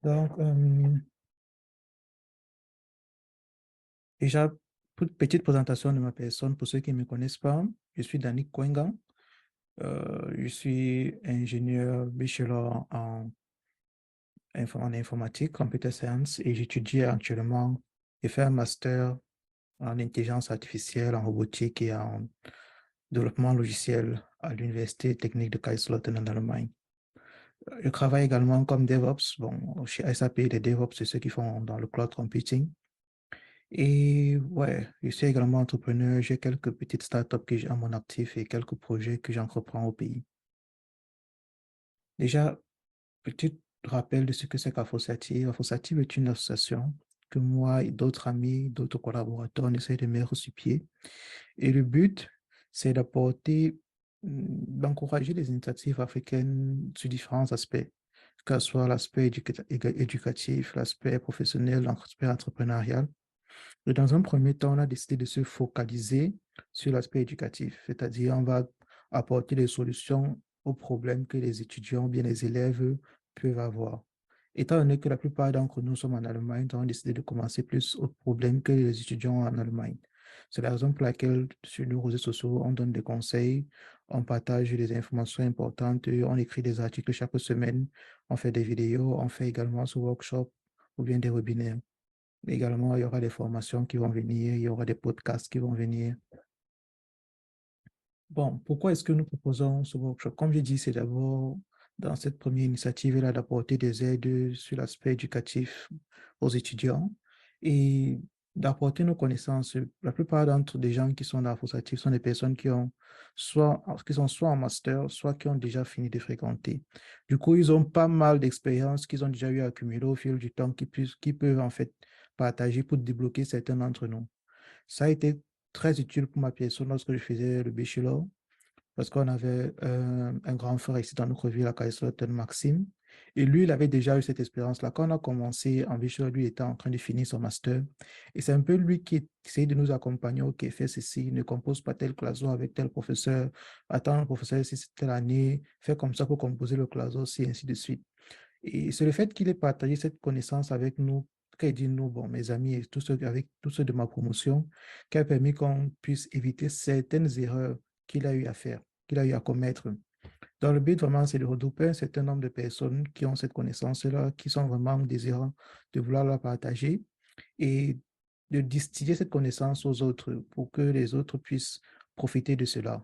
Donc, déjà, petite présentation de ma personne pour ceux qui ne me connaissent pas. Je suis Dani Kwenga. Je suis ingénieur bachelor en informatique, computer science, et j'étudie actuellement et fais un master en intelligence artificielle, en robotique et en développement logiciel à l'Université technique de Kaiserslautern en Allemagne. Je travaille également comme DevOps. Bon, chez SAP, les DevOps, c'est ceux qui font dans le cloud computing. Et ouais, je suis également entrepreneur. J'ai quelques petites startups que j'ai à mon actif et quelques projets que j'entreprends au pays. Déjà, petit rappel de ce que c'est qu'Afosative. Afosative est une association que moi et d'autres amis, d'autres collaborateurs, on essaie de mettre sur pied. Et le but, c'est d'encourager les initiatives africaines sur différents aspects, que ce soit l'aspect éducatif, l'aspect professionnel, l'aspect entrepreneurial. Et dans un premier temps, on a décidé de se focaliser sur l'aspect éducatif, c'est-à-dire on va apporter des solutions aux problèmes que les étudiants ou bien les élèves peuvent avoir. Étant donné que la plupart d'entre nous sommes en Allemagne, on a décidé de commencer plus aux problèmes que les étudiants ont en Allemagne. C'est la raison pour laquelle sur nos réseaux sociaux, on donne des conseils, on partage des informations importantes, on écrit des articles chaque semaine, on fait des vidéos, on fait également ce workshop ou bien des webinaires. Également, il y aura des formations qui vont venir, il y aura des podcasts qui vont venir. Bon, pourquoi est-ce que nous proposons ce workshop? Comme je dis, c'est d'abord dans cette première initiative-là d'apporter des aides sur l'aspect éducatif aux étudiants et d'apporter nos connaissances. La plupart d'entre les gens qui sont dans l'associatif sont des personnes qui sont soit en master, soit qui ont déjà fini de fréquenter. Du coup, ils ont pas mal d'expériences qu'ils ont déjà eu à accumuler au fil du temps qui peuvent en fait partager pour débloquer certains d'entre nous. Ça a été très utile pour ma personne lorsque je faisais le bachelor, parce qu'on avait un grand frère ici dans notre ville à Kaiserslautern, Maxime, et lui, il avait déjà eu cette expérience-là. Quand on a commencé en bachelor, lui était en train de finir son master, et c'est un peu lui qui essayait de nous accompagner, ok, fais ceci, ne compose pas tel classo avec tel professeur, attends le professeur si c'est telle année, fais comme ça pour composer le classo, et ainsi de suite. Et c'est le fait qu'il ait partagé cette connaissance avec nous, qu'il dit nous, bon, mes amis et avec tous ceux de ma promotion, qui a permis qu'on puisse éviter certaines erreurs qu'il a eu à faire, qu'il a eu à commettre. Dans le but, vraiment, c'est de regrouper un certain nombre de personnes qui ont cette connaissance-là, qui sont vraiment désirants de vouloir la partager et de distiller cette connaissance aux autres pour que les autres puissent profiter de cela.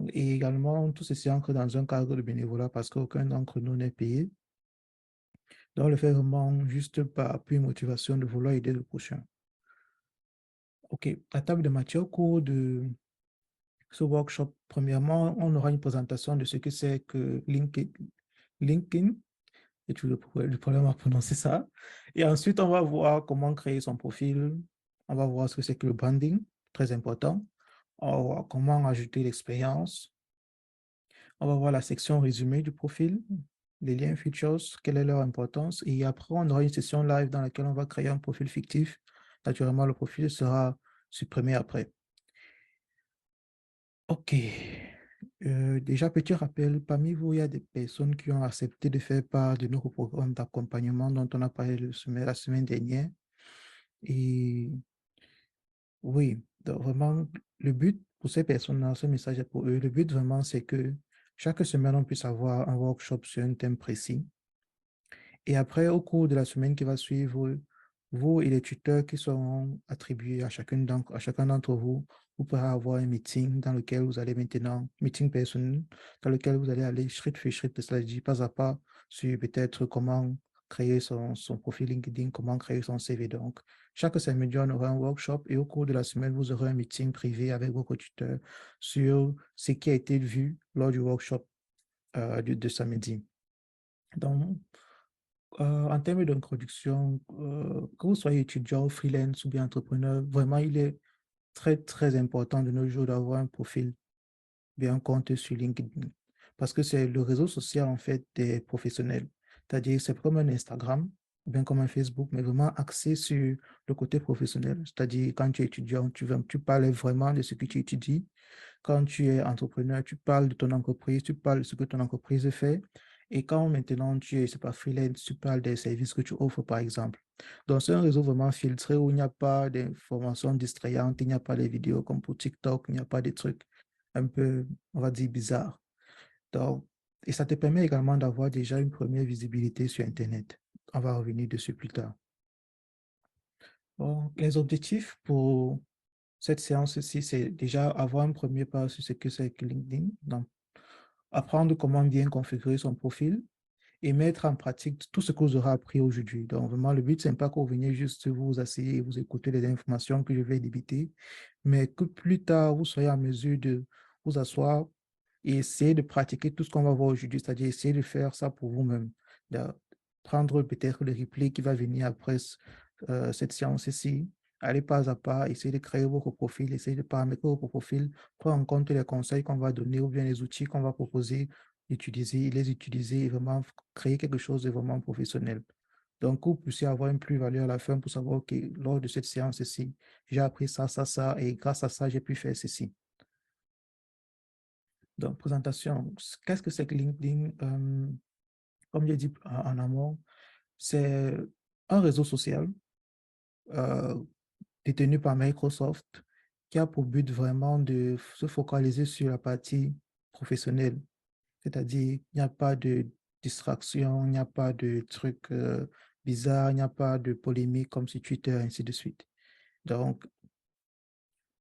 Et également, tout ceci entre dans un cadre de bénévolat parce qu'aucun d'entre nous n'est payé. Donc, le fait vraiment juste par pure motivation de vouloir aider le prochain. OK, à table de matière, au cours de ce workshop, premièrement, on aura une présentation de ce que c'est que LinkedIn, et tu le problème à prononcer ça. Et ensuite, on va voir comment créer son profil. On va voir ce que c'est que le branding, très important. On va voir comment ajouter l'expérience. On va voir la section résumé du profil, les liens features, quelle est leur importance. Et après, on aura une session live dans laquelle on va créer un profil fictif. Naturellement, le profil sera supprimé après. OK. Déjà, petit rappel, parmi vous, il y a des personnes qui ont accepté de faire part de nos programmes d'accompagnement dont on a parlé la semaine dernière. Et oui, donc vraiment, le but pour ces personnes-là, ce message est pour eux. Le but vraiment, c'est que chaque semaine, on puisse avoir un workshop sur un thème précis. Et après, au cours de la semaine qui va suivre, vous et les tuteurs qui seront attribués à chacun d'entre vous, vous pourrez avoir un meeting dans lequel vous allez maintenant, meeting personnel, dans lequel vous allez aller schritt für schritt, cela dit pas à pas, sur peut-être comment créer son profil LinkedIn, comment créer son CV. Donc, chaque samedi, on aura un workshop et au cours de la semaine, vous aurez un meeting privé avec vos tuteurs sur ce qui a été vu lors du workshop de samedi. Donc, en termes d'introduction, que vous soyez étudiant, freelance ou bien entrepreneur, vraiment, il est très, très important de nos jours d'avoir un profil bien compté sur LinkedIn. Parce que c'est le réseau social, en fait, des professionnels. C'est-à-dire, c'est comme un Instagram, ou bien comme un Facebook, mais vraiment axé sur le côté professionnel. C'est-à-dire, quand tu es étudiant, tu parles vraiment de ce que tu étudies. Quand tu es entrepreneur, tu parles de ton entreprise, tu parles de ce que ton entreprise fait. Et quand maintenant tu es, c'est pas freelance, tu parles des services que tu offres, par exemple. Donc, c'est un réseau vraiment filtré où il n'y a pas d'informations distrayantes, il n'y a pas de vidéos comme pour TikTok, il n'y a pas de trucs un peu, on va dire, bizarres. Donc, et ça te permet également d'avoir déjà une première visibilité sur Internet. On va revenir dessus plus tard. Bon, les objectifs pour cette séance-ci, c'est déjà avoir un premier pas sur ce que c'est que LinkedIn. Donc, apprendre comment bien configurer son profil et mettre en pratique tout ce que vous aurez appris aujourd'hui. Donc, vraiment, le but, c'est pas que vous veniez juste vous asseoir et vous écouter les informations que je vais débiter, mais que plus tard, vous soyez en mesure de vous asseoir et essayer de pratiquer tout ce qu'on va voir aujourd'hui, c'est-à-dire essayer de faire ça pour vous-même, de prendre peut-être le replay qui va venir après cette séance-ci, aller pas à pas, essayer de créer votre profil, essayer de paramétrer votre profil, prendre en compte les conseils qu'on va donner ou bien les outils qu'on va proposer, utiliser, les utiliser et vraiment créer quelque chose de vraiment professionnel. Donc, vous puissiez avoir une plus-value à la fin pour savoir que lors de cette séance-ci, j'ai appris ça, ça, ça, et grâce à ça, j'ai pu faire ceci. Donc, présentation, qu'est-ce que c'est que LinkedIn? Comme j'ai dit en amont, c'est un réseau social euh, détenu par Microsoft qui a pour but vraiment de se focaliser sur la partie professionnelle. C'est-à-dire, il n'y a pas de distraction, il n'y a pas de trucs bizarres, il n'y a pas de polémique comme sur Twitter, ainsi de suite. Donc,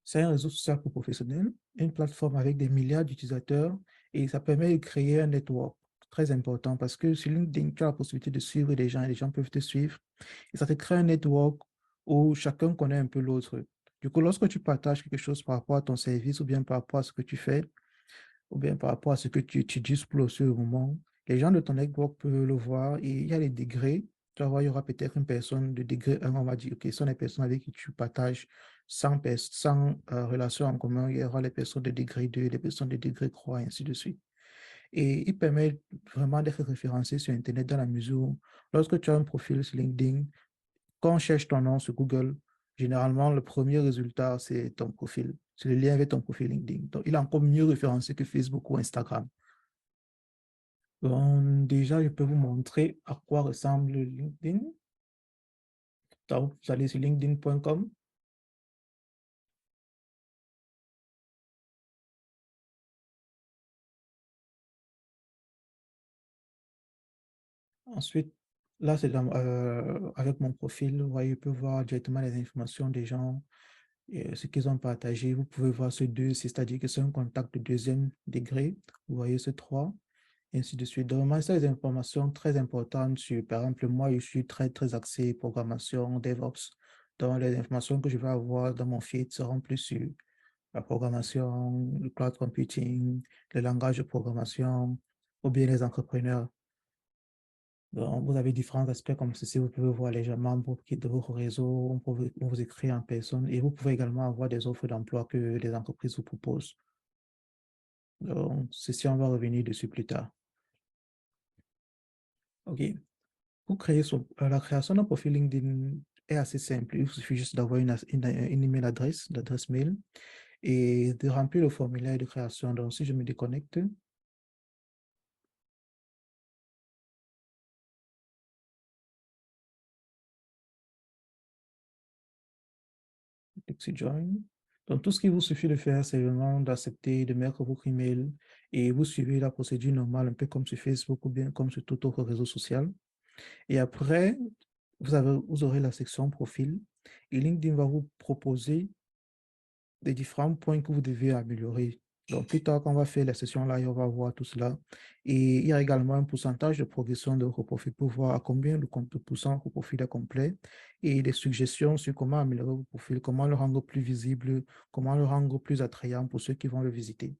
c'est un réseau social pour professionnels, une plateforme avec des milliards d'utilisateurs et ça permet de créer un network très important parce que sur LinkedIn, tu as la possibilité de suivre des gens et les gens peuvent te suivre et ça te crée un network où chacun connaît un peu l'autre. Du coup, lorsque tu partages quelque chose par rapport à ton service ou bien par rapport à ce que tu fais, ou bien par rapport à ce que tu étudies pour ce moment, les gens de ton network peuvent le voir et il y a les degrés. Tu vas voir, il y aura peut-être une personne de degré 1, on va dire, OK, ce sont les personnes avec qui tu partages sans relations en commun. Il y aura les personnes de degré 2, les personnes de degré 3, et ainsi de suite. Et il permet vraiment d'être référencé sur Internet dans la mesure où, lorsque tu as un profil sur LinkedIn, quand on cherche ton nom sur Google, généralement, le premier résultat, c'est ton profil. C'est le lien avec ton profil LinkedIn. Donc, il est encore mieux référencé que Facebook ou Instagram. Donc, déjà, je peux vous montrer à quoi ressemble LinkedIn. Donc, vous allez sur linkedin.com. Ensuite, là, c'est avec mon profil. Vous voyez, je peux voir directement les informations des gens, et ce qu'ils ont partagé. Vous pouvez voir ce 2, c'est-à-dire que c'est un contact de deuxième degré. Vous voyez ce 3. Et ainsi de suite. Donc, vraiment, c'est des informations très importantes sur, par exemple, moi, je suis très, très axé programmation, DevOps. Donc, les informations que je vais avoir dans mon feed seront plus sur la programmation, le cloud computing, le langage de programmation, ou bien les entrepreneurs. Donc, vous avez différents aspects comme ceci. Vous pouvez voir les gens membres de votre réseau, on vous écrire en personne et vous pouvez également avoir des offres d'emploi que les entreprises vous proposent. Donc, ceci, on va revenir dessus plus tard. OK. Pour créer la création d'un profil LinkedIn est assez simple. Il suffit juste d'avoir une email l'adresse mail, et de remplir le formulaire de création. Donc, si je me déconnecte, clique sur Join. Donc, tout ce qu'il vous suffit de faire, c'est vraiment d'accepter, de mettre votre email et vous suivez la procédure normale, un peu comme sur Facebook ou bien comme sur tout autre réseau social. Et après, vous aurez la section profil et LinkedIn va vous proposer des différents points que vous devez améliorer. Donc, plus tard, quand on va faire la session là, on va voir tout cela. Et il y a également un pourcentage de progression de votre profil pour voir à combien le pourcent votre profil est complet et des suggestions sur comment améliorer votre profil, comment le rendre plus visible, comment le rendre plus attrayant pour ceux qui vont le visiter.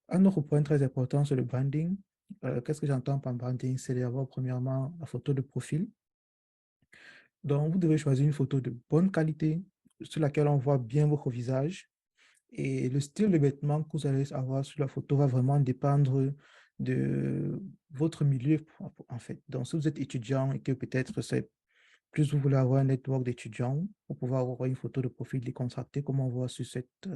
Un autre point très important, c'est le branding. Qu'est-ce que j'entends par branding? C'est d'avoir premièrement la photo de profil. Donc, vous devez choisir une photo de bonne qualité sur laquelle on voit bien votre visage. Et le style de vêtements que vous allez avoir sur la photo va vraiment dépendre de votre milieu, en fait. Donc, si vous êtes étudiant et que peut-être c'est plus vous voulez avoir un network d'étudiants pour pouvoir avoir une photo de profil décontractée, comme on voit sur cette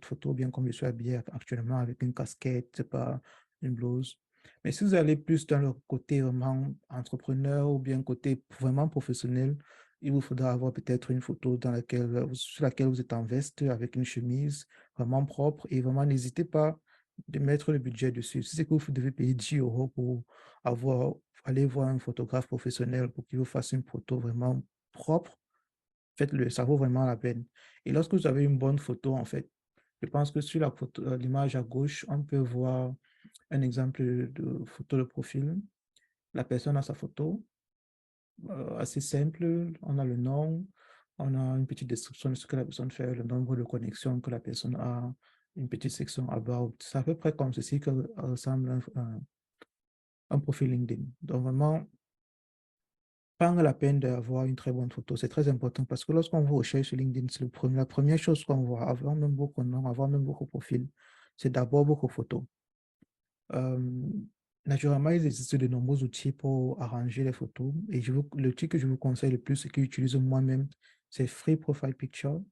photo, bien comme je suis habillé actuellement avec une casquette, c'est pas une blouse. Mais si vous allez plus dans le côté vraiment entrepreneur ou bien côté vraiment professionnel, il vous faudra avoir peut-être une photo sur laquelle vous êtes en veste avec une chemise vraiment propre et vraiment n'hésitez pas de mettre le budget dessus. Si c'est que vous devez payer 10 euros pour avoir, aller voir un photographe professionnel pour qu'il vous fasse une photo vraiment propre, faites-le, ça vaut vraiment la peine. Et lorsque vous avez une bonne photo, en fait, je pense que sur la photo, l'image à gauche, on peut voir un exemple de photo de profil. La personne a sa photo, assez simple. On a le nom, on a une petite description de ce que la personne fait, le nombre de connexions que la personne a, une petite section about. C'est à peu près comme ceci que ressemble un profil LinkedIn. Donc vraiment, prendre la peine d'avoir une très bonne photo. C'est très important parce que lorsqu'on vous recherche sur LinkedIn, c'est la première chose qu'on voit, avant même votre nom, avant même votre profil, c'est d'abord votre photo. Euh, Naturellement, il existe de nombreux outils pour arranger les photos. Et l'outil que je vous conseille le plus et que j'utilise moi-même, c'est Free Profile Picture.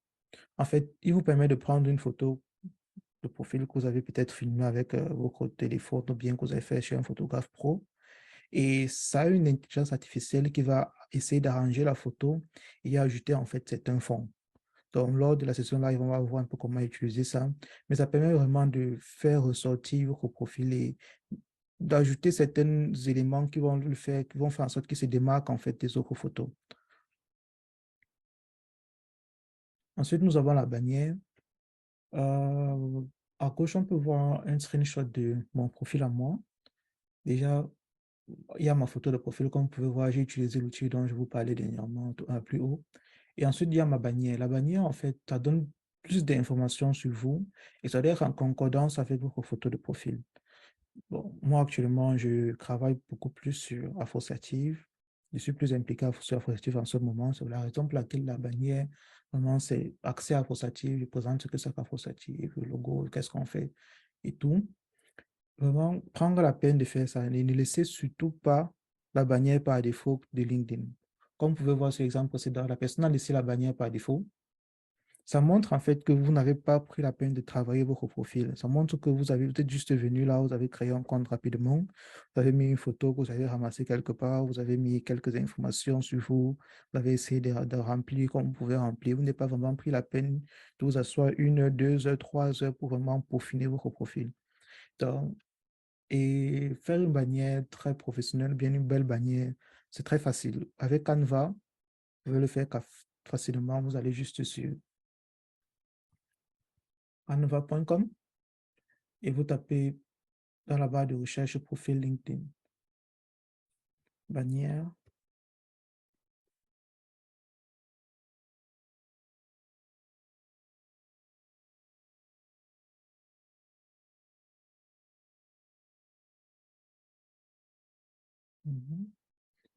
En fait, il vous permet de prendre une photo de profil que vous avez peut-être filmé avec votre téléphone ou bien que vous avez fait chez un photographe pro. Et ça a une intelligence artificielle qui va essayer d'arranger la photo et ajouter en fait certains fonds. Donc, lors de la session live, on va voir un peu comment utiliser ça. Mais ça permet vraiment de faire ressortir votre profil et d'ajouter certains éléments qui vont le faire, qui vont faire en sorte qu'il se démarque en fait des autres photos. Ensuite, nous avons la bannière. Euh, à gauche, on peut voir un screenshot de mon profil à moi. Déjà, il y a ma photo de profil. Comme vous pouvez voir, j'ai utilisé l'outil dont je vous parlais dernièrement plus haut. Et ensuite, il y a ma bannière. La bannière, en fait, ça donne plus d'informations sur vous et ça doit être en concordance avec votre photo de profil. Bon, moi, actuellement, je travaille beaucoup plus sur Afrosative. Je suis plus impliqué sur Afrosative en ce moment. C'est la raison pour laquelle la bannière, vraiment, c'est accès à Afrosative. Je présente ce que c'est qu'Afrosative, le logo, qu'est-ce qu'on fait et tout. Vraiment, prendre la peine de faire ça et ne laissez surtout pas la bannière par défaut de LinkedIn. Comme vous pouvez voir sur l'exemple précédent, la personne a laissé la bannière par défaut. Ça montre en fait que vous n'avez pas pris la peine de travailler votre profil. Ça montre que vous avez peut-être juste venu là, vous avez créé un compte rapidement, vous avez mis une photo que vous avez ramassée quelque part, vous avez mis quelques informations sur vous, vous avez essayé de remplir comme vous pouvez remplir. Vous n'avez pas vraiment pris la peine de vous asseoir 1 heure, 2 heures, 3 heures pour vraiment peaufiner votre profil. Donc, et faire une bannière très professionnelle, bien une belle bannière, c'est très facile. Avec Canva, vous pouvez le faire facilement. Vous allez juste sur canva.com et vous tapez dans la barre de recherche profil LinkedIn, bannière. Mhm.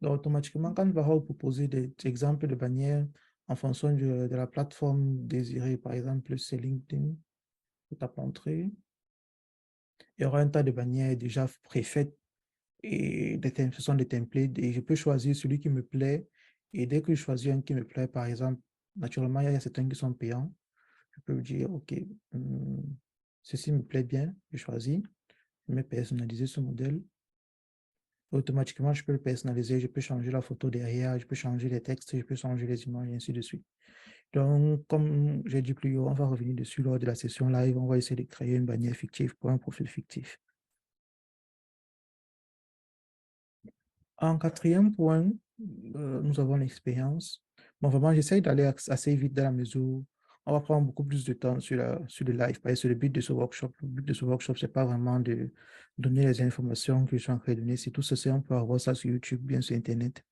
Donc, automatiquement, quand va vous proposer des exemples de bannières en fonction de la plateforme désirée, par exemple, c'est LinkedIn, vous tapez entrée. Il y aura un tas de bannières déjà préfaites et ce sont des templates et je peux choisir celui qui me plaît. Et dès que je choisis un qui me plaît, par exemple, naturellement, il y a certains qui sont payants. Je peux dire, OK, ceci me plaît bien, je choisis, je vais personnaliser ce modèle. Automatiquement, je peux le personnaliser, je peux changer la photo derrière, je peux changer les textes, je peux changer les images, et ainsi de suite. Donc, comme j'ai dit plus haut, on va revenir dessus lors de la session live. On va essayer de créer une bannière fictive pour un profil fictif. En quatrième point, nous avons l'expérience. Bon, vraiment, j'essaye d'aller assez vite dans la mesure où on va prendre beaucoup plus de temps sur le live. Parce que c'est le but de ce workshop. Le but de ce workshop, c'est pas vraiment de donner les informations que je suis en train de donner. Si tout ceci, on peut avoir ça sur YouTube, bien sur Internet.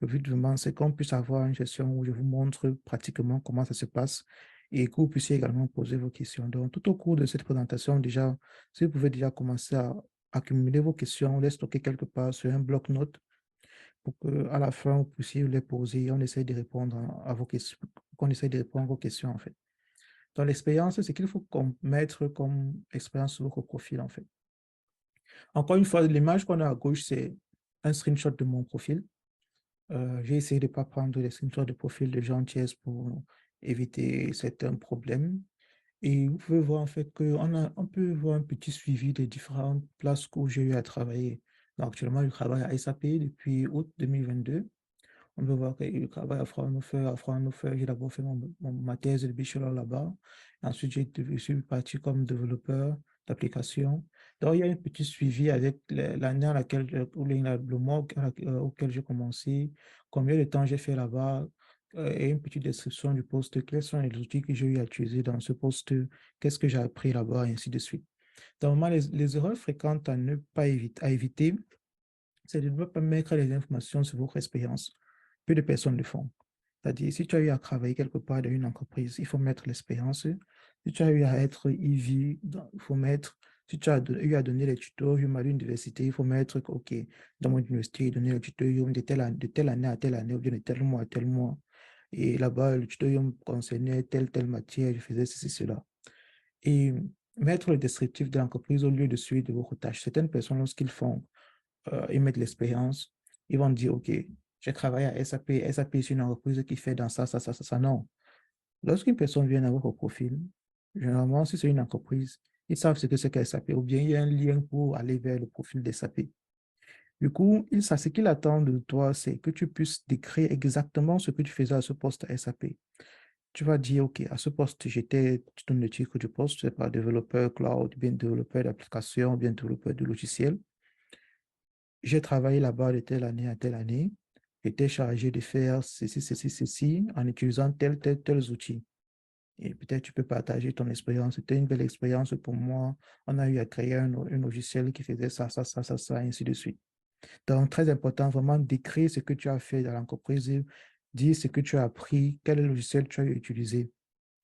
Le but vraiment, c'est qu'on puisse avoir une session où je vous montre pratiquement comment ça se passe et que vous puissiez également poser vos questions. Donc, tout au cours de cette présentation, déjà, si vous pouvez déjà commencer à accumuler vos questions, les stocker quelque part sur un bloc-notes pour qu'à la fin, vous puissiez les poser et on essaie de répondre à vos questions, qu'on essaie de répondre à vos questions, en fait. Dans l'expérience, c'est qu'il faut mettre comme expérience sur votre profil, en fait. Encore une fois, l'image qu'on a à gauche, c'est un screenshot de mon profil. J'ai essayé de ne pas prendre des screenshots de profil de gens tiers pour éviter certains problèmes. Et vous pouvez voir en fait on peut voir un petit suivi des différentes places où j'ai eu à travailler. Donc, actuellement, je travaille à SAP depuis août 2022. On peut voir que je travaille à Fraunhofer. À Fraunhofer, j'ai d'abord fait ma thèse de bachelor là-bas. Ensuite, je suis parti comme développeur d'application. Donc, il y a un petit suivi avec l'année à laquelle, ou le mois auquel j'ai commencé, combien de temps j'ai fait là-bas, et une petite description du poste, quels sont les outils que j'ai eu à utiliser dans ce poste, qu'est-ce que j'ai appris là-bas, et ainsi de suite. Donc, moi, les erreurs fréquentes à ne pas éviter, à éviter, c'est de ne pas mettre les informations sur votre expérience. Peu de personnes le font. C'est-à-dire, si tu as eu à travailler quelque part dans une entreprise, il faut mettre l'expérience. Si tu as eu à être IV, il faut mettre. Si tu as eu à donner les tutoriels à l'université, il faut mettre que, OK, dans mon université, donner le tutoriel de telle année à telle année, ou bien de tel mois à tel mois. Et là-bas, le tutoriel concernait telle matière, je faisais ceci, cela. Et mettre le descriptif de l'entreprise au lieu de celui de vos tâches. Certaines personnes, lorsqu'ils font ils mettent l'expérience, ils vont dire, OK, j'ai travaillé à SAP, SAP c'est une entreprise qui fait dans ça. Non. Lorsqu'une personne vient à votre profil, généralement, si c'est une entreprise, ils savent ce que c'est que SAP, ou bien il y a un lien pour aller vers le profil de SAP. Du coup, ce qu'il attend de toi, c'est que tu puisses décrire exactement ce que tu faisais à ce poste à SAP. Tu vas dire, OK, à ce poste, tu donnes le titre du poste, c'est pas développeur cloud, bien développeur d'application, bien développeur de logiciel. J'ai travaillé là-bas de telle année à telle année. J'étais chargé de faire ceci en utilisant tels outils. Et peut-être tu peux partager ton expérience. C'était une belle expérience pour moi. On a eu à créer un logiciel qui faisait ça, ainsi de suite. Donc, très important, vraiment d'écrire ce que tu as fait dans l'entreprise, dire ce que tu as appris, quel logiciel tu as utilisé.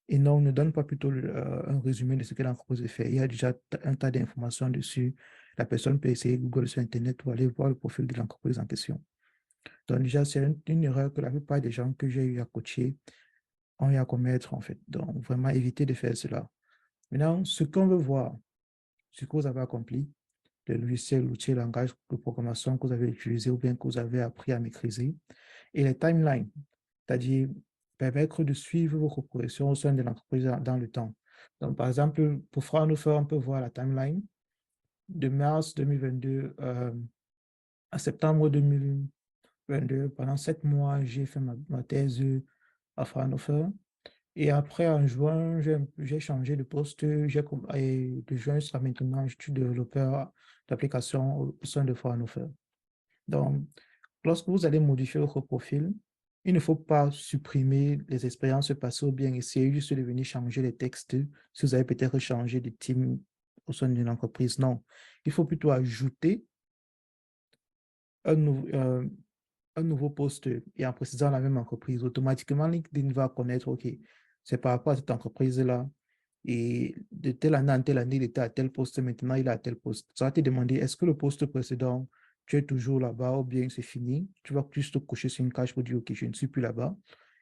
Et non, ne donne pas plutôt un résumé de ce que l'entreprise fait. Il y a déjà un tas d'informations dessus. La personne peut essayer Google sur Internet ou aller voir le profil de l'entreprise en question. Donc déjà, c'est une erreur que la plupart des gens que j'ai eu à coacher ont eu à commettre en fait. Donc vraiment éviter de faire cela. Maintenant, ce qu'on veut voir, ce que vous avez accompli, le logiciel, l'outil, le langage de programmation que vous avez utilisé ou bien que vous avez appris à maîtriser, et les timelines, c'est-à-dire permettre de suivre vos progressions au sein de l'entreprise dans le temps. Donc, par exemple, pour Fraunhofer, on peut voir la timeline de mars 2022 à septembre 2022. Pendant 7 mois, j'ai fait ma thèse à Fraunhofer. Et après, en juin, j'ai changé de poste. Et de juin jusqu'à maintenant, je suis développeur d'applications au sein de Fraunhofer. Donc, lorsque vous allez modifier votre profil, il ne faut pas supprimer les expériences passées ou bien essayer juste de venir changer les textes si vous avez peut-être changé de team au sein d'une entreprise. Non, il faut plutôt ajouter un, un nouveau poste et en précisant la même entreprise. Automatiquement, LinkedIn va connaître, OK, c'est par rapport à cette entreprise-là. Et de telle année en telle année, il était à tel poste, maintenant il est à tel poste. Ça va te demander, est-ce que le poste précédent, tu es toujours là-bas ou bien c'est fini? Tu vas juste cocher sur une case pour dire, OK, je ne suis plus là-bas.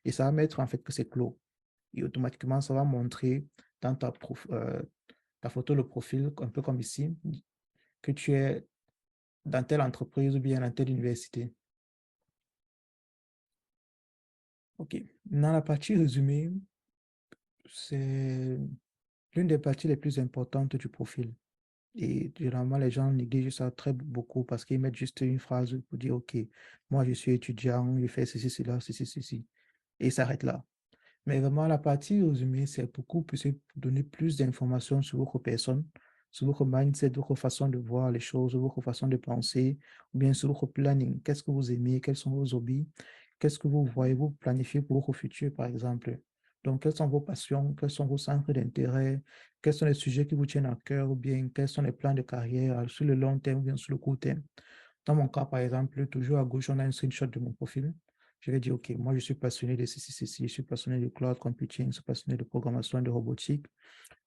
Et ça va mettre en fait que c'est clos. Et automatiquement, ça va montrer dans ta photo, le profil, un peu comme ici, que tu es dans telle entreprise ou bien dans telle université. OK. Dans la partie résumée, c'est l'une des parties les plus importantes du profil. Et généralement, les gens négligent ça très beaucoup parce qu'ils mettent juste une phrase pour dire, OK, moi je suis étudiant, je fais ceci, cela, ceci. Et ils s'arrêtent là. Mais vraiment, la partie résumée, c'est beaucoup plus c'est pour donner plus d'informations sur votre personne, sur votre mindset, votre façon de voir les choses, votre façon de penser, ou bien sur votre planning. Qu'est-ce que vous aimez, quels sont vos hobbies, qu'est-ce que vous voyez, vous planifiez pour votre futur, par exemple. Donc, quelles sont vos passions, quels sont vos centres d'intérêt, quels sont les sujets qui vous tiennent à cœur, ou bien quels sont les plans de carrière sur le long terme ou bien sur le court terme. Dans mon cas, par exemple, toujours à gauche, on a un screenshot de mon profil. Je vais dire, OK, moi, je suis passionné de ceci, je suis passionné de cloud computing, je suis passionné de programmation, de robotique.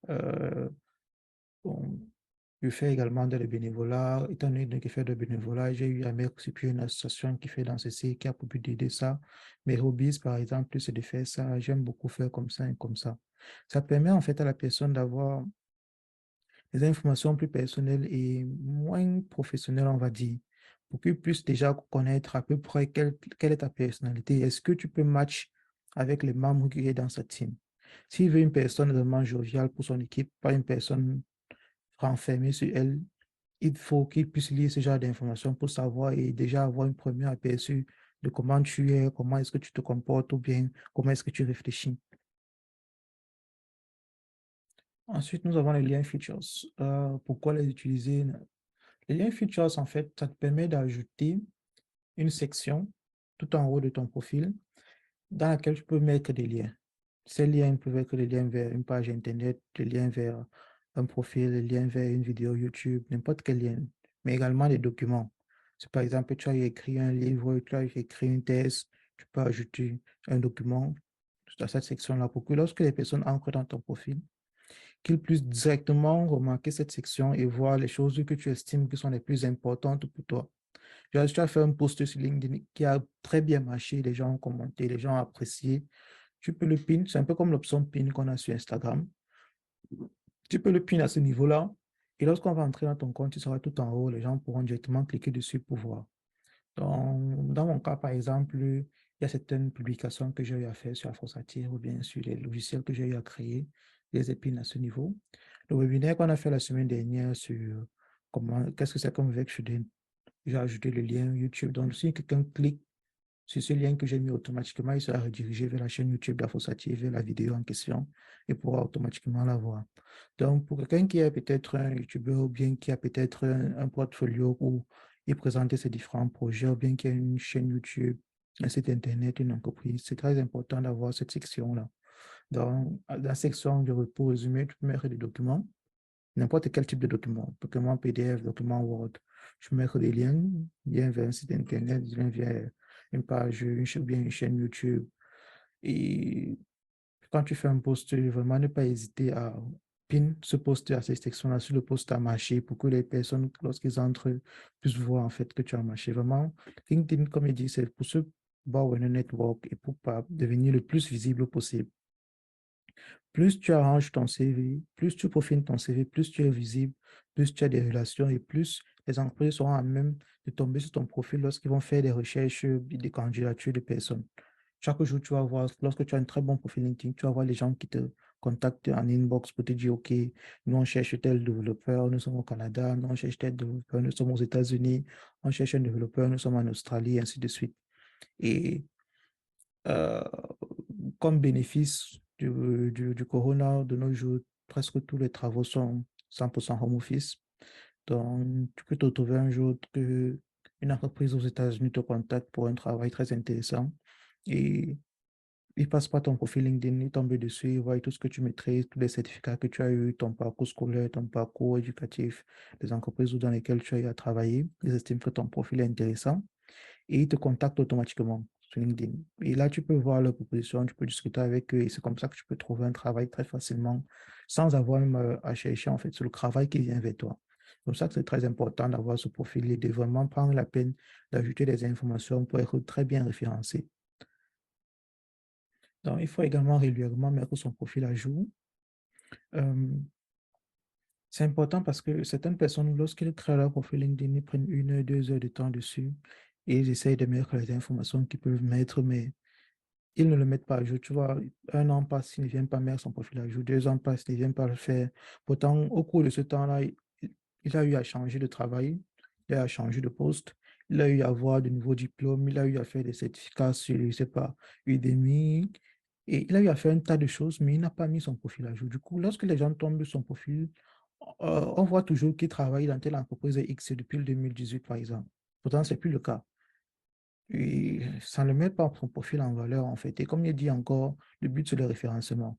Euh, bon, je fais également de le bénévolat. Étant donné que je fais de bénévolat, j'ai eu à mettre sur pied une association qui fait dans ceci, qui a pour but d'aider ça. Mes hobbies, par exemple, c'est de faire ça. J'aime beaucoup faire comme ça et comme ça. Ça permet en fait à la personne d'avoir des informations plus personnelles et moins professionnelles, on va dire, pour qu'ils puissent déjà connaître à peu près quelle est ta personnalité. Est-ce que tu peux match avec les membres qui est dans sa team? S'il veut une personne vraiment joviale pour son équipe, pas une personne renfermée sur elle, il faut qu'il puisse lire ce genre d'informations pour savoir et déjà avoir un premier aperçu de comment tu es, comment est-ce que tu te comportes ou bien comment est-ce que tu réfléchis. Ensuite, nous avons les liens features. Pourquoi les utiliser? Les liens features, en fait, ça te permet d'ajouter une section tout en haut de ton profil dans laquelle tu peux mettre des liens. Ces liens peuvent être des liens vers une page Internet, des liens vers un profil, des liens vers une vidéo YouTube, n'importe quel lien, mais également des documents. Si par exemple tu as écrit un livre, tu as écrit une thèse, tu peux ajouter un document dans cette section-là pour que lorsque les personnes entrent dans ton profil, qu'ils puissent directement remarquer cette section et voir les choses que tu estimes qui sont les plus importantes pour toi. Tu as fait un post sur LinkedIn qui a très bien marché, les gens ont commenté, les gens ont apprécié. Tu peux le pin, c'est un peu comme l'option pin qu'on a sur Instagram. Tu peux le pin à ce niveau-là. Et lorsqu'on va entrer dans ton compte, tu seras tout en haut. Les gens pourront directement cliquer dessus pour voir. Dans mon cas, par exemple, il y a certaines publications que j'ai eu à faire sur Afrosatire ou bien sur les logiciels que j'ai eu à créer, les épines à ce niveau. Le webinaire qu'on a fait la semaine dernière sur qu'est-ce que c'est comme Vexshoot, j'ai ajouté le lien YouTube. Donc, si quelqu'un clique sur ce lien que j'ai mis automatiquement, il sera redirigé vers la chaîne YouTube d'Afrosati, vers la vidéo en question et pourra automatiquement la voir. Donc, pour quelqu'un qui est peut-être un YouTuber ou bien qui a peut-être un portfolio où il présente ses différents projets ou bien qui a une chaîne YouTube, un site Internet, une entreprise, c'est très important d'avoir cette section-là. Dans la section de repos résumé, tu peux mettre des documents, n'importe quel type de document, document PDF, document Word. Je peux mettre des liens vers un site Internet, liens vers une page, bien une chaîne YouTube. Et quand tu fais un post, vraiment ne pas hésiter à pin ce post à cette section-là sur le post à marcher pour que les personnes, lorsqu'ils entrent, puissent voir en fait que tu as marché. Vraiment, LinkedIn, comme il dit, c'est pour se voir un network et pour pas devenir le plus visible possible. Plus tu arranges ton CV, plus tu peaufines ton CV, plus tu es visible, plus tu as des relations et plus les entreprises seront à même de tomber sur ton profil lorsqu'ils vont faire des recherches, des candidatures de personnes. Chaque jour, tu vas voir, lorsque tu as un très bon profil LinkedIn, tu vas voir les gens qui te contactent en inbox pour te dire, OK, nous on cherche tel développeur, nous sommes au Canada, nous on cherche tel développeur, nous sommes aux États-Unis, on cherche un développeur, nous sommes en Australie, et ainsi de suite. Et euh, comme bénéfice du corona, de nos jours, presque tous les travaux sont 100% home office. Donc, tu peux te retrouver un jour que une entreprise aux États-Unis te contacte pour un travail très intéressant et il passe par ton profil LinkedIn, il tombe dessus, il voit tout ce que tu maîtrises, tous les certificats que tu as eu, ton parcours scolaire, ton parcours éducatif, les entreprises dans lesquelles tu as eu à travailler. Ils estiment que ton profil est intéressant et ils te contactent automatiquement sur LinkedIn. Et là, tu peux voir leurs propositions, tu peux discuter avec eux et c'est comme ça que tu peux trouver un travail très facilement sans avoir même à chercher en fait sur le travail qui vient vers toi. C'est pour ça que c'est très important d'avoir ce profil et de vraiment prendre la peine d'ajouter des informations pour être très bien référencé. Donc, il faut également régulièrement mettre son profil à jour. Euh, c'est important parce que certaines personnes, lorsqu'ils créent leur profil LinkedIn, ils prennent 1 heure, 2 heures de temps dessus et ils essayent de mettre les informations qu'ils peuvent mettre, mais ils ne le mettent pas à jour. Tu vois, 1 an passe, ils ne viennent pas mettre son profil à jour. 2 ans passent, ils ne viennent pas le faire. Pourtant, au cours de ce temps-là, il a eu à changer de travail, il a eu à changer de poste, il a eu à avoir de nouveaux diplômes, il a eu à faire des certificats sur, je ne sais pas, Udemy, et il a eu à faire un tas de choses, mais il n'a pas mis son profil à jour. Du coup, lorsque les gens tombent sur son profil, on voit toujours qu'il travaille dans telle entreprise X depuis le 2018, par exemple. Pourtant, ce n'est plus le cas. Et ça ne met pas son profil en valeur, en fait. Et comme il dit encore, le but, c'est le référencement.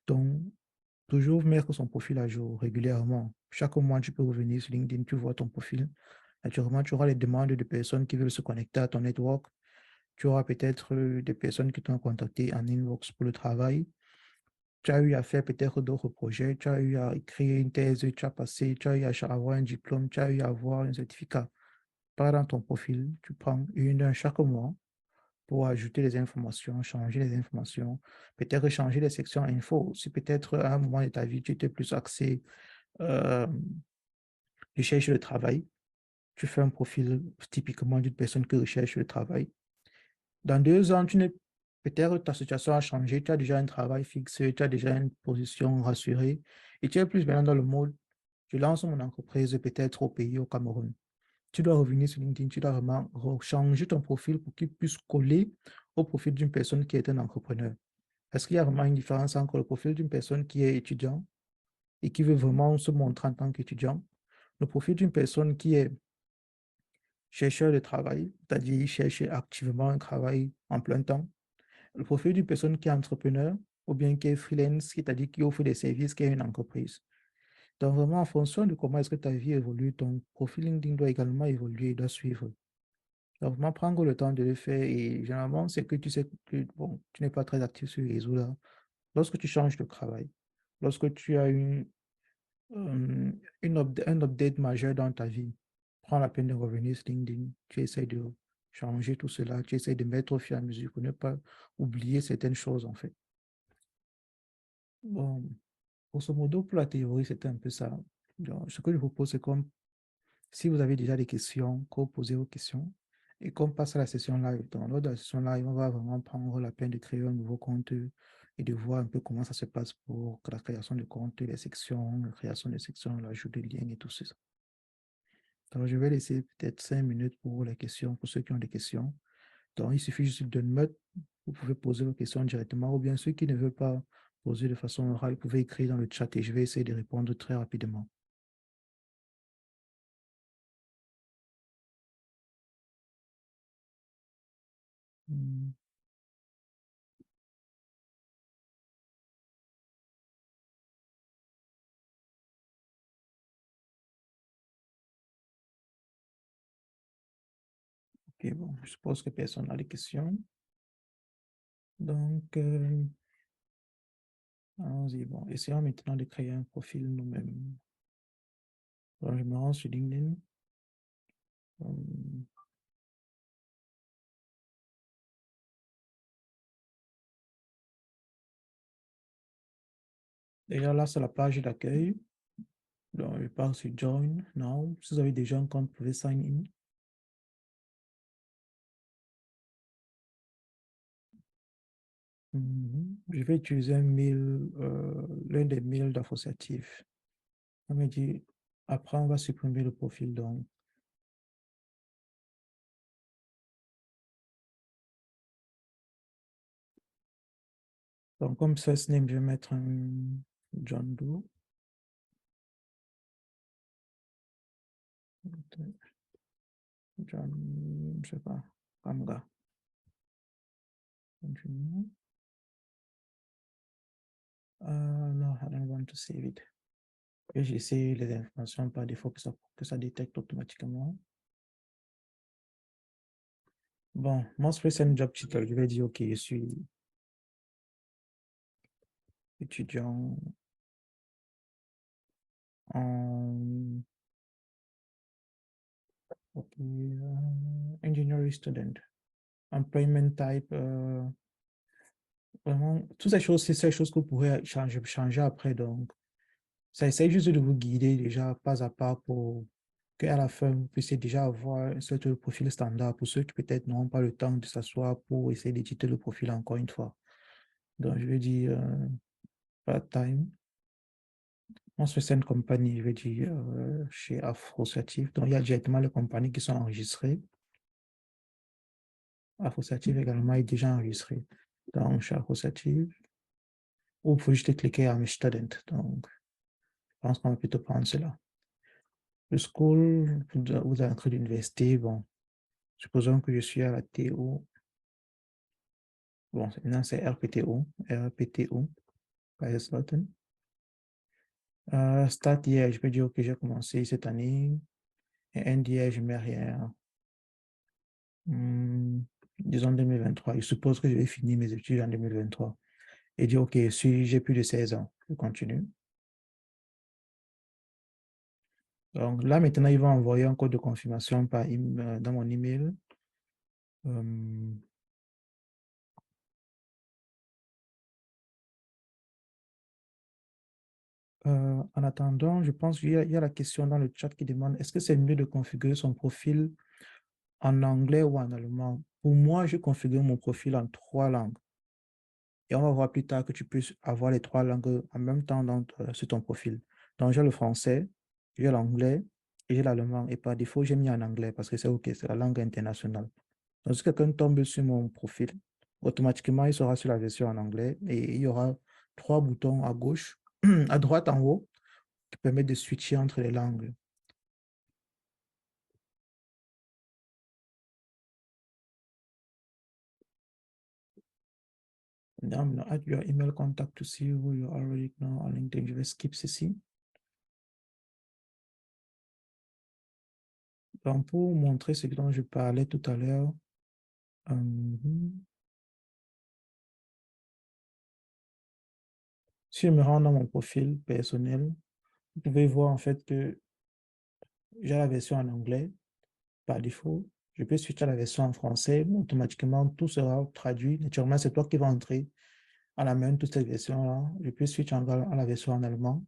Donc, toujours mettre son profil à jour régulièrement. Chaque mois, tu peux revenir sur LinkedIn, tu vois ton profil. Naturellement, tu auras les demandes de personnes qui veulent se connecter à ton network. Tu auras peut-être des personnes qui t'ont contacté en inbox pour le travail. Tu as eu à faire peut-être d'autres projets. Tu as eu à écrire une thèse, tu as passé, tu as eu à avoir un diplôme, tu as eu à avoir un certificat. Par dans ton profil, tu prends 1 heure chaque mois pour ajouter les informations, changer les informations, peut-être changer les sections info. Si peut-être à un moment de ta vie, tu étais plus axé euh, recherche de travail, tu fais un profil typiquement d'une personne qui recherche le travail. Dans 2 ans, tu n'es peut-être ta situation a changé, tu as déjà un travail fixe, tu as déjà une position rassurée et tu es plus maintenant dans le mode, je lance mon entreprise peut-être au pays, au Cameroun. Tu dois revenir sur LinkedIn, tu dois vraiment changer ton profil pour qu'il puisse coller au profil d'une personne qui est un entrepreneur. Est-ce qu'il y a vraiment une différence entre le profil d'une personne qui est étudiant et qui veut vraiment se montrer en tant qu'étudiant, le profil d'une personne qui est chercheur de travail, c'est-à-dire il cherche activement un travail en plein temps, le profil d'une personne qui est entrepreneur ou bien qui est freelance, c'est-à-dire qui offre des services, qui est une entreprise. Donc vraiment, en fonction de comment est-ce que ta vie évolue, ton profil LinkedIn doit également évoluer, il doit suivre. Donc vraiment, prendre le temps de le faire et généralement, c'est que tu sais que bon, tu n'es pas très actif sur les réseaux là. Lorsque tu changes de travail, lorsque tu as un update majeur dans ta vie, prends la peine de revenir sur LinkedIn. Tu essaies de changer tout cela, tu essaies de mettre au fur et à mesure pour ne pas oublier certaines choses en fait. Bon, grosso modo, pour la théorie, c'était un peu ça. Donc, ce que je vous propose, c'est comme si vous avez déjà des questions, que vous posez vos questions et qu'on passe à la session live. Donc, lors de la session live, on va vraiment prendre la peine de créer un nouveau compte et de voir un peu comment ça se passe pour la création de compte, les sections, la création de sections, l'ajout de liens et tout ça. Donc, je vais laisser peut-être 5 minutes pour les questions, pour ceux qui ont des questions. Donc, il suffit juste de mettre, vous pouvez poser vos questions directement, ou bien ceux qui ne veulent pas poser de façon orale, vous pouvez écrire dans le chat et je vais essayer de répondre très rapidement. Hmm, ok, bon, je suppose que personne n'a des questions. Donc, allons-y. Bon, essayons maintenant de créer un profil nous-mêmes. Alors, je me rends sur LinkedIn. Hum, Déjà là, c'est la page d'accueil. Donc, je pars sur Join Now. Si vous avez déjà un compte, vous pouvez sign in. Je vais utiliser un mail, l'un des mails d'associatif. On me dit, après, on va supprimer le profil. Donc comme first name, je vais mettre un John Doe. John, je sais pas, Ramga. Continue. No, I don't want to save it. Et j'essaie les informations par défaut que ça détecte automatiquement. Bon, most recent job title, je vais dire, OK, je suis étudiant en engineering student. Employment type, vraiment, toutes ces choses, c'est ces choses que vous pourrez changer après. Donc, ça essaie juste de vous guider déjà pas à pas pour qu'à la fin, vous puissiez déjà avoir un certain profil standard pour ceux qui peut-être n'auront pas le temps de s'asseoir pour essayer d'éditer le profil encore une fois. Donc, je vais dire part-time. On se fait une compagnie, je vais dire chez Afrosciatif. Donc, il y a directement les compagnies qui sont enregistrées. Afrosciatif également est déjà enregistré. Donc, chez Afrosciatif, ou vous pouvez juste cliquer à Student. Donc, je pense qu'on va plutôt prendre cela. Le school, vous avez entré l'université, bon, supposons que je suis à la TO. Bon, maintenant c'est RPTO, RPTO, Kaiserslautern. Start year, je peux dire que j'ai commencé cette année. Et end year, je mets rien. Disons 2023. Je suppose que je vais finir mes études en 2023. Et dire, OK, si j'ai plus de 16 ans, je continue. Donc là, maintenant, ils vont envoyer un code de confirmation dans mon email. Euh, En attendant, je pense qu'il y a la question dans le chat qui demande est-ce que c'est mieux de configurer son profil en anglais ou en allemand? Pour moi, je configure mon profil en 3 langues. Et on va voir plus tard que tu peux avoir les trois langues en même temps sur ton profil. Donc, j'ai le français, j'ai l'anglais et j'ai l'allemand. Et par défaut, j'ai mis en anglais parce que c'est OK, c'est la langue internationale. Donc, si quelqu'un tombe sur mon profil, automatiquement, il sera sur la version en anglais et il y aura trois boutons à gauche, à droite en haut, qui permettent de switcher entre les langues. Now I'm gonna add your email contact to see who you already know on LinkedIn. Je vais skip ceci. Donc, pour montrer ce dont je parlais tout à l'heure, si je me rends dans mon profil personnel, vous pouvez voir en fait que j'ai la version en anglais par défaut. Je peux switcher à la version en français. Automatiquement, tout sera traduit. Naturellement, c'est toi qui vas entrer à la main toutes ces versions-là. Je peux switcher à la version en allemand.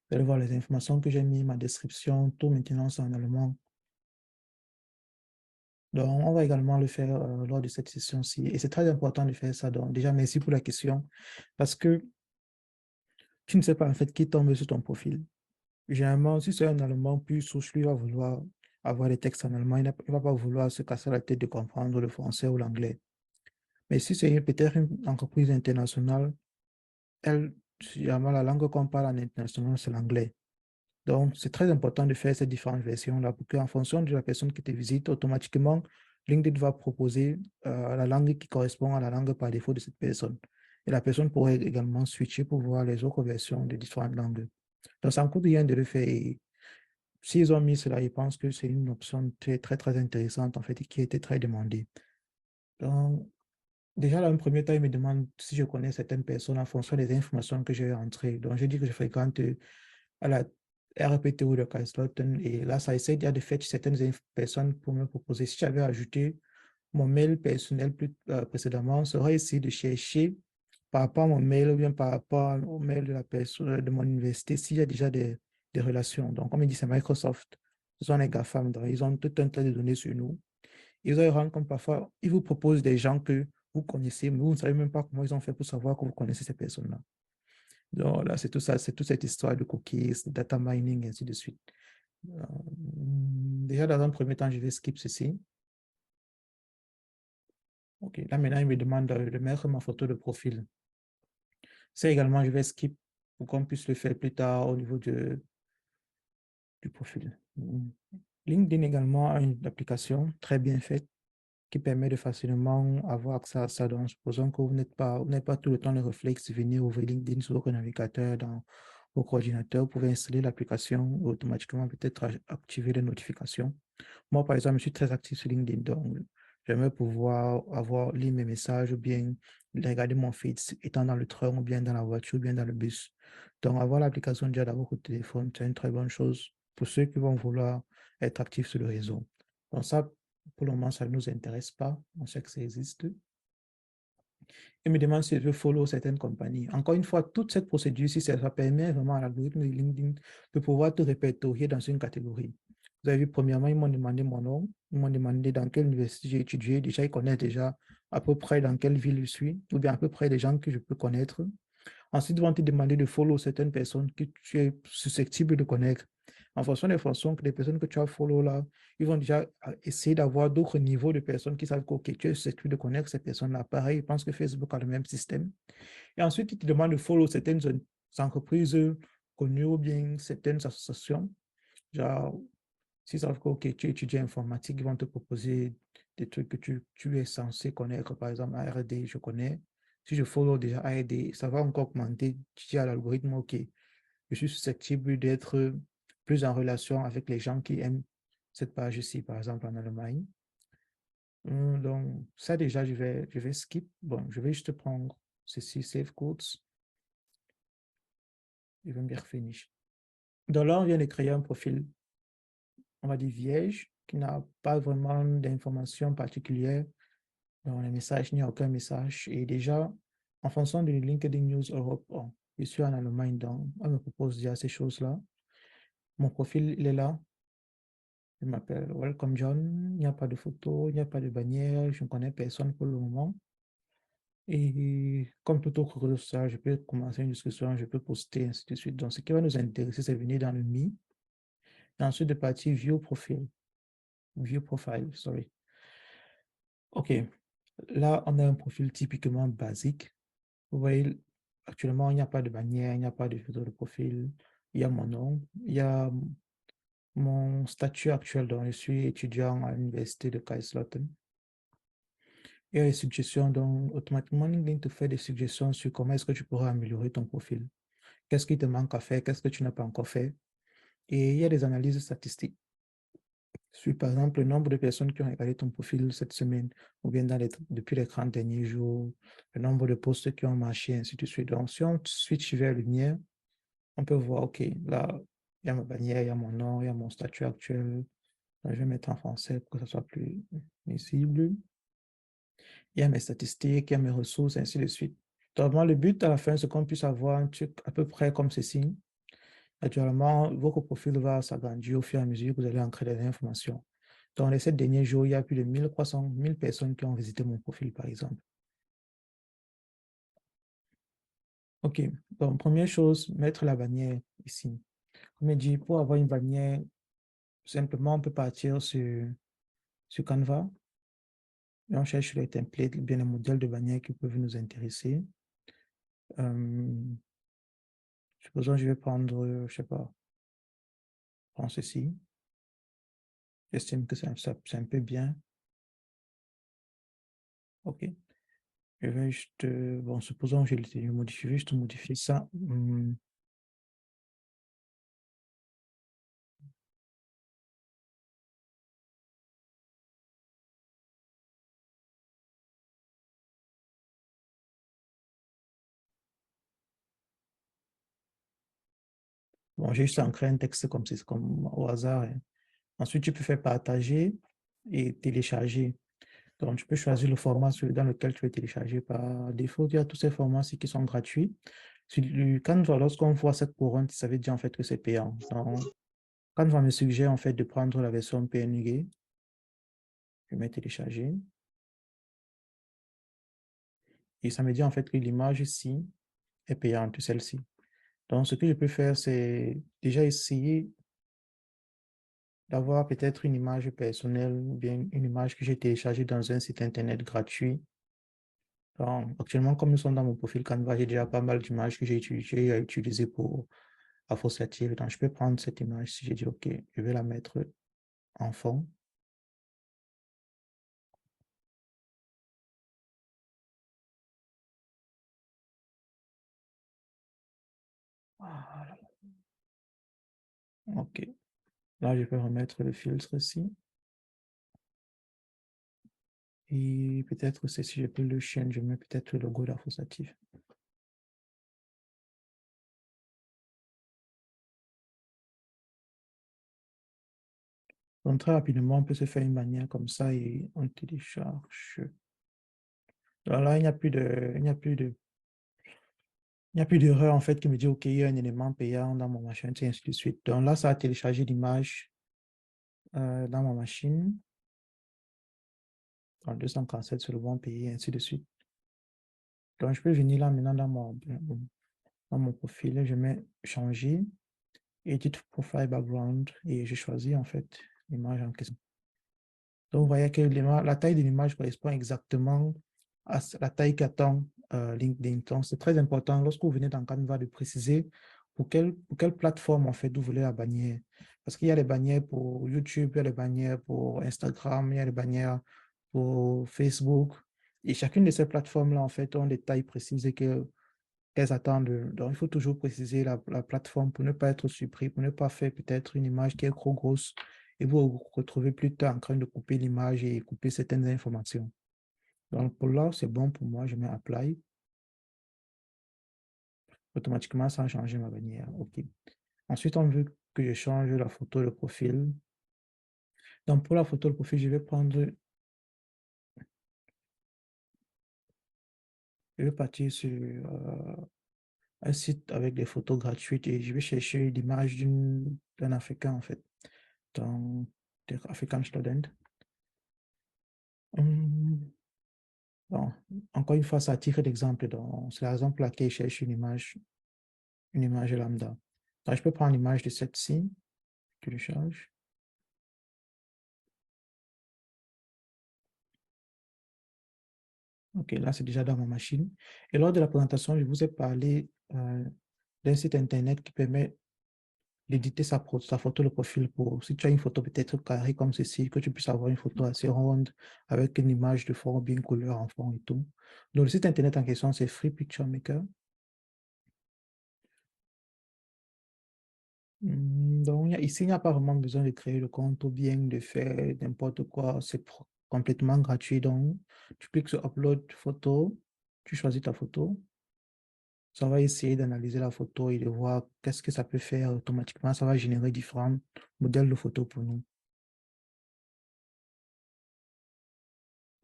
Vous allez voir les informations que j'ai mis, ma description, tout maintenant c'est en allemand. Donc, on va également le faire lors de cette session-ci. Et c'est très important de faire ça. Donc, déjà, merci pour la question. Parce que tu ne sais pas en fait qui tombe sur ton profil. Généralement, si c'est un Allemand plus souche, lui va vouloir avoir des textes en allemand. Il ne va pas vouloir se casser la tête de comprendre le français ou l'anglais. Mais si c'est peut-être une entreprise internationale, elle, généralement, la langue qu'on parle en international, c'est l'anglais. Donc, c'est très important de faire ces différentes versions-là pour qu'en fonction de la personne qui te visite, automatiquement, LinkedIn va proposer la langue qui correspond à la langue par défaut de cette personne. Et la personne pourrait également switcher pour voir les autres versions de différentes langues. Donc, ça ne coûte rien de le faire. Et s'ils ont mis cela, ils pensent que c'est une option très, très, très intéressante, en fait, et qui a été très demandée. Donc, déjà, dans un premier temps, ils me demandent si je connais certaines personnes en fonction des informations que j'ai entrées. Donc, je dis que je fréquente à la RPTO de Kaiserslautern et là, ça essaie déjà de fetch certaines personnes pour me proposer. Si j'avais ajouté mon mail personnel précédemment, ça aurait essayé de chercher par rapport à mon mail ou bien par rapport au mail de la personne de mon université s'il y a déjà des relations. Donc, comme il dit, c'est Microsoft. Ce sont les GAFAM. Donc, ils ont tout un tas de données sur nous. Ils ont rendu compte parfois, ils vous proposent des gens que vous connaissez, mais vous ne savez même pas comment ils ont fait pour savoir que vous connaissez ces personnes-là. Donc là, c'est tout ça, c'est toute cette histoire de cookies, de data mining, et ainsi de suite. Déjà, dans un premier temps, je vais skip ceci. OK, là maintenant, il me demande de mettre ma photo de profil. Ça également, je vais skip pour qu'on puisse le faire plus tard au niveau du profil. LinkedIn également a une application très bien faite qui permet de facilement avoir accès à ça. Donc, supposons que vous n'êtes pas tout le temps le réflexe de venir ouvrir LinkedIn sur votre navigateur dans vos coordinateurs. Vous pouvez installer l'application et automatiquement peut-être activer les notifications. Moi, par exemple, je suis très actif sur LinkedIn, donc j'aimerais pouvoir lire mes messages ou bien regarder mon feed étant dans le train ou bien dans la voiture ou bien dans le bus. Donc, avoir l'application déjà dans votre téléphone, c'est une très bonne chose pour ceux qui vont vouloir être actifs sur le réseau. Donc, ça, pour le moment, ça ne nous intéresse pas. On sait que ça existe. Il me demande si je veux follow certaines compagnies. Encore une fois, toute cette procédure, si ça permet vraiment à l'algorithme de LinkedIn de pouvoir te répertorier dans une catégorie. Vous avez vu, premièrement, ils m'ont demandé mon nom, ils m'ont demandé dans quelle université j'ai étudié. Déjà, ils connaissent déjà à peu près dans quelle ville je suis, ou bien à peu près des gens que je peux connaître. Ensuite, ils vont te demander de follow certaines personnes que tu es susceptible de connaître. En fonction des façons que les personnes que tu as follow là, ils vont déjà essayer d'avoir d'autres niveaux de personnes qui savent que okay, tu es susceptible de connaître ces personnes-là. Pareil, je pense que Facebook a le même système. Et ensuite, ils te demandent de follow certaines entreprises connues ou bien certaines associations. Genre, s'ils savent que okay, tu étudies informatique, ils vont te proposer des trucs que tu es censé connaître. Par exemple, ARD, je connais. Si je follow déjà ARD, ça va encore augmenter. Tu dis à l'algorithme, OK, je suis susceptible d'être plus en relation avec les gens qui aiment cette page ici, par exemple en Allemagne. Donc, ça déjà, je vais skip. Bon, je vais juste prendre ceci, save quotes. Je vais me dire finish. Donc là, on vient de créer un profil, on va dire vierge, qui n'a pas vraiment d'informations particulières. Dans les messages, il n'y a aucun message. Et déjà, en fonction de LinkedIn News Europe, bon, je suis en Allemagne, donc on me propose déjà ces choses-là. Mon profil, il est là. Je m'appelle Welcome John. Il n'y a pas de photo, il n'y a pas de bannière. Je ne connais personne pour le moment. Et comme tout autre réseau social, je peux commencer une discussion, je peux poster, ainsi de suite. Donc, ce qui va nous intéresser, c'est venir dans le Me et ensuite de partir View Profile, sorry. OK. Là, on a un profil typiquement basique. Vous voyez, actuellement, il n'y a pas de bannière, il n'y a pas de photo de profil. Il y a mon nom, il y a mon statut actuel, dont je suis étudiant à l'université de Kaiserslautern. Il y a les suggestions, donc automatiquement, LinkedIn te fait des suggestions sur comment est-ce que tu pourras améliorer ton profil. Qu'est-ce qui te manque à faire, qu'est-ce que tu n'as pas encore fait. Et il y a des analyses statistiques sur, par exemple, le nombre de personnes qui ont regardé ton profil cette semaine, ou bien depuis les 30 derniers jours, le nombre de posts qui ont marché, ainsi de suite. Donc, si on switch vers Lumière, on peut voir, OK, là, il y a ma bannière, il y a mon nom, il y a mon statut actuel. Donc, je vais mettre en français pour que ça soit plus visible. Il y a mes statistiques, il y a mes ressources, ainsi de suite. Donc, moi, le but à la fin, c'est qu'on puisse avoir un truc à peu près comme ceci. Naturellement, votre profil va s'agrandir au fur et à mesure que vous allez ancrer des informations. Dans les 7 derniers jours, il y a plus de 1300 1000 personnes qui ont visité mon profil, par exemple. OK. Donc, première chose, mettre la bannière ici. Comme je dis, pour avoir une bannière, simplement, on peut partir sur Canva et on cherche les templates, bien les modèles de bannière qui peuvent nous intéresser. Supposons que je vais prendre, je sais pas, prendre ceci. J'estime que c'est un peu bien. OK. Je vais juste, bon, supposons que je modifie, juste modifier ça. Bon, j'ai juste ancré un texte comme c'est comme au hasard, hein. Ensuite, tu peux faire partager et télécharger. Donc, tu peux choisir le format dans lequel tu veux télécharger. Par défaut, il y a tous ces formats-ci qui sont gratuits. Sur le Canva, lorsqu'on voit cette couronne, ça veut dire en fait que c'est payant. Donc, Canva me suggère en fait de prendre la version PNG. Je mets télécharger. Et ça me dit en fait que l'image ici est payante, celle-ci. Donc, ce que je peux faire, c'est déjà essayer d'avoir peut-être une image personnelle ou bien une image que j'ai téléchargée dans un site internet gratuit. Donc, actuellement, comme nous sommes dans mon profil Canva, j'ai déjà pas mal d'images que j'ai utilisées pour associative. Donc, je peux prendre cette image si j'ai dit OK, je vais la mettre en fond. Voilà. OK. Là, je peux remettre le filtre ici. Et peut-être aussi, si je peux le chien, je mets peut-être le logo d'associative. Donc, très rapidement, on peut se faire une manière comme ça et on télécharge. Alors là, il n'y a plus d'erreur en fait qui me dit OK, il y a un élément payant dans mon machin, et ainsi de suite. Donc là, ça a téléchargé l'image dans ma machine. En 247 sur le bon pays, et ainsi de suite. Donc, je peux venir là maintenant dans mon profil, je mets changer, edit profile background et je choisis en fait l'image en question. Donc, vous voyez que la taille de l'image correspond exactement à la taille qu'attend LinkedIn. Donc, c'est très important lorsque vous venez dans Canva de préciser pour quelle plateforme en fait vous voulez la bannière. Parce qu'il y a les bannières pour YouTube, il y a les bannières pour Instagram, il y a les bannières pour Facebook. Et chacune de ces plateformes-là, en fait, ont des tailles précises qu'elles attendent. Donc, il faut toujours préciser la plateforme pour ne pas être surpris, pour ne pas faire peut-être une image qui est trop grosse et vous vous retrouvez plus tard en train de couper l'image et couper certaines informations. Donc, pour là, c'est bon pour moi. Je mets Apply. Automatiquement, ça a changé ma bannière. OK. Ensuite, on veut que je change la photo de profil. Donc, pour la photo de profil, je vais partir sur un site avec des photos gratuites et je vais chercher l'image d'un Africain, en fait, dans der African Student. Hum, Bon, encore une fois, ça à titre d'exemple. Donc, c'est la raison pour laquelle je cherche une image lambda. Donc, je peux prendre l'image de cette ci, télécharge. OK, là, c'est déjà dans ma machine. Et lors de la présentation, je vous ai parlé d'un site Internet qui permet d'éditer sa photo de profil pour, si tu as une photo peut-être carrée comme ceci, que tu puisses avoir une photo assez ronde avec une image de fond bien couleur en fond et tout. Donc, le site Internet en question, c'est Free Picture Maker. Donc, ici, il n'y a pas vraiment besoin de créer le compte ou bien de faire n'importe quoi. C'est complètement gratuit. Donc, tu cliques sur Upload photo, tu choisis ta photo. Ça va essayer d'analyser la photo et de voir qu'est-ce que ça peut faire automatiquement. Ça va générer différents modèles de photos pour nous.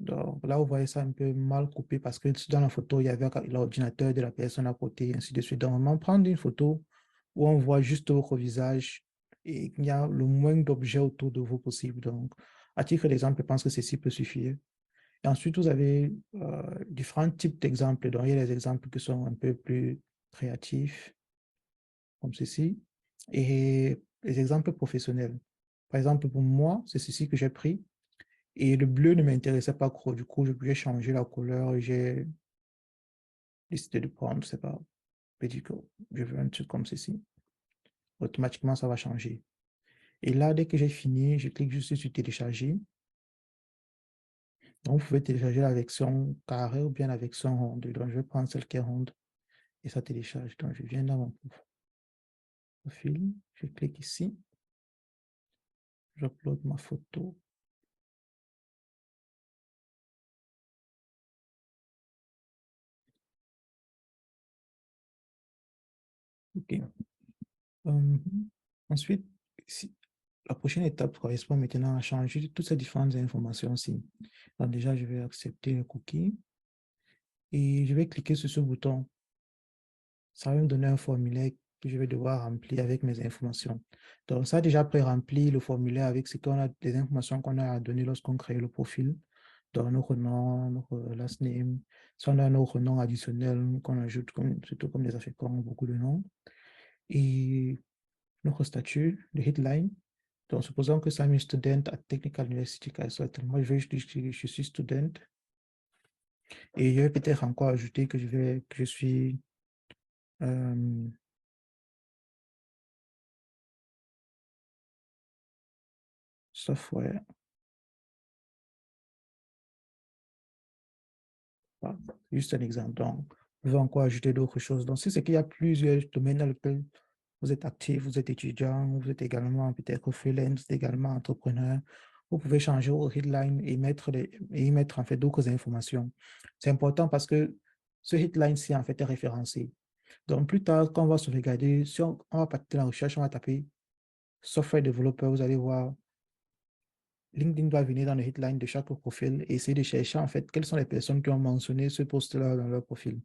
Donc, là, vous voyez ça un peu mal coupé parce que dans la photo, il y avait l'ordinateur de la personne à côté, ainsi de suite. Donc, vraiment, prendre une photo où on voit juste votre visage et il y a le moins d'objets autour de vous possible. Donc, à titre d'exemple, je pense que ceci peut suffire. Et ensuite, vous avez différents types d'exemples. Donc, il y a des exemples qui sont un peu plus créatifs, comme ceci, et les exemples professionnels. Par exemple, pour moi, c'est ceci que j'ai pris. Et le bleu ne m'intéressait pas trop. Du coup, j'ai changé la couleur et j'ai décidé de prendre, je sais pas, petit que je veux un truc comme ceci. Automatiquement, ça va changer. Et là, dès que j'ai fini, je clique juste sur télécharger. Donc, vous pouvez télécharger la version carrée ou bien la version ronde. Donc, je vais prendre celle qui est ronde et ça télécharge. Donc, je viens dans mon profil, je clique ici, j'upload ma photo. OK. Euh, ensuite, la prochaine étape correspond maintenant à changer toutes ces différentes informations-ci. Donc déjà, je vais accepter le cookie et je vais cliquer sur ce bouton. Ça va me donner un formulaire que je vais devoir remplir avec mes informations. Donc ça a déjà pré-rempli le formulaire avec ce qu'on a, les informations qu'on a à donner lorsqu'on crée le profil. Donc notre nom, notre last name. Si on a un autre nom additionnel qu'on ajoute, surtout comme les Africains ont beaucoup de noms. Et notre statut, le headline. Donc, supposons que I'm a student at Technical University Karlsruhe. Moi, je vais juste dire que je suis student. Et je vais peut-être encore ajouter que je suis euh, software. Voilà, juste un exemple. Donc, vous pouvez encore ajouter d'autres choses. Donc, si c'est qu'il y a plusieurs domaines dans lesquels vous êtes actif, vous êtes étudiant, vous êtes également peut-être freelance, également entrepreneur, vous pouvez changer au headline et y mettre en fait d'autres informations. C'est important parce que ce headline-ci en fait est référencé. Donc, plus tard, quand on va se regarder, si on va partir dans la recherche, on va taper software developer, vous allez voir LinkedIn va venir dans le headline de chaque profil et essayer de chercher en fait quelles sont les personnes qui ont mentionné ce post-là dans leur profil.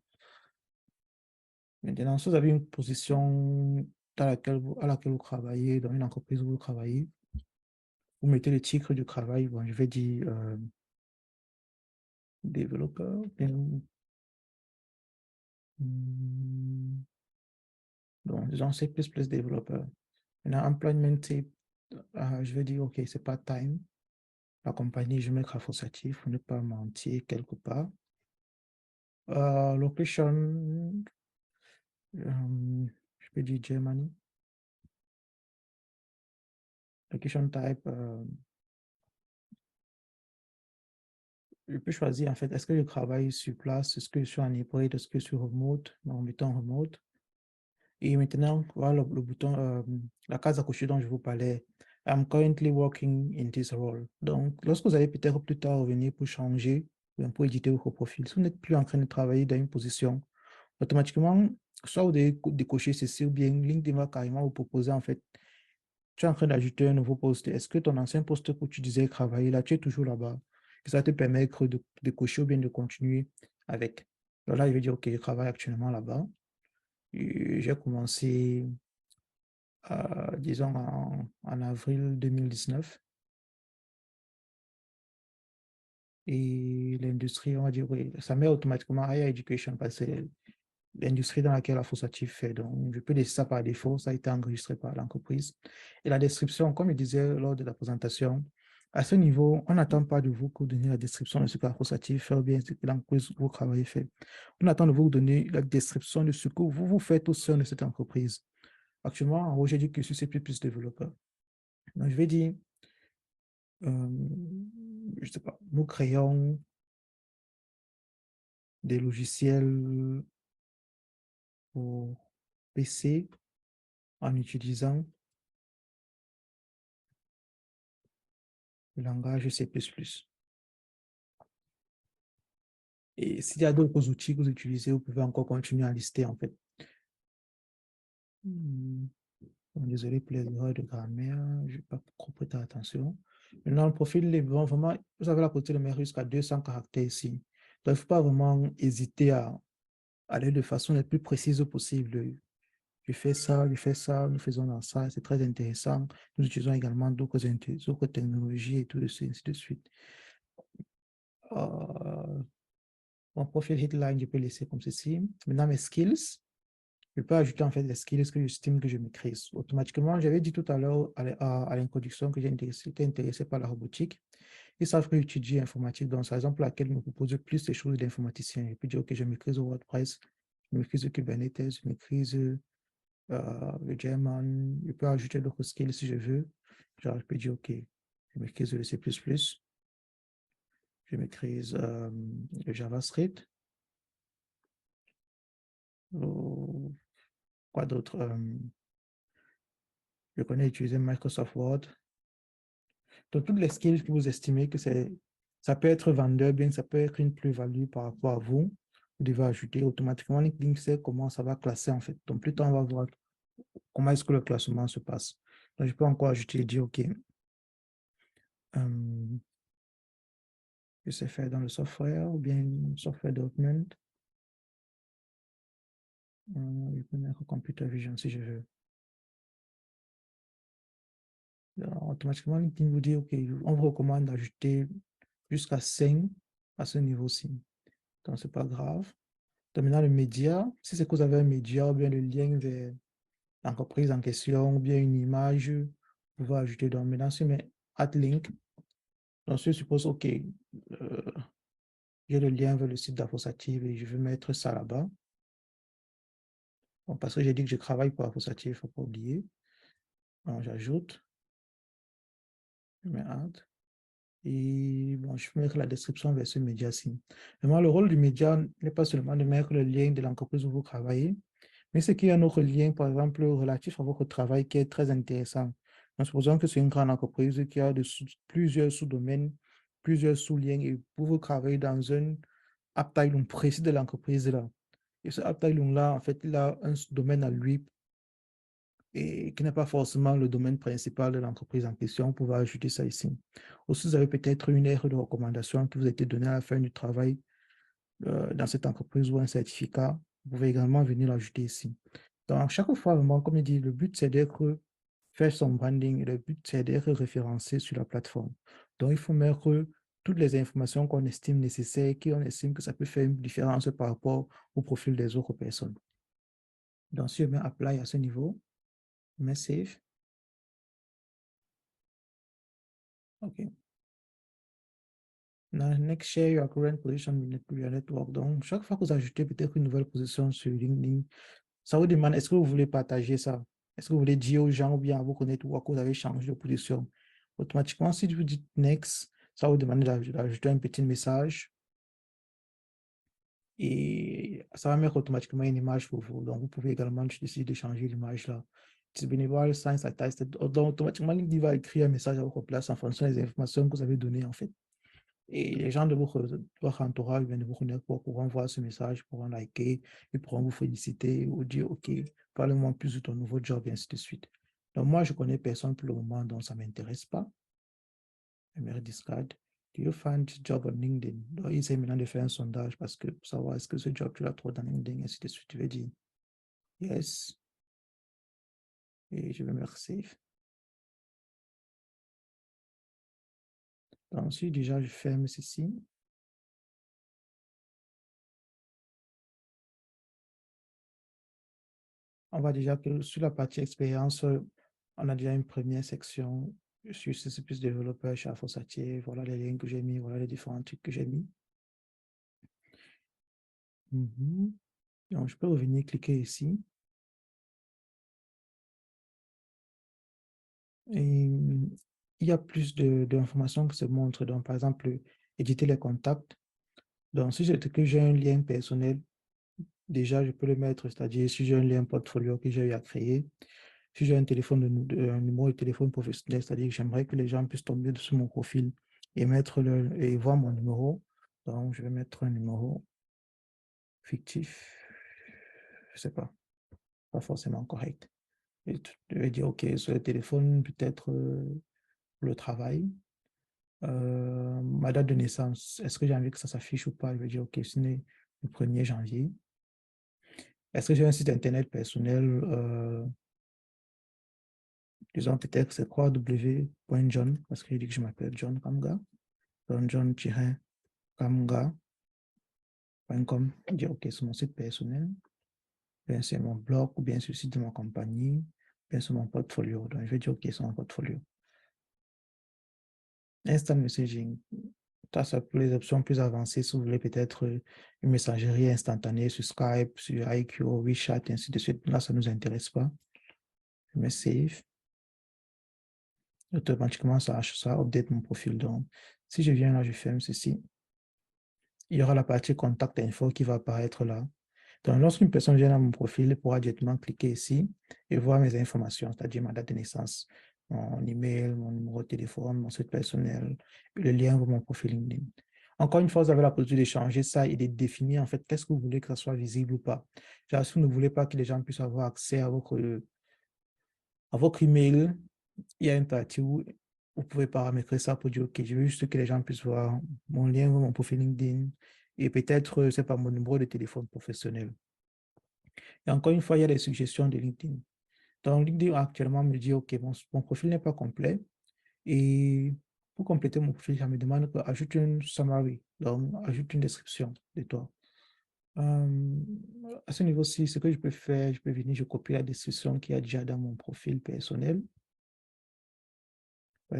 Maintenant, si vous avez une position à laquelle vous travaillez, dans une entreprise où vous travaillez, vous mettez le titre du travail, bon, je vais dire développeur, donc disons C++ développeur. Maintenant, employment type, je vais dire, OK, c'est pas time. La compagnie, je vais mettre associatif pour ne pas mentir quelque part. Location, je peux dire Germany. Location type, je peux choisir en fait, est-ce que je travaille sur place, est-ce que je suis en hybride, est-ce que je suis remote, en mettant remote. Et maintenant, voilà le bouton, la case à cocher dont je vous parlais. I'm currently working in this role. Donc, lorsque vous allez peut-être plus tard revenir pour changer, ou pour éditer votre profil, si vous n'êtes plus en train de travailler dans une position, automatiquement, soit vous devez décocher ceci ou bien LinkedIn va carrément vous proposer en fait, tu es en train d'ajouter un nouveau poste. Est-ce que ton ancien poste que tu disais travailler là, tu es toujours là-bas? Et ça te permet de cocher ou bien de continuer avec. Alors là, je vais dire, OK, je travaille actuellement là-bas. J'ai commencé, disons, en avril 2019. Et l'industrie, on va dire, oui, ça met automatiquement Higher Education parce que c'est l'industrie dans laquelle la Fosatif fait. Donc, je peux laisser ça par défaut, ça a été enregistré par l'entreprise. Et la description, comme je disais lors de la présentation, à ce niveau, on n'attend pas de vous que vous donniez la description de ce que la Fosatif fait ou bien ce que l'entreprise où vous travaillez fait. On attend de vous donner la description de ce que vous faites au sein de cette entreprise. Actuellement, en gros, j'ai dit que je suis plus développeur. Donc, je vais dire, je ne sais pas, nous créons des logiciels pour PC en utilisant le langage C++. Et s'il y a d'autres outils que vous utilisez, vous pouvez encore continuer à lister en fait. Désolé pour les erreurs de grammaire, je n'ai pas trop prêté attention. Maintenant, le profil est bon, vraiment, vous avez la possibilité de mettre jusqu'à 200 caractères ici. Donc, il ne faut pas vraiment hésiter à aller de façon la plus précise possible. Je fais ça, nous faisons dans ça, c'est très intéressant. Nous utilisons également d'autres technologies et tout de suite, ainsi de suite. Mon profil Hitline, je peux laisser comme ceci. Maintenant, mes skills, je peux ajouter en fait les skills que j'estime que je maîtrise. Automatiquement, j'avais dit tout à l'heure à l'introduction que j'étais intéressé par la robotique. Ils savent que j'étudie informatique, donc c'est la raison pour laquelle ils me proposent plus les choses d'informaticien. Je peux dire que je maîtrise WordPress, je maîtrise Kubernetes, je maîtrise le German, je peux ajouter d'autres skills si je veux. Genre, je peux dire, OK, je maîtrise le C++, je maîtrise le JavaScript, ou quoi d'autre? Je connais utiliser Microsoft Word. Donc, toutes les skills que vous estimez que ça peut être vendeur, bien ça peut être une plus-value par rapport à vous, vous devez ajouter automatiquement. LinkedIn sait comment ça va classer en fait. Donc, plus tard, on va voir comment est-ce que le classement se passe. Donc, je peux encore ajouter et dire, OK, je sais faire dans le software ou bien software development. Je peux mettre computer vision si je veux. Alors, automatiquement, LinkedIn vous dit, OK, on vous recommande d'ajouter jusqu'à 5 à ce niveau-ci. Donc, ce n'est pas grave. Donc, maintenant, le média, si c'est que vous avez un média ou bien le lien vers l'entreprise en question ou bien une image, vous pouvez ajouter. Donc, maintenant, si je mets add link, donc je suppose, OK, j'ai le lien vers le site d'Infosative et je veux mettre ça là-bas. Bon, parce que j'ai dit que je travaille pour Infosative, il ne faut pas oublier. Donc, j'ajoute, je mets add. Et bon, je peux mettre la description vers ce média-ci. Vraiment, le rôle du média n'est pas seulement de mettre le lien de l'entreprise où vous travaillez, mais c'est qu'il y a un autre lien, par exemple, relatif à votre travail qui est très intéressant. En supposant que c'est une grande entreprise qui a plusieurs sous-domaines, plusieurs sous-liens, et vous travaillez dans un abteilung précis de l'entreprise là. Et ce abteilung-là, en fait, il a un domaine à lui et qui n'est pas forcément le domaine principal de l'entreprise en question. Vous pouvez ajouter ça ici. Aussi, vous avez peut-être une erreur de recommandation qui vous a été donnée à la fin du travail dans cette entreprise ou un certificat. Vous pouvez également venir l'ajouter ici. Donc, chaque fois, vraiment, comme je dis, le but, c'est d'être faire son branding et le but, c'est d'être référencé sur la plateforme. Donc, il faut mettre toutes les informations qu'on estime nécessaires, qu'on estime que ça peut faire une différence par rapport au profil des autres personnes. Donc, si je mets Apply à ce niveau, je mets Save. OK. Now, next, share your current position in your network. Donc, chaque fois que vous ajoutez peut-être une nouvelle position sur LinkedIn, ça vous demande, est-ce que vous voulez partager ça? Est-ce que vous voulez dire aux gens ou bien à vos network que vous avez changé de position? Automatiquement, si vous dites next, ça vous demande d'ajouter un petit message et ça va mettre automatiquement une image pour vous. Donc, vous pouvez également décider de changer l'image là. It's bénévole, science attested. Donc, automatiquement, LinkedIn va écrire un message à votre place en fonction des informations que vous avez données en fait. Et les gens de votre entourage, de votre network pourront voir ce message, pourront liker, ils pourront vous féliciter ou dire, OK, parle-moi plus de ton nouveau job, et ainsi de suite. Donc, moi, je connais personne pour le moment, donc ça ne m'intéresse pas. Je me discard. Do you find job on LinkedIn? Donc, il essaie maintenant de faire un sondage parce que pour savoir est-ce que ce job, tu l'as trouvé dans LinkedIn, et ainsi de suite. Tu veux dire yes. Et je vais me save. Donc, ensuite, déjà, je ferme ceci. on va déjà que sur la partie expérience, on a déjà une première section sur C++ développeur chez Afosatier. Voilà les liens que j'ai mis, voilà les différents trucs que j'ai mis. Donc, je peux revenir cliquer ici. Et il y a plus d'informations qui se montrent. Donc, par exemple, éditer les contacts. Donc, si j'ai un lien personnel, déjà, je peux le mettre, c'est-à-dire si j'ai un lien portfolio que j'ai eu à créer, si j'ai un un numéro de téléphone professionnel, c'est-à-dire que j'aimerais que les gens puissent tomber sur mon profil et et voir mon numéro. Donc, je vais mettre un numéro fictif. Je sais pas forcément correct. Et je vais dire, OK, sur le téléphone, peut-être pour le travail. Ma date de naissance, est-ce que j'ai envie que ça s'affiche ou pas? Je vais dire, OK, ce n'est le 1er janvier. Est-ce que j'ai un site internet personnel? Disons peut-être que c'est quoi w.john, parce que je dis que je m'appelle John Kamga. Donc john-kamga.com. Dire, OK, c'est mon site personnel. Bien, c'est mon blog ou bien c'est le site de ma compagnie. Bien, c'est mon portfolio. Donc, je vais dire, OK, c'est mon portfolio. Instant messaging. Ça, c'est pour les options plus avancées. Si vous voulez peut-être une messagerie instantanée sur Skype, sur IQ, WeChat, et ainsi de suite. Là, ça ne nous intéresse pas. Je mets Save. Automatiquement, ça update mon profil. Donc, si je viens là, je ferme ceci. Il y aura la partie contact info qui va apparaître là. Donc, lorsqu'une personne vient à mon profil, elle pourra directement cliquer ici et voir mes informations, c'est-à-dire ma date de naissance, mon email, mon numéro de téléphone, mon site personnel, le lien vers mon profil LinkedIn. Encore une fois, vous avez la possibilité de changer ça et de définir en fait qu'est-ce que vous voulez que ça soit visible ou pas. Genre, si vous ne voulez pas que les gens puissent avoir accès à votre email, il y a une partie où vous pouvez paramétrer ça pour dire, OK, je veux juste que les gens puissent voir mon lien vers mon profil LinkedIn et peut-être, c'est pas mon numéro de téléphone professionnel. Et encore une fois, il y a des suggestions de LinkedIn. Donc, LinkedIn actuellement me dit, OK, mon profil n'est pas complet. Et pour compléter mon profil, ça me demande d'ajoute une summary, donc ajoute une description de toi. À ce niveau-ci, ce que je peux faire, je peux venir, je copie la description qui est déjà dans mon profil personnel.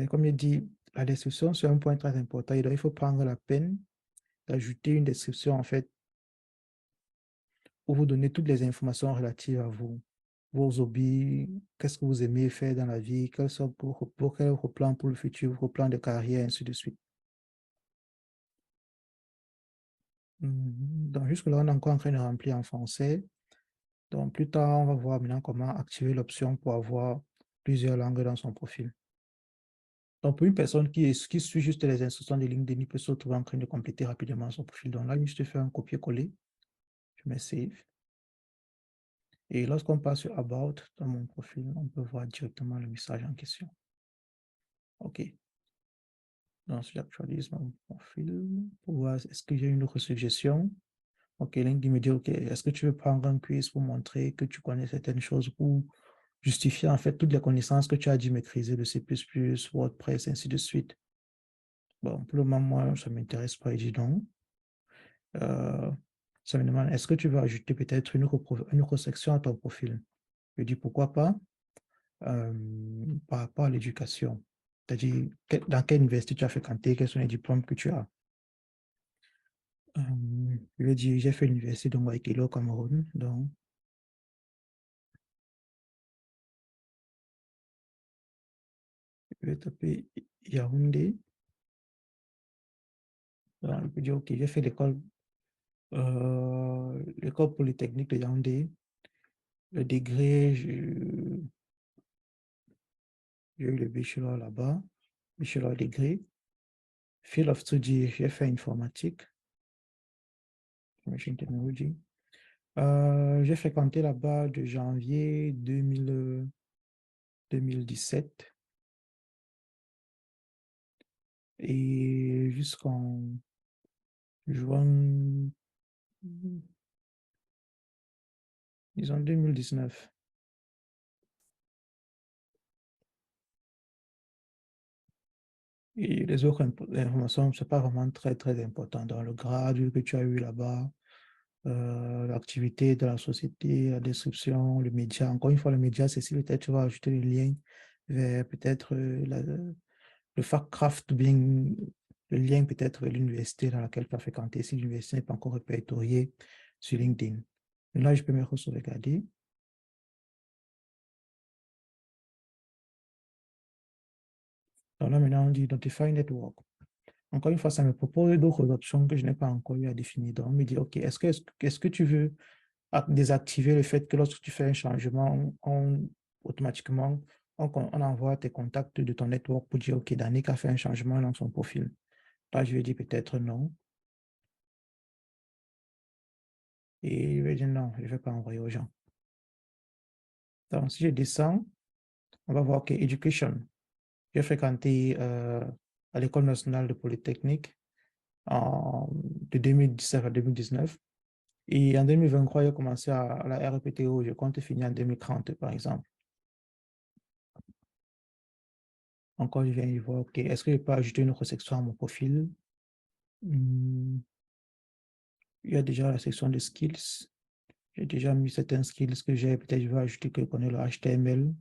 Comme je dis, la description, c'est un point très important. Et donc, il faut prendre la peine d'ajouter une description, en fait, pour vous donner toutes les informations relatives à vous, vos hobbies, qu'est-ce que vous aimez faire dans la vie, quels sont vos plans pour le futur, vos plans de carrière, ainsi de suite. Donc, jusque-là, on est encore en train de remplir en français. Donc, plus tard, on va voir maintenant comment activer l'option pour avoir plusieurs langues dans son profil. Donc, pour une personne qui suit juste les instructions de LinkedIn, il peut se retrouver en train de compléter rapidement son profil. Donc là, je te fais un copier-coller. Je mets Save. Et lorsqu'on passe sur About dans mon profil, on peut voir directement le message en question. OK. Donc, j'actualise mon profil pour voir est-ce que j'ai une autre suggestion. OK, LinkedIn me dit, OK, est-ce que tu veux prendre un quiz pour montrer que tu connais certaines choses ou justifier en fait toutes les connaissances que tu as dû maîtriser de C++, WordPress, ainsi de suite. Bon, pour le moment, moi, ça ne m'intéresse pas, et dis donc. Ça me demande, est-ce que tu veux ajouter peut-être une autre section à ton profil? Je dis pourquoi pas, par rapport à l'éducation. C'est-à-dire, dans quelle université tu as fréquenté, quels sont les diplômes que tu as? Je vais dire, j'ai fait l'université de Waikilo au Cameroun, donc je vais taper Yaoundé. Donc, je peux dire, OK, j'ai fait l'école polytechnique de Yaoundé. Le degré, j'ai eu le bachelor là-bas, bachelor degré. Field of study, j'ai fait informatique, information technology. J'ai fréquenté là-bas de janvier 2017 et jusqu'en juin, disons 2019. Et les autres informations, ce n'est pas vraiment très, très important dans le grade que tu as eu là-bas, l'activité de la société, la description, le média. Encore une fois, le média, c'est si peut-être tu vas ajouter le lien vers peut-être le Fachtkraft ou bien le lien peut-être vers l'université dans laquelle tu as fréquenté, si l'université n'est pas encore répertoriée sur LinkedIn. Là, je peux me sauvegarder. Donc là, maintenant, on dit Identify Network. Encore une fois, ça me propose d'autres options que je n'ai pas encore eu à définir. Donc, on me dit, OK, est-ce que tu veux désactiver le fait que lorsque tu fais un changement, automatiquement, on envoie tes contacts de ton network pour dire, OK, Danick a fait un changement dans son profil. Là, je vais dire peut-être non. Et je vais dire non, je ne vais pas envoyer aux gens. Donc, si je descends, on va voir que Education. J'ai fréquenté à l'École nationale de Polytechnique de 2017 à 2019. Et en 2023, j'ai commencé à la RPTO. Je compte finir en 2030, par exemple. Encore, je viens y voir, OK, est-ce que je peux ajouter une autre section à mon profil? Il y a déjà la section de skills. J'ai déjà mis certains skills que j'ai. Peut-être je vais ajouter que je connais le HTML.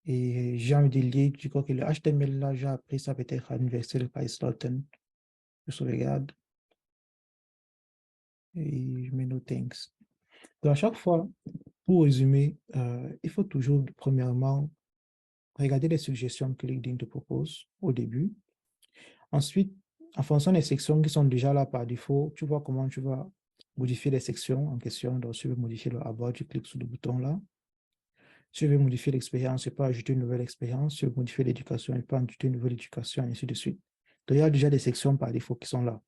Et j'ai envie de lire, du coup, que le HTML, là, j'ai appris ça peut-être à l'université de Paris-Sloten. Je sauvegarde et je mets no thanks. Donc, à chaque fois, pour résumer, il faut toujours, premièrement, regarder les suggestions que LinkedIn te propose au début. Ensuite, en fonction des sections qui sont déjà là par défaut, tu vois comment tu vas modifier les sections en question. Donc, si tu veux modifier le About, tu cliques sur le bouton là. Si tu veux modifier l'expérience, tu peux ajouter une nouvelle expérience. Si tu veux modifier l'éducation, tu peux ajouter une nouvelle éducation, et ainsi de suite. Donc, il y a déjà des sections par défaut qui sont là.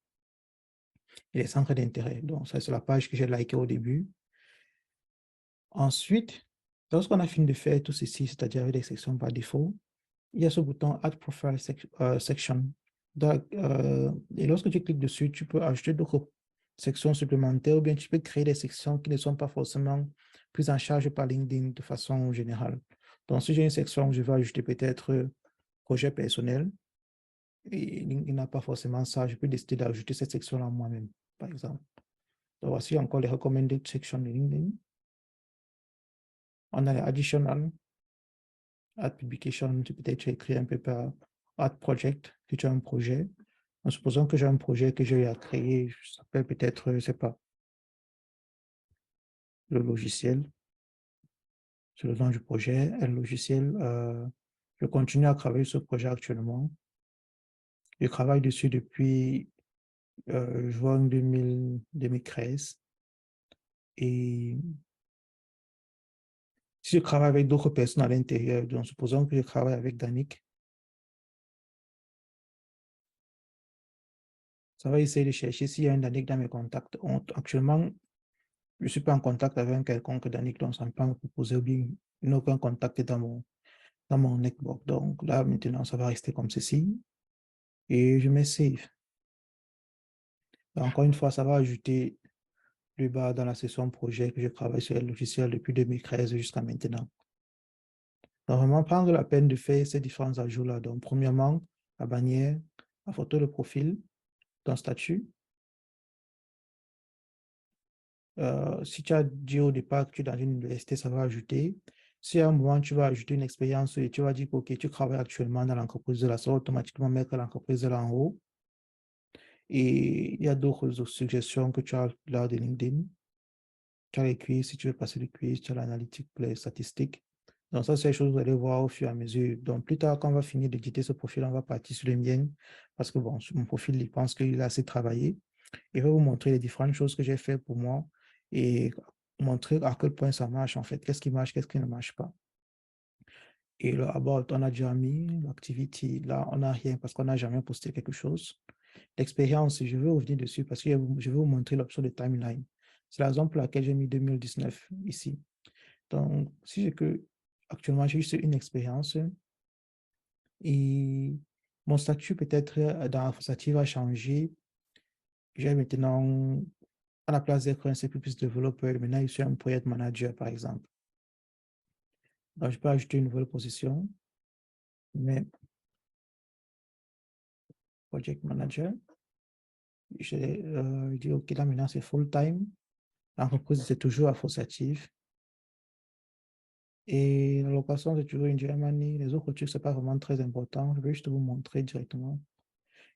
Et les centres d'intérêt. Donc, ça, c'est la page que j'ai likée au début. Ensuite, lorsqu'on a fini de faire tout ceci, c'est-à-dire avec les sections par défaut, il y a ce bouton Add Profile Section. Donc, et lorsque tu cliques dessus, tu peux ajouter d'autres sections supplémentaires ou bien tu peux créer des sections qui ne sont pas forcément prises en charge par LinkedIn de façon générale. Donc, si j'ai une section, je vais ajouter peut-être projet personnel et LinkedIn n'a pas forcément ça, je peux décider d'ajouter cette section-là moi-même, par exemple. Donc, voici encore les recommended sections de LinkedIn. On a les additional, add publication, peut-être tu écris un peu par add project, si tu as un projet. En supposant que j'ai un projet que j'ai à créer, ça s'appelle peut-être, je ne sais pas, le logiciel, c'est le nom du projet, un logiciel. Je continue à travailler sur ce projet actuellement. Je travaille dessus depuis juin 2013. Et si je travaille avec d'autres personnes à l'intérieur, donc supposons que je travaille avec Danick, ça va essayer de chercher s'il y a un Danick dans mes contacts. Actuellement, je ne suis pas en contact avec un quelconque Danick, donc ça ne peut pas me proposer ou bien aucun contact dans mon network. Donc là, maintenant, ça va rester comme ceci. Et je mets Save. Encore une fois, ça va ajouter le bas dans la session projet que je travaille sur le logiciel depuis 2013 jusqu'à maintenant. Donc, vraiment, prendre la peine de faire ces différents ajouts-là. Donc, premièrement, la bannière, la photo de profil, ton statut. Si tu as dit au départ que tu es dans une université, ça va ajouter. Si à un moment, tu vas ajouter une expérience et tu vas dire que okay, tu travailles actuellement dans l'entreprise de là, ça va automatiquement mettre l'entreprise de là en haut. Et il y a d'autres suggestions que tu as là de LinkedIn. Tu as les quiz, si tu veux passer le quiz, tu as l'analytique pour les statistiques. Donc ça, c'est des choses que vous allez voir au fur et à mesure. Donc plus tard, quand on va finir d'éditer ce profil, on va partir sur le mien. Parce que bon, sur mon profil, il pense qu'il a assez travaillé. Il va vous montrer les différentes choses que j'ai fait pour moi et montrer à quel point ça marche en fait. Qu'est-ce qui marche, qu'est-ce qui ne marche pas. Et le about, on a déjà mis l'activity. Là, on n'a rien parce qu'on n'a jamais posté quelque chose. L'expérience, je vais revenir dessus parce que je vais vous montrer l'option de timeline. C'est la raison pour laquelle j'ai mis 2019 ici. Donc, si j'ai que actuellement, j'ai juste une expérience et mon statut peut-être dans Affosati va changer. J'ai maintenant, à la place d'être un C++ développeur, maintenant je suis un project manager, par exemple. Donc, je peux ajouter une nouvelle position, mais project manager. J'ai dit, OK, là maintenant c'est full-time. L'entreprise, c'est toujours associative. Et la location, c'est toujours une Germany. Les autres trucs, c'est pas vraiment très important. Je vais juste vous montrer directement.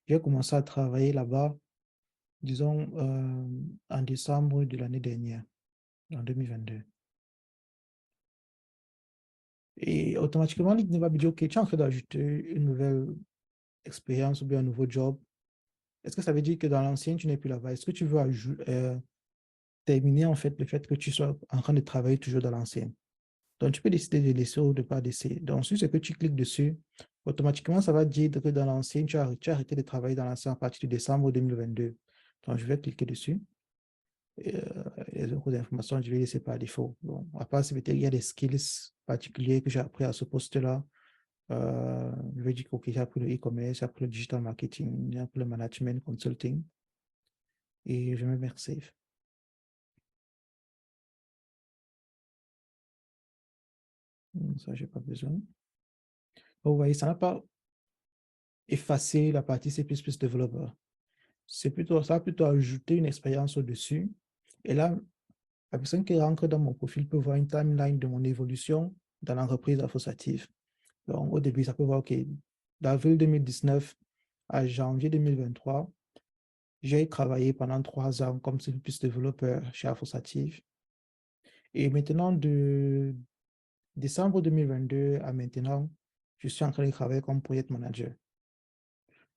J'ai commencé à travailler là-bas, disons, en décembre de l'année dernière, en 2022. Et automatiquement, LinkedIn va me dire, OK, tu es en train d'ajouter une nouvelle expérience ou bien un nouveau job. Est-ce que ça veut dire que dans l'ancien, tu n'es plus là-bas? Est-ce que tu veux terminer en fait le fait que tu sois en train de travailler toujours dans l'ancien? Donc, tu peux décider de laisser ou de ne pas laisser. Donc, si c'est que tu cliques dessus, automatiquement, ça va dire que dans l'ancien, tu as arrêté de travailler dans l'ancien à partir de décembre 2022. Donc, je vais cliquer dessus. Et, les autres informations, je vais laisser par défaut. Bon, à part si peut-être il y a des skills particuliers que j'ai appris à ce poste-là, je vais dire que j'ai appris le e-commerce, j'ai appris le digital marketing, j'ai appris le management consulting et je vais mettre save. Ça, je n'ai pas besoin. Donc, vous voyez, ça n'a pas effacé la partie C++ Developer. Ça a plutôt ajouté une expérience au-dessus. Et là, la personne qui rentre dans mon profil peut voir une timeline de mon évolution dans l'entreprise associative. Donc, au début, ça peut voir, OK, d'avril 2019 à janvier 2023, j'ai travaillé pendant 3 ans comme C++ développeur chez Associative. Et maintenant, de décembre 2022 à maintenant, je suis en train de travailler comme project manager.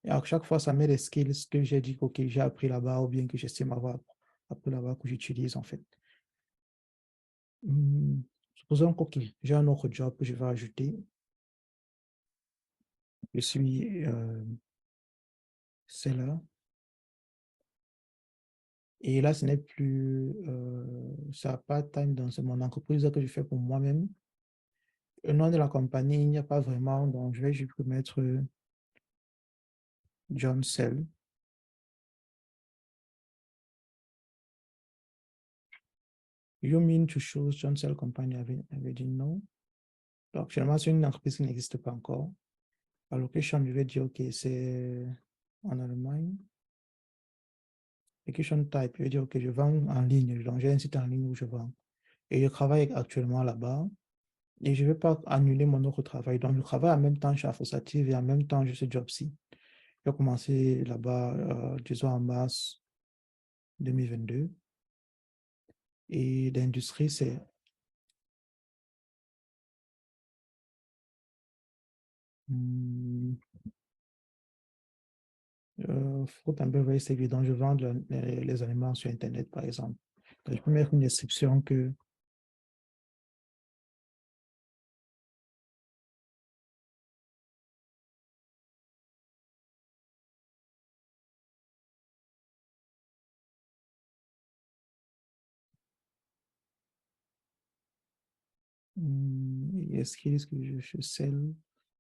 Et à chaque fois, ça met les skills que j'ai dit, OK, j'ai appris là-bas ou bien que j'estime avoir appris là-bas que j'utilise en fait. Supposons que j'ai un autre job que je vais ajouter. Je suis c'est là. Et là, ce n'est plus ça part-time, donc c'est mon entreprise que je fais pour moi-même. Le nom de la compagnie, il n'y a pas vraiment, donc je vais juste mettre John Cell. You mean to choose John Cell Company? Avait dit non. Donc, finalement, c'est une entreprise qui n'existe pas encore. La location, je vais dire, OK, c'est en Allemagne. Location type, je vais dire, OK, je vends en ligne. Donc, j'ai un site en ligne où je vends. Et je travaille actuellement là-bas. Et je ne vais pas annuler mon autre travail. Donc, je travaille en même temps chez Affosative et en même temps, je suis Jobsy. J'ai commencé là-bas, disons, en mars 2022. Et l'industrie, c'est hum, fruit and beverage, c'est évident. Je vends les aliments sur Internet, par exemple. Donc, je peux mettre une description que est-ce que je sais.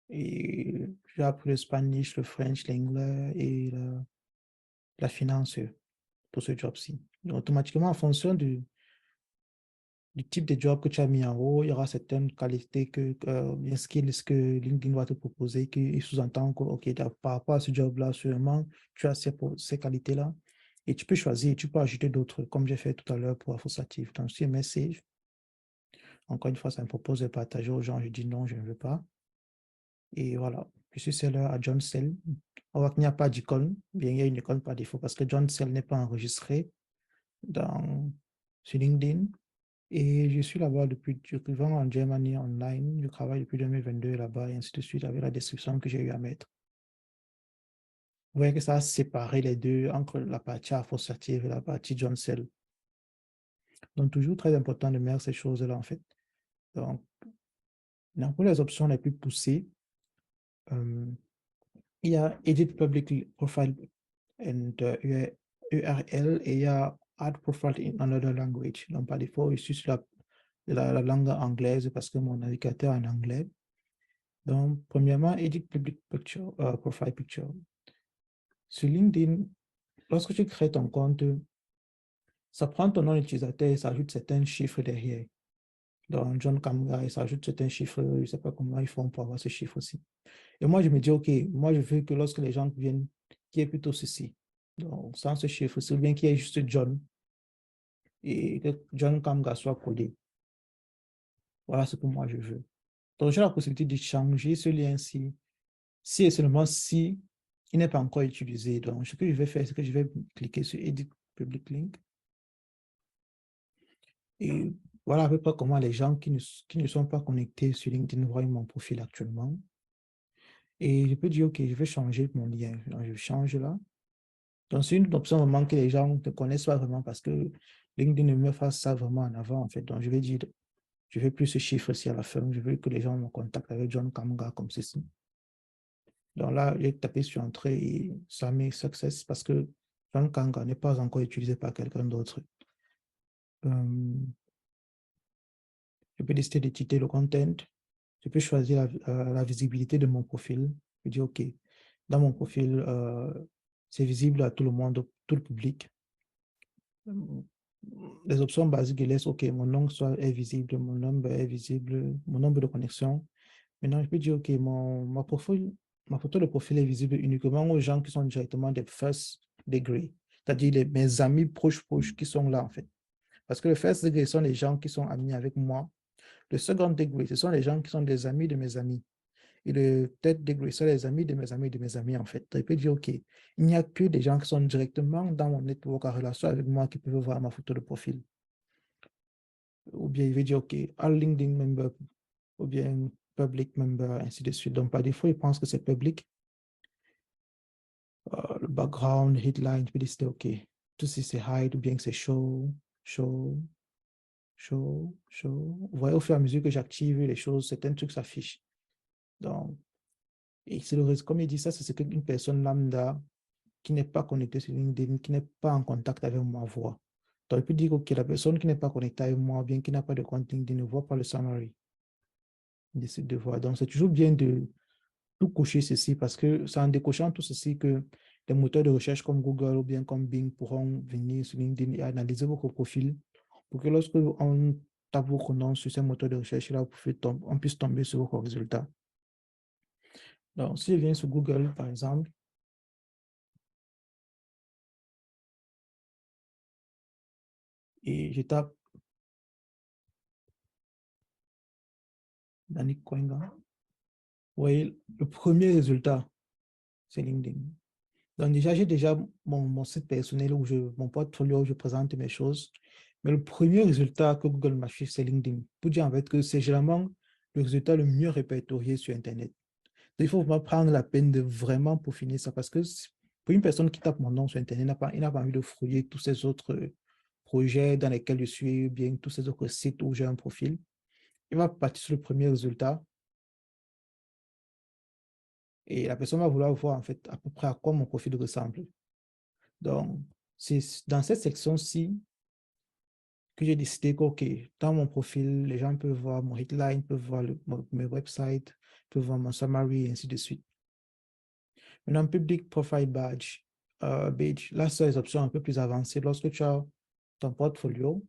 Et j'ai appris le Spanish, le French, l'anglais et la finance pour ce job-ci. Automatiquement, en fonction du type de job que tu as mis en haut, il y aura certaines qualités bien skills que LinkedIn va te proposer qui sous-entend que, OK, par rapport à ce job-là, sûrement, tu as ces qualités-là. Et tu peux choisir, tu peux ajouter d'autres, comme j'ai fait tout à l'heure pour Affosative. Donc, si je save, encore une fois, ça me propose de partager aux gens. Je dis non, je ne veux pas. Et voilà, je suis seller à John Cell. On voit qu'il n'y a pas d'icône. Bien, il y a une icône par défaut parce que John Cell n'est pas enregistré sur LinkedIn. Et je suis là-bas depuis, je vends en Germany online. Je travaille depuis 2022 là-bas et ainsi de suite avec la description que j'ai eu à mettre. Vous voyez que ça a séparé les deux entre la partie associative et la partie John Cell. Donc, toujours très important de mettre ces choses-là en fait. Donc, pour les options les plus poussées, il y a Edit Public Profile and URL et il y a Add Profile in Another Language. Donc, par défaut, je suis sur la langue anglaise parce que mon navigateur est en anglais. Donc, premièrement, Edit Public Picture, Profile Picture. Sur LinkedIn, lorsque tu crées ton compte, ça prend ton nom d'utilisateur et ça ajoute certains chiffres derrière. Donc, John Kamga, il s'ajoute certains chiffres, je ne sais pas comment ils font pour avoir ces chiffres aussi. Et moi, je me dis, OK, moi, je veux que lorsque les gens viennent, qu'il y ait plutôt ceci. Donc, sans ce chiffre, c'est bien qu'il y ait juste John et que John Kamga soit codé. Voilà ce que moi je veux. Donc, j'ai la possibilité de changer ce lien-ci, si et seulement si il n'est pas encore utilisé. Donc, ce que je vais faire, c'est que je vais cliquer sur Edit Public Link. Et voilà à peu près comment les gens qui ne sont pas connectés sur LinkedIn voient mon profil actuellement. Et je peux dire, OK, je vais changer mon lien. Donc, je change là. Donc, c'est une option vraiment que les gens ne connaissent pas vraiment parce que LinkedIn ne me fasse ça vraiment en avant, en fait. Donc, je vais dire, je ne veux plus ce chiffre-ci à la fin. Je veux que les gens me contactent avec John Kamga comme ceci. Donc là, j'ai tapé sur Entrée et ça met Success parce que John Kamga n'est pas encore utilisé par quelqu'un d'autre. Je peux décider de titrer le content. Je peux choisir la visibilité de mon profil. Je dis, OK, dans mon profil, c'est visible à tout le monde, tout le public. Les options basiques, je laisse, OK, mon nom est visible, mon nombre est visible, mon nombre de connexions. Maintenant, je peux dire, OK, ma photo de profil est visible uniquement aux gens qui sont directement des first degree, c'est-à-dire mes amis proches qui sont là, en fait. Parce que le first degree sont les gens qui sont amis avec moi. Le second degree, ce sont les gens qui sont des amis de mes amis. Et le third degree, c'est les amis de mes amis, en fait. Je peux dire, OK, il n'y a que des gens qui sont directement dans mon network en relation avec moi qui peuvent voir ma photo de profil. Ou bien il veut dire, OK, all LinkedIn member, ou bien public member, ainsi de suite. Donc, par défaut, il pense que c'est public. Le background, headline, je peux décider, OK, tout si c'est hide ou bien que c'est show, show, show, show. Vous voyez, au fur et à mesure que j'active les choses, certains trucs s'affichent. Donc, et c'est comme il dit ça, c'est qu'une personne lambda qui n'est pas connectée sur LinkedIn, qui n'est pas en contact avec moi voit. Donc, il peut dire, OK, la personne qui n'est pas connectée avec moi, bien qui n'a pas de compte LinkedIn, ne voit pas le summary. Il décide de voir. Donc, c'est toujours bien de tout cocher ceci parce que c'est en décochant tout ceci que les moteurs de recherche comme Google ou bien comme Bing pourront venir sur LinkedIn et analyser votre profil pour que lorsque on tape votre nom sur ces moteurs de recherche, là, on puisse tomber sur vos résultats. Donc, si je viens sur Google, par exemple, et je tape Danik Koinga, vous voyez, le premier résultat, c'est LinkedIn. Donc déjà, j'ai déjà mon site personnel mon portfolio où je présente mes choses. Mais le premier résultat que Google m'affiche, c'est LinkedIn. Pour dire en fait que c'est généralement le résultat le mieux répertorié sur Internet. Donc, il faut vraiment prendre la peine de vraiment peaufiner ça parce que pour une personne qui tape mon nom sur Internet, il n'a pas envie de fouiller tous ces autres projets dans lesquels je suis, ou bien tous ces autres sites où j'ai un profil. Il va partir sur le premier résultat et la personne va vouloir voir en fait à peu près à quoi mon profil ressemble. Donc, c'est dans cette section-ci que j'ai décidé que, OK, dans mon profil, les gens peuvent voir mon headline, peuvent voir mes websites, peuvent voir mon summary, et ainsi de suite. Maintenant, Public Profile Badge, là, c'est les options un peu plus avancées. Lorsque tu as ton portfolio,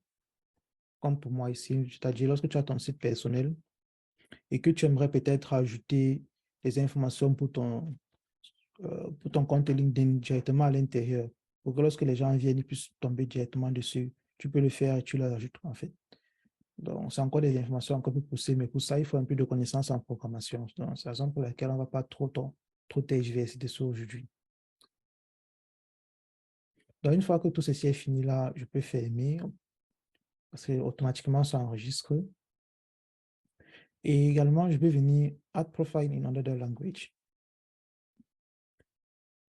comme pour moi ici, c'est-à-dire lorsque tu as ton site personnel et que tu aimerais peut-être ajouter des informations pour ton compte LinkedIn directement à l'intérieur, pour que lorsque les gens viennent, ils puissent tomber directement dessus. Tu peux le faire et tu l'ajoutes en fait. Donc, c'est encore des informations encore plus poussées, mais pour ça, il faut un peu de connaissances en programmation. Donc, c'est la raison pour laquelle on ne va pas trop tergiverser dessus aujourd'hui. Donc, une fois que tout ceci est fini là, je peux fermer parce que automatiquement, ça enregistre. Et également, je peux venir Add Profile in Another Language.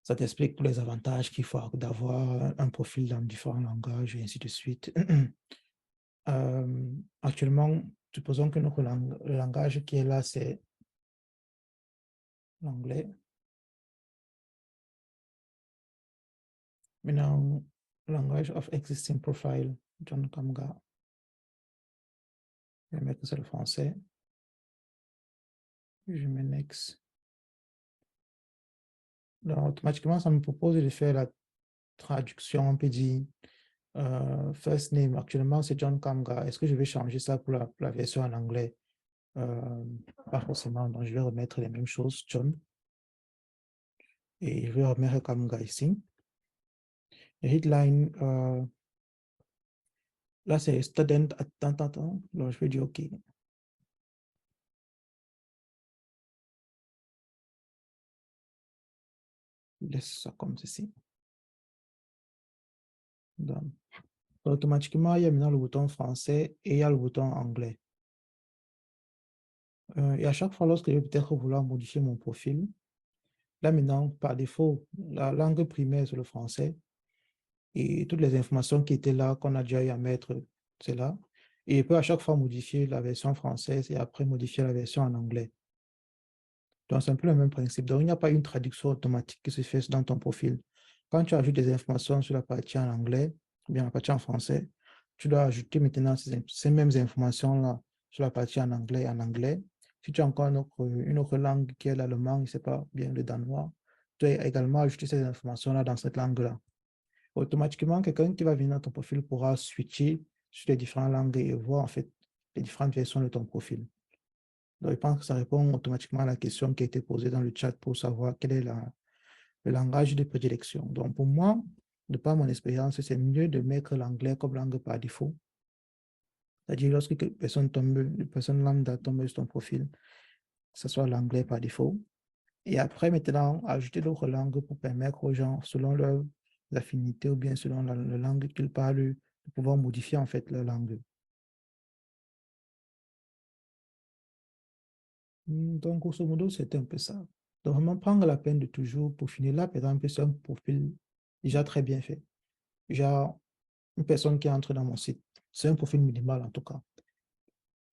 Ça t'explique tous les avantages qu'il faut d'avoir un profil dans différents langages et ainsi de suite. Actuellement, supposons que le langage qui est là, c'est l'anglais. Maintenant, language of existing profile, John Kamga. Je vais mettre ça le français. Je mets next. Donc, automatiquement, ça me propose de faire la traduction. On peut dire first name. Actuellement, c'est John Kamga. Est-ce que je vais changer ça pour la version en anglais? Pas forcément. Donc, je vais remettre les mêmes choses, John. Et je vais remettre Kamga ici. Headline, là, c'est student. Attends. Alors, je vais dire OK. Je laisse ça comme ceci. Donc, automatiquement, il y a maintenant le bouton français et il y a le bouton anglais. Et à chaque fois, lorsque je vais peut-être vouloir modifier mon profil, là maintenant, par défaut, la langue primaire, c'est le français. Et toutes les informations qui étaient là, qu'on a déjà eu à mettre, c'est là. Et je peux à chaque fois modifier la version française et après modifier la version en anglais. Donc, c'est un peu le même principe. Donc, il n'y a pas une traduction automatique qui se fait dans ton profil. Quand tu ajoutes des informations sur la partie en anglais, ou bien la partie en français, tu dois ajouter maintenant ces mêmes informations-là sur la partie en anglais. Si tu as encore une autre langue qui est l'allemand, je ne sais pas, bien le danois, tu dois également ajouter ces informations-là dans cette langue-là. Automatiquement, quelqu'un qui va venir dans ton profil pourra switcher sur les différentes langues et voir en fait les différentes versions de ton profil. Donc, je pense que ça répond automatiquement à la question qui a été posée dans le chat pour savoir quel est le langage de prédilection. Donc, pour moi, de par mon expérience, c'est mieux de mettre l'anglais comme langue par défaut. C'est-à-dire, lorsque une personne lambda tombe sur ton profil, que ce soit l'anglais par défaut. Et après, maintenant, ajouter d'autres langues pour permettre aux gens, selon leurs affinités ou bien selon la langue qu'ils parlent, de pouvoir modifier en fait leur langue. Donc, grosso modo, c'est un peu ça. Donc, vraiment prendre la peine de toujours peaufiner. Là, par exemple, c'est un profil déjà très bien fait. Déjà, une personne qui entre dans mon site, c'est un profil minimal en tout cas.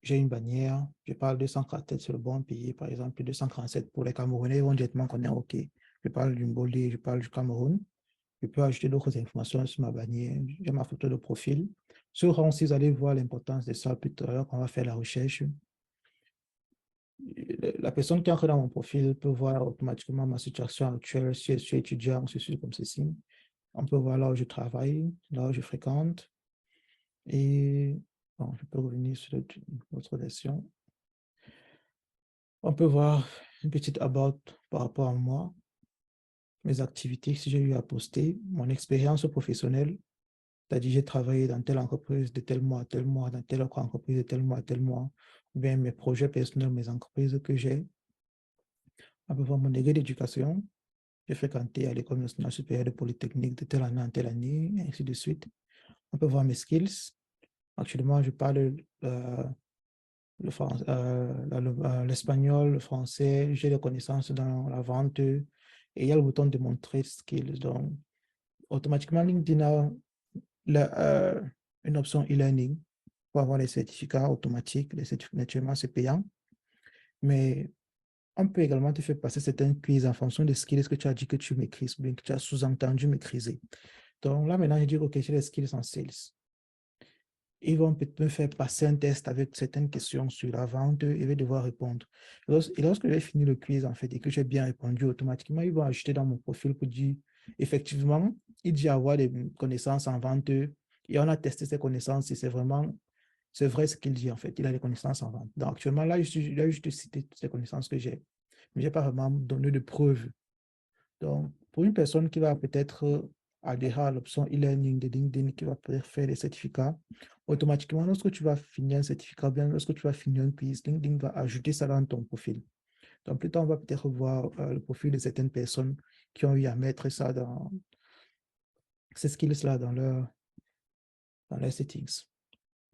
J'ai une bannière, je parle 200 caractères sur le bon pays, par exemple 237 pour les Camerounais, ils vont directement connaître, OK, je parle du Mbolé, je parle du Cameroun. Je peux ajouter d'autres informations sur ma bannière, j'ai ma photo de profil. Sur Rang, si vous allez voir l'importance de ça plus tard, quand on va faire la recherche, la personne qui entre dans mon profil peut voir automatiquement ma situation actuelle, si je suis étudiant, ceci comme ceci. On peut voir là où je travaille, là où je fréquente. Et bon, je peux revenir sur notre version. On peut voir une petite about par rapport à moi, mes activités, si j'ai eu à poster, mon expérience professionnelle, c'est-à-dire j'ai travaillé dans telle entreprise de tel mois à tel mois, dans telle autre entreprise de tel mois à tel mois, ou bien mes projets personnels, mes entreprises que j'ai. On peut voir mon degré d'éducation. J'ai fréquenté à l'École nationale supérieure de Polytechnique de telle année en telle année, et ainsi de suite. On peut voir mes skills. Actuellement, je parle l'espagnol, le français, j'ai des connaissances dans la vente et il y a le bouton de montrer skills. Donc, automatiquement, LinkedIn a une option e-learning pour avoir les certificats automatiques. Les certificats, naturellement, c'est payant. Mais on peut également te faire passer certains quiz en fonction des skills que tu as dit que tu maîtrises, bien que tu as sous-entendu maîtriser. Donc là, maintenant, je dis, OK, j'ai les skills en sales. Ils vont peut-être me faire passer un test avec certaines questions sur la vente et je vais devoir répondre. Et lorsque j'ai fini le quiz, en fait, et que j'ai bien répondu automatiquement, ils vont ajouter dans mon profil pour dire, effectivement, il dit avoir des connaissances en vente et on a testé ses connaissances et c'est vrai ce qu'il dit, en fait. Il a des connaissances en vente. Donc, actuellement, là, il a juste cité toutes les connaissances que j'ai. Mais je n'ai pas vraiment donné de preuves. Donc, pour une personne qui va peut-être adhérer à l'option e-learning de LinkedIn, qui va peut-être faire des certificats, automatiquement, lorsque tu vas finir un certificat, bien lorsque tu vas finir un quiz, LinkedIn va ajouter ça dans ton profil. Donc, plus tard, on va peut-être voir le profil de certaines personnes qui ont eu à mettre ça dans ces skills-là dans leurs settings.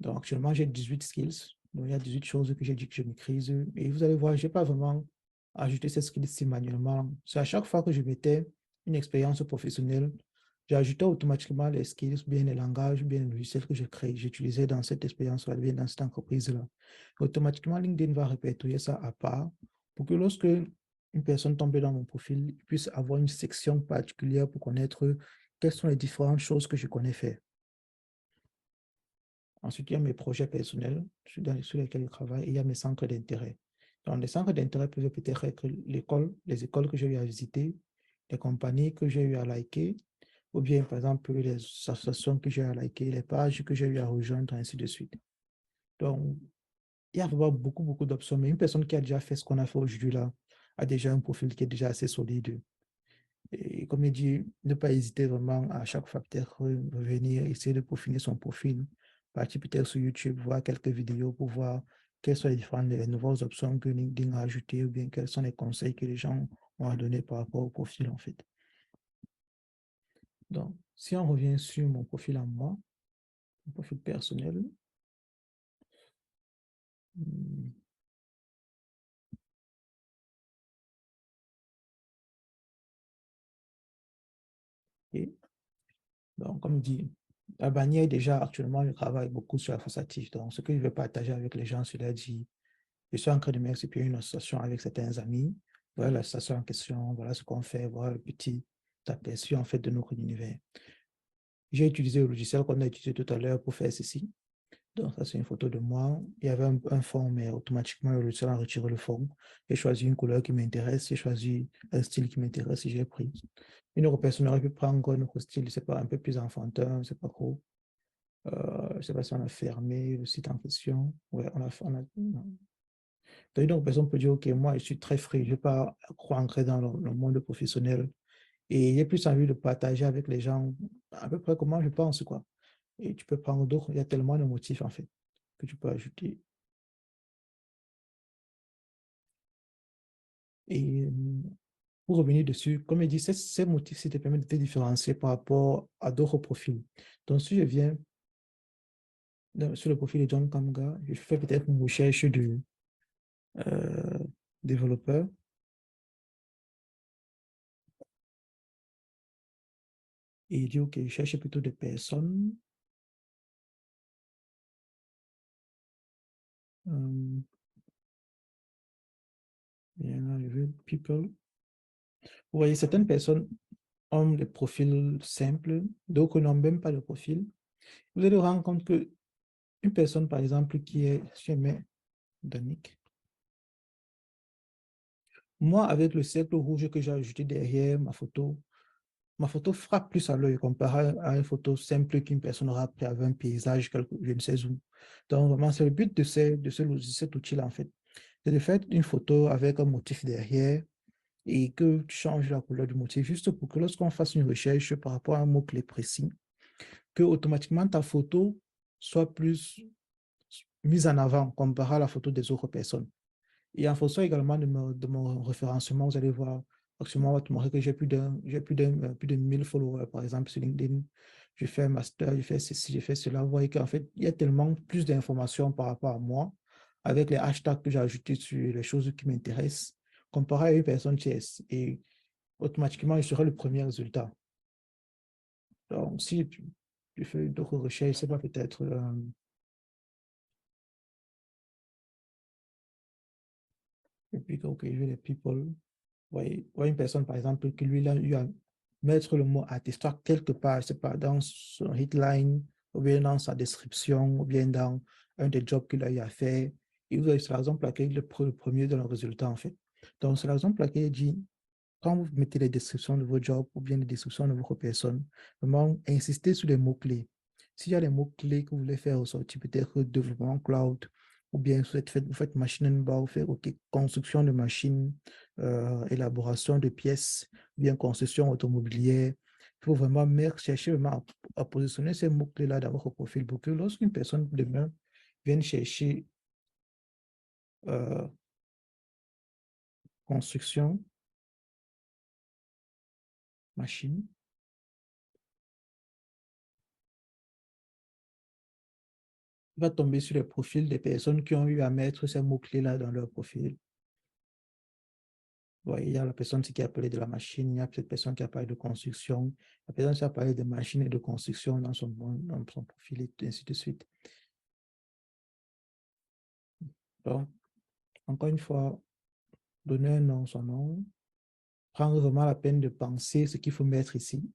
Donc, actuellement, j'ai 18 skills. Donc, il y a 18 choses que j'ai dit que je maîtrise. Et vous allez voir, je n'ai pas vraiment ajouté ces skills-ci manuellement. C'est à chaque fois que je mettais une expérience professionnelle, j'ajoutais automatiquement les skills, bien les langages, bien les logiciels que je crée, j'utilisais dans cette expérience-là, bien dans cette entreprise-là. Automatiquement, LinkedIn va répertorier ça à part pour que lorsque une personne tombe dans mon profil, il puisse avoir une section particulière pour connaître quelles sont les différentes choses que je connais faire. Ensuite, il y a mes projets personnels sur lesquels je travaille et il y a mes centres d'intérêt. Donc, les centres d'intérêt peuvent peut-être être les écoles que j'ai eu à visiter, les compagnies que j'ai eu à liker, ou bien, par exemple, les associations que j'ai eu à liker, les pages que j'ai eu à rejoindre, ainsi de suite. Donc, il y a vraiment beaucoup d'options, mais une personne qui a déjà fait ce qu'on a fait aujourd'hui là, a déjà un profil qui est déjà assez solide. Et Et comme il dit, ne pas hésiter vraiment à chaque fois peut-être revenir, essayer de peaufiner son profil, partir peut-être sur YouTube, voir quelques vidéos pour voir quelles sont les nouvelles options que LinkedIn a ajoutées ou bien quels sont les conseils que les gens ont à donner par rapport au profil en fait. Donc, si on revient sur mon profil à moi, mon profil personnel, hmm, et donc, comme dit, la bannière, déjà, actuellement, je travaille beaucoup sur la façatif. Donc, ce que je vais partager avec les gens, c'est dit, je suis en train de m'expliquer une association avec certains amis. Voilà l'association en question, voilà ce qu'on fait, voilà le petit aperçu, en fait, de notre univers. J'ai utilisé le logiciel qu'on a utilisé tout à l'heure pour faire ceci. Donc, ça, c'est une photo de moi. Il y avait un fond, mais automatiquement, le logiciel a retiré le fond. J'ai choisi une couleur qui m'intéresse, j'ai choisi un style qui m'intéresse et j'ai pris. Une autre personne aurait pu prendre un autre style, c'est pas un peu plus enfantin, c'est pas trop. Je ne sais pas si on a fermé le site en question. Ouais, on a. Donc, une autre personne peut dire, OK, moi, je suis très free, je ne vais pas rentrer dans le monde professionnel. Et j'ai plus envie de partager avec les gens à peu près comment je pense, quoi. Et tu peux prendre d'autres, il y a tellement de motifs, en fait, que tu peux ajouter. Et pour revenir dessus, comme je dis, ces motifs, ça te permet de te différencier par rapport à d'autres profils. Donc, si je viens sur le profil de John Kamga, je fais peut-être une recherche de euh, développeur et il dit, OK, je cherche plutôt des personnes. Euh, il y en a, je veux people. Vous voyez, certaines personnes ont des profils simples, d'autres n'ont même pas de profil. Vous allez vous rendre compte que une personne, par exemple, qui est, si je mets Danick, moi, avec le cercle rouge que j'ai ajouté derrière ma photo frappe plus à l'œil comparé à une photo simple qu'une personne aura pris avec un paysage, je ne sais où. Donc, vraiment, c'est le but de cet outil-là, en fait. C'est de faire une photo avec un motif derrière et que tu changes la couleur du motif juste pour que lorsqu'on fasse une recherche par rapport à un mot-clé précis, que automatiquement ta photo soit plus mise en avant comparé à la photo des autres personnes. Et en fonction également de mon référencement, vous allez voir, actuellement, on va te montrer que plus de 1000 followers, par exemple, sur LinkedIn. Je fais un master, je fais ceci, je fais cela. Vous voyez qu'en fait, il y a tellement plus d'informations par rapport à moi, avec les hashtags que j'ai ajoutés sur les choses qui m'intéressent, comparé à une personne tierce. Et automatiquement, je serai le premier résultat. Donc, si tu fais d'autres recherches, c'est pas peut-être et puis, OK, je vais les people. Voyez, une personne, par exemple, qui lui a eu à mettre le mot artefact quelque part, je sais pas, dans son headline, ou bien dans sa description, ou bien dans un des jobs qu'il a eu à faire. Et c'est la raison pour laquelle il est le premier dans le résultat, en fait. Donc, c'est la raison pour laquelle il dit, quand vous mettez les descriptions de vos jobs ou bien les descriptions de vos personnes, vraiment insistez sur les mots-clés. S'il y a des mots-clés que vous voulez faire ressortir, peut-être développement cloud, ou bien vous faites machine learning, vous faites OK, construction de machines, élaboration de pièces, ou bien construction automobilière. Il faut vraiment chercher vraiment à positionner ces mots-clés-là dans votre profil pour que lorsqu'une personne demain vienne chercher euh, construction, machine, va tomber sur les profils des personnes qui ont eu à mettre ces mots-clés-là dans leur profil. Ouais, il y a la personne qui a parlé de la machine, il y a cette personne qui a parlé de construction, la personne qui a parlé de machine et de construction dans son profil et ainsi de suite. Donc, encore une fois, donner un nom, son nom, prendre vraiment la peine de penser ce qu'il faut mettre ici.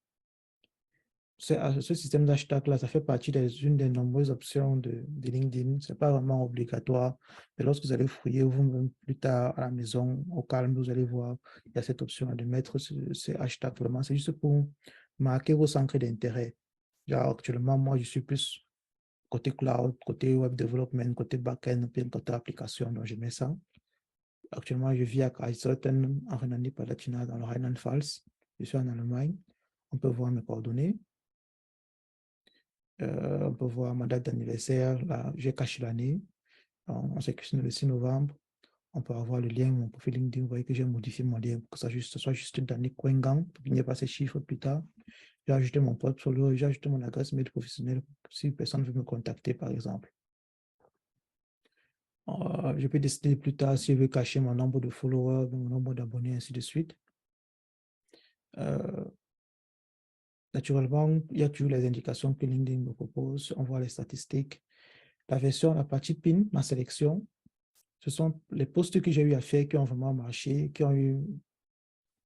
Ce système d'hashtag-là, ça fait partie d'une des nombreuses options de LinkedIn. Ce n'est pas vraiment obligatoire. Mais lorsque vous allez fouiller vous-même plus tard à la maison, au calme, vous allez voir, il y a cette option de mettre ces hashtags. Vraiment, c'est juste pour marquer vos centres d'intérêt. Actuellement, moi, je suis plus côté cloud, côté web development, côté backend, puis côté application. Donc, je mets ça. Actuellement, je vis à Kaiserslautern, en Rhénanie-Palatinat, dans le Rheinland-Pfalz. je suis en Allemagne. On peut voir mes coordonnées. On peut voir ma date d'anniversaire. Là, j'ai caché l'année. On s'est questionné le 6 novembre. On peut avoir le lien, mon profil LinkedIn. Vous voyez que j'ai modifié mon lien pour que ça soit juste Danny Kwengang, pour qu'il n'y ait pas ces chiffres plus tard. J'ai ajouté mon portfolio, j'ai ajouté mon adresse mail professionnelle si personne veut me contacter, par exemple. Je peux décider plus tard si je veux cacher mon nombre de followers, mon nombre d'abonnés, ainsi de suite. Naturellement, il y a toujours les indications que LinkedIn me propose. On voit les statistiques. La partie PIN, ma sélection, ce sont les posts que j'ai eu à faire qui ont vraiment marché, qui ont eu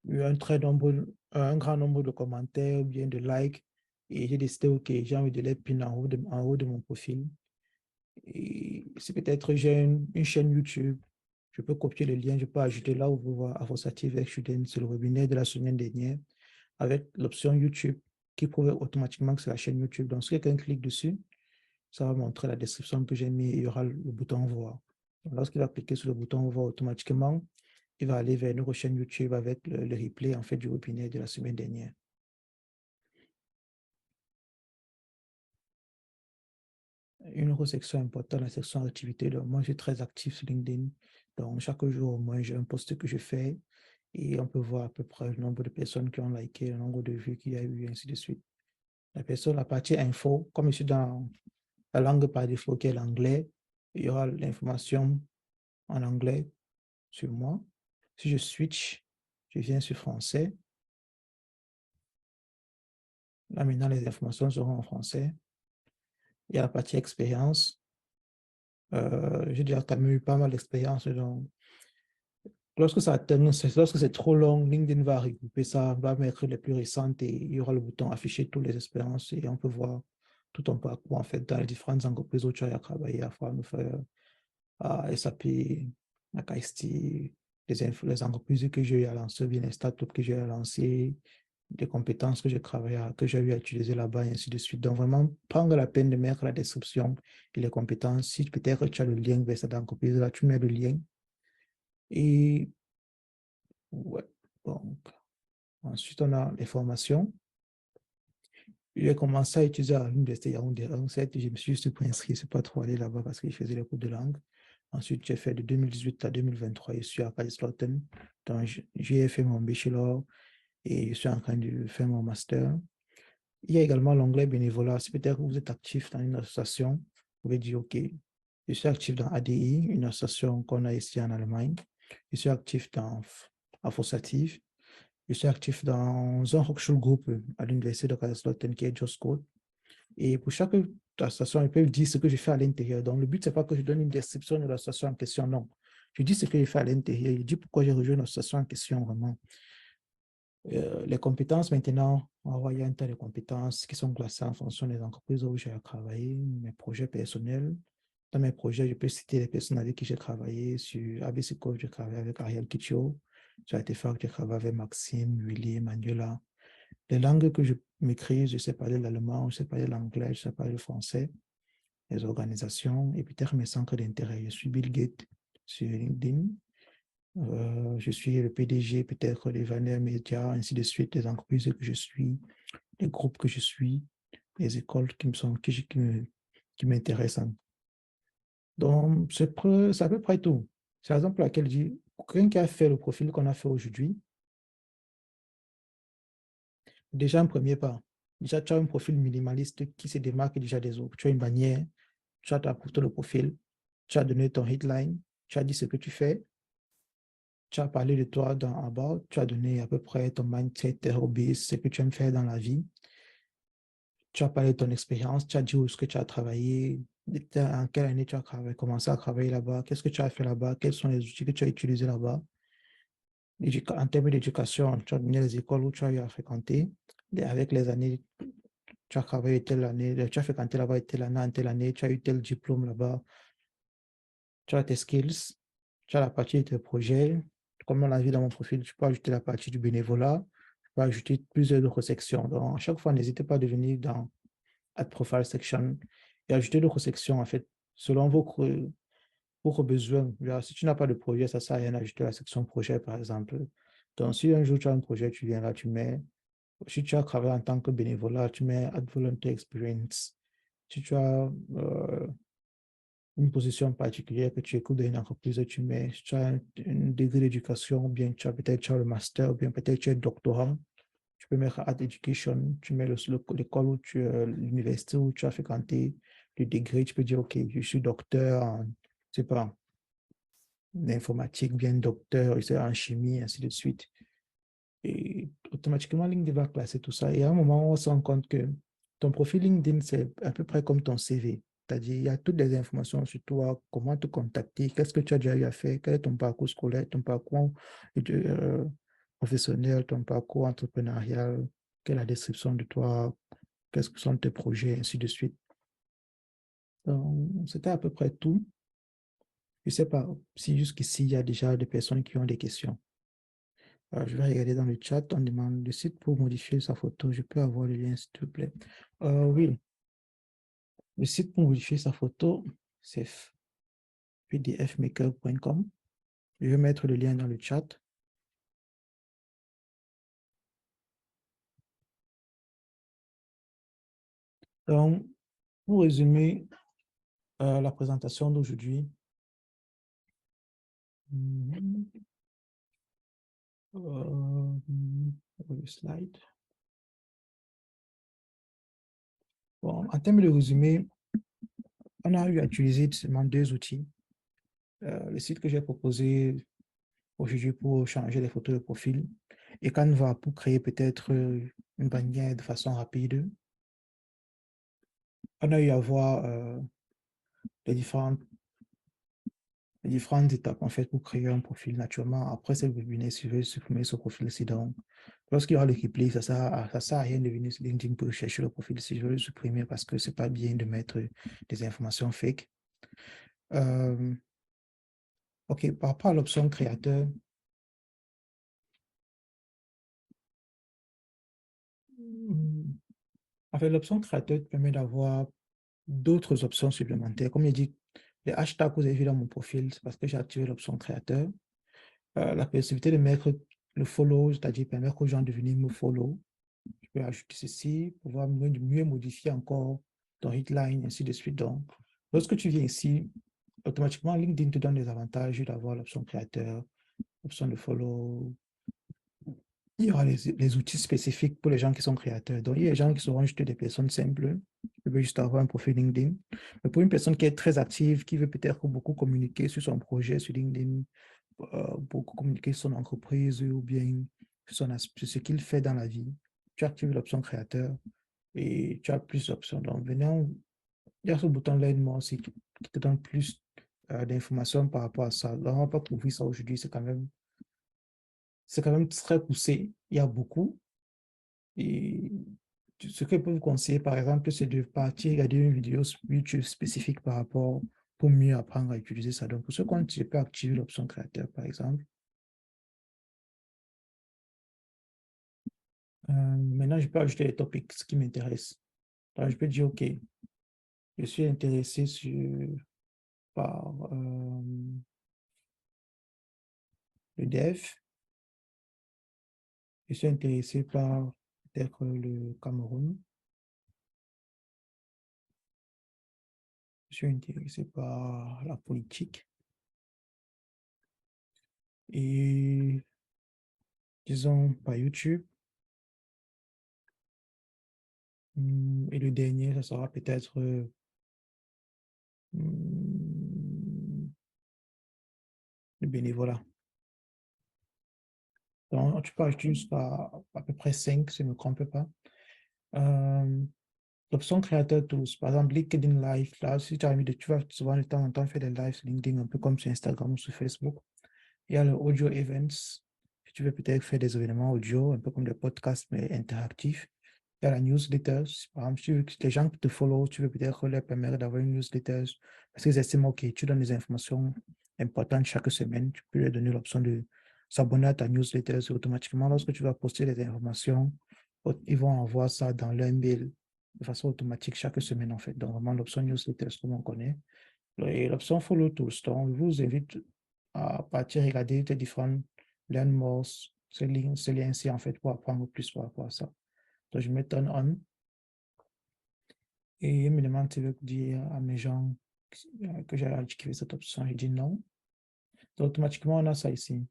un grand nombre de commentaires ou bien de likes. Et j'ai décidé, OK, j'ai envie de les pin en haut de mon profil. Et c'est peut-être j'ai une chaîne YouTube. Je peux copier le lien, je peux ajouter là où vous voyez Avosative Air Student, c'est le webinaire de la semaine dernière, avec l'option YouTube qui prouve automatiquement que c'est la chaîne YouTube. Donc, si quelqu'un clique dessus, ça va montrer la description que j'ai mis et il y aura le bouton voir. Lorsqu'il va cliquer sur le bouton voir automatiquement, il va aller vers notre chaîne YouTube avec le replay en fait, du webinaire de la semaine dernière. Une autre section importante, la section activité. Donc, moi, je suis très actif sur LinkedIn. Donc, chaque jour, au moins, j'ai un post que je fais et on peut voir à peu près le nombre de personnes qui ont liké, le nombre de vues qu'il y a eu, ainsi de suite. La partie info, comme je suis dans la langue par défaut qui est l'anglais, il y aura l'information en anglais sur moi. Si je switch, je viens sur français. Là, maintenant, les informations seront en français. Il y a la partie expérience. J'ai déjà quand même eu pas mal d'expérience. Donc, lorsque c'est trop long, LinkedIn va regrouper ça, va mettre les plus récentes et il y aura le bouton afficher toutes les expériences et on peut voir tout ton parcours en fait dans les différentes entreprises où tu as travaillé à Fraunhofer, à SAP, à KST, les entreprises que j'ai eu à lancer, bien les startups que j'ai eu à lancer, des compétences que que j'ai eu à utiliser là-bas et ainsi de suite. Donc vraiment, prendre la peine de mettre la description et les compétences. Si peut-être tu as le lien vers cette entreprise, là, tu mets le lien. Et ouais, donc ensuite, on a les formations. J'ai commencé à étudier à l'université Yaoundé 1.7. Je me suis juste inscrit, c'est pas trop aller là-bas parce que je faisais les cours de langue. Ensuite, j'ai fait de 2018 à 2023, je suis à Kaiserslautern. Donc, j'ai fait mon bachelor et je suis en train de faire mon master. Il y a également l'onglet bénévolat. Si peut-être vous êtes actif dans une association, vous pouvez dire, OK, je suis actif dans ADI, une association qu'on a ici en Allemagne. Je suis actif dans Affosative. Je suis actif dans un workshop groupe à l'université de Kaiserslautern qui est Just Code. Et pour chaque association, ils peuvent dire ce que je fais à l'intérieur. Donc, le but, ce n'est pas que je donne une description de l'association en question, non. Je dis ce que je fais à l'intérieur. Je dis pourquoi j'ai rejoint l'association en question, vraiment. Les compétences, maintenant, on va voir, il y a un tas de compétences qui sont classées en fonction des entreprises où j'ai travaillé, mes projets personnels. Dans mes projets, je peux citer les personnes avec qui j'ai travaillé. Sur ABC Code, j'ai travaillé avec Ariel Kitcho. Sur Artefact, j'ai travaillé avec Maxime, Willy, Manuela. Les langues que je maîtrise, je sais parler l'allemand, je sais parler l'anglais, je sais parler le français, les organisations et peut-être mes centres d'intérêt. Je suis Bill Gates sur LinkedIn. Je suis le PDG peut-être des Vaner Media, ainsi de suite, les entreprises que je suis, les groupes que je suis, les écoles qui m'intéressent. Donc, c'est à peu près tout. C'est la raison pour laquelle je dis, quelqu'un qui a fait le profil qu'on a fait aujourd'hui, déjà un premier pas. Déjà, tu as un profil minimaliste qui se démarque déjà des autres. Tu as une bannière, tu as apporté le profil, tu as donné ton headline, tu as dit ce que tu fais, tu as parlé de toi dans About, tu as donné à peu près ton mindset, tes hobbies, ce que tu aimes faire dans la vie. Tu as parlé de ton expérience, tu as dit où est-ce que tu as travaillé, en quelle année tu as commencé à travailler là-bas, qu'est-ce que tu as fait là-bas, quels sont les outils que tu as utilisés là-bas. En termes d'éducation, tu as donné les écoles où tu as eu à fréquenter. Et avec les années, tu as travaillé telle année, tu as fréquenté là-bas telle année, tu as eu tel diplôme là-bas, tu as tes skills, tu as la partie de tes projets. Comme on l'a vu dans mon profil, tu peux ajouter la partie du bénévolat, tu peux ajouter plusieurs autres sections. Donc, à chaque fois, n'hésitez pas à venir dans Add Profile Section et ajouter d'autres sections, en fait, selon vos besoins. Si tu n'as pas de projet, ça ne sert à rien d'ajouter la section projet, par exemple. Donc, si un jour tu as un projet, tu viens là, tu mets, si tu as travaillé en tant que bénévolat, tu mets Add Volunteer Experience. Si tu as une position particulière que tu écoutes dans une entreprise, tu mets, si tu as un degré d'éducation, ou bien tu as peut-être le master, ou bien peut-être tu es doctorant, tu peux mettre Add Education, tu mets l'école où tu, l'université où tu as fréquenté, le degré, tu peux dire, OK, je suis docteur en, je sais pas, en informatique, bien docteur, je sais, en chimie, ainsi de suite. Et automatiquement, LinkedIn va classer tout ça. Et à un moment, on se rend compte que ton profil LinkedIn, c'est à peu près comme ton CV. C'est-à-dire, il y a toutes les informations sur toi, comment te contacter, qu'est-ce que tu as déjà eu à faire, quel est ton parcours scolaire, ton parcours euh, professionnel, ton parcours entrepreneurial, quelle est la description de toi, qu'est-ce que sont tes projets, ainsi de suite. Donc, c'était à peu près tout. Je ne sais pas si jusqu'ici, il y a déjà des personnes qui ont des questions. Je vais regarder dans le chat, on demande le site pour modifier sa photo. Je peux avoir le lien, s'il te plaît. Oui, le site pour modifier sa photo, c'est pdfmaker.com. Je vais mettre le lien dans le chat. Donc, pour résumer la présentation d'aujourd'hui, le slide. Bon, en termes de résumé, on a eu à utiliser seulement deux outils. Le site que j'ai proposé aujourd'hui pour changer les photos de profil et Canva pour créer peut-être une bannière de façon rapide. On a eu à voir les différentes étapes en fait pour créer un profil naturellement. Après cette webinaire, si je veux supprimer ce profil-ci, donc lorsqu'il y aura le replay, ça ne sert à rien de venir sur LinkedIn pour chercher le profil si je veux le supprimer parce que c'est pas bien de mettre des informations fake. OK, par rapport à l'option créateur, en fait, l'option créateur permet d'avoir d'autres options supplémentaires. Comme je dis, les hashtags que vous avez vu dans mon profil, c'est parce que j'ai activé l'option créateur. La possibilité de mettre le follow, c'est-à-dire permettre aux gens de venir me follow. Je peux ajouter ceci, pouvoir mieux modifier encore ton headline, ainsi de suite. Donc, lorsque tu viens ici, automatiquement, LinkedIn te donne des avantages d'avoir l'option créateur, l'option de follow. Il y aura les outils spécifiques pour les gens qui sont créateurs. Donc, il y a des gens qui seront juste des personnes simples, qui veulent juste avoir un profil LinkedIn. Mais pour une personne qui est très active, qui veut peut-être beaucoup communiquer sur son projet sur LinkedIn, beaucoup communiquer sur son entreprise ou bien sur ce qu'il fait dans la vie, tu actives l'option créateur et tu as plus d'options. Donc, venons, il y a ce bouton-là aussi qui te donne plus d'informations par rapport à ça. Donc, on ne va pas couvrir ça aujourd'hui, c'est quand même très poussé. Il y a beaucoup. Et ce que je peux vous conseiller, par exemple, c'est de partir regarder une vidéo sur YouTube spécifique par rapport pour mieux apprendre à utiliser ça. Donc, pour ce compte, je peux activer l'option créateur, par exemple. Maintenant, je peux ajouter les topics qui m'intéressent. Donc, je peux dire, OK, je suis intéressé par le dev, je suis intéressé par peut-être le Cameroun, je suis intéressé par la politique et disons par YouTube. Et le dernier, ça sera peut-être le bénévolat. Donc, tu peux ajouter jusqu'à à peu près 5, si je ne me trompe pas. Euh, L'option créateur tools, par exemple, LinkedIn Live, là, si tu as envie de, tu vas souvent de temps en temps faire des lives sur LinkedIn, un peu comme sur Instagram ou sur Facebook. Il y a le audio events, si tu veux peut-être faire des événements audio, un peu comme des podcasts, mais interactifs. Il y a la newsletter, par exemple, si tu veux que les gens qui te follow, tu veux peut-être leur permettre d'avoir une newsletter, parce qu'ils estiment, OK, tu donnes des informations importantes chaque semaine, tu peux leur donner l'option de s'abonner à ta newsletter, et automatiquement, lorsque tu vas poster des informations, ils vont envoyer ça dans leur mail de façon automatique chaque semaine, en fait. Donc, vraiment, l'option newsletter, comme on connaît. Et l'option follow tools, donc, je vous invite à partir regarder les différents learn more ce lien-ci, en fait, pour apprendre plus par rapport à ça. Donc, je mets turn on et il me demande si je veux dire à mes gens que j'ai activé cette option. Je dis non. Donc, automatiquement, on a ça ici.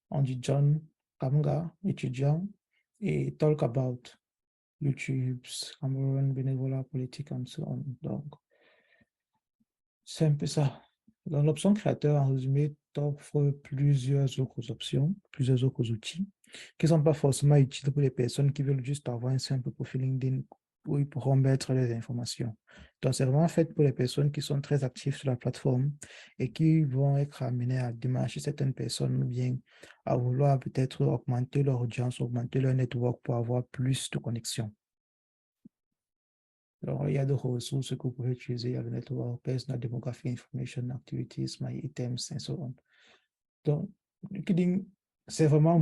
On dit John Kamga, étudiant, et talk about YouTube, Cameroun, bénévolat politique, and so on. Donc, c'est un peu ça. Dans l'option créateur, en résumé, t'offre plusieurs autres options, plusieurs autres outils qui ne sont pas forcément utiles pour les personnes qui veulent juste avoir un simple profil LinkedIn où ils pourront mettre les informations. Donc, c'est vraiment fait pour les personnes qui sont très actives sur la plateforme et qui vont être amenées à démarcher certaines personnes ou bien à vouloir peut-être augmenter leur audience, augmenter leur network pour avoir plus de connexions. Alors, il y a des ressources que vous pouvez utiliser. Il y a le network, personal demographic information, activities, my items, et so on. Donc, LinkedIn, c'est vraiment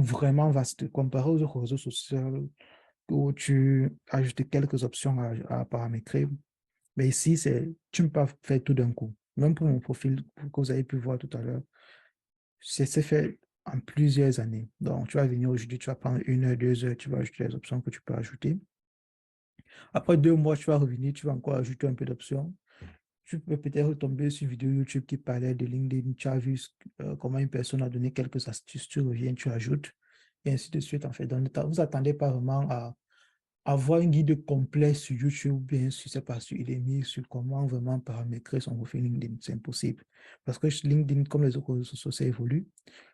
vaste comparé aux autres réseaux sociaux où tu ajoutes quelques options à paramétrer. Mais ici, tu ne peux pas faire tout d'un coup. Même pour mon profil que vous avez pu voir tout à l'heure, c'est fait en plusieurs années. Donc, tu vas venir aujourd'hui, tu vas prendre 1 heure, 2 heures, tu vas ajouter les options que tu peux ajouter. Après 2 mois, tu vas revenir, tu vas encore ajouter un peu d'options. Tu peux peut-être tomber sur une vidéo YouTube qui parlait de LinkedIn. Tu as vu comment une personne a donné quelques astuces. Tu reviens, tu ajoutes, et ainsi de suite. En fait, donc, vous attendez pas vraiment à avoir un guide complet sur YouTube, bien sûr, c'est pas sur Udemy, sur comment vraiment paramétrer son profil LinkedIn. C'est impossible. Parce que LinkedIn, comme les autres réseaux sociaux, ça évolue.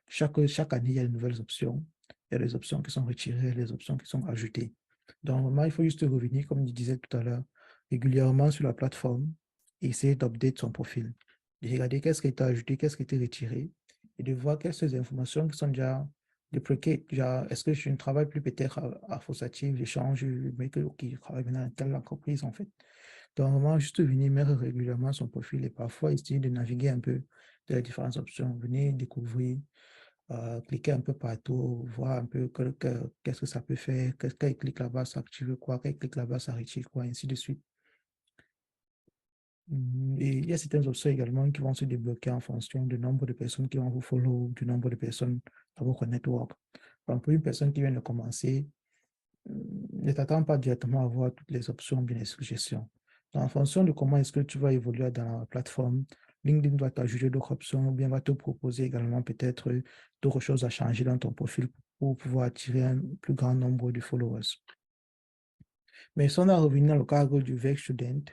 Chaque année, il y a de nouvelles options. Il y a des options qui sont retirées, les options qui sont ajoutées. Donc, vraiment, il faut juste revenir, comme je disais tout à l'heure, régulièrement sur la plateforme et essayer d'update son profil. De regarder qu'est-ce qui a été ajouté, qu'est-ce qui a été retiré et de voir quelles sont les informations qui sont déjà déploquées. Est-ce que je ne travaille plus peut-être à Fossative, j'échange, mais que ok, je travaille maintenant dans telle entreprise en fait. Donc, vraiment, juste venir mettre régulièrement son profil et parfois essayer de naviguer un peu de les différentes options, venir découvrir, cliquer un peu partout, voir un peu qu'est-ce que ça peut faire, quand il clique là-bas, ça active quoi, quand il clique là-bas, ça retire quoi, ainsi de suite. Et il y a certaines options également qui vont se débloquer en fonction du nombre de personnes qui vont vous follow, du nombre de personnes dans votre network. Donc, pour une personne qui vient de commencer, ne t'attends pas directement à voir toutes les options, bien les suggestions. Donc, en fonction de comment est-ce que tu vas évoluer dans la plateforme, LinkedIn doit t'ajouter d'autres options ou bien va te proposer également peut-être d'autres choses à changer dans ton profil pour pouvoir attirer un plus grand nombre de followers. Mais si on a revenu dans le cadre du VEX Student,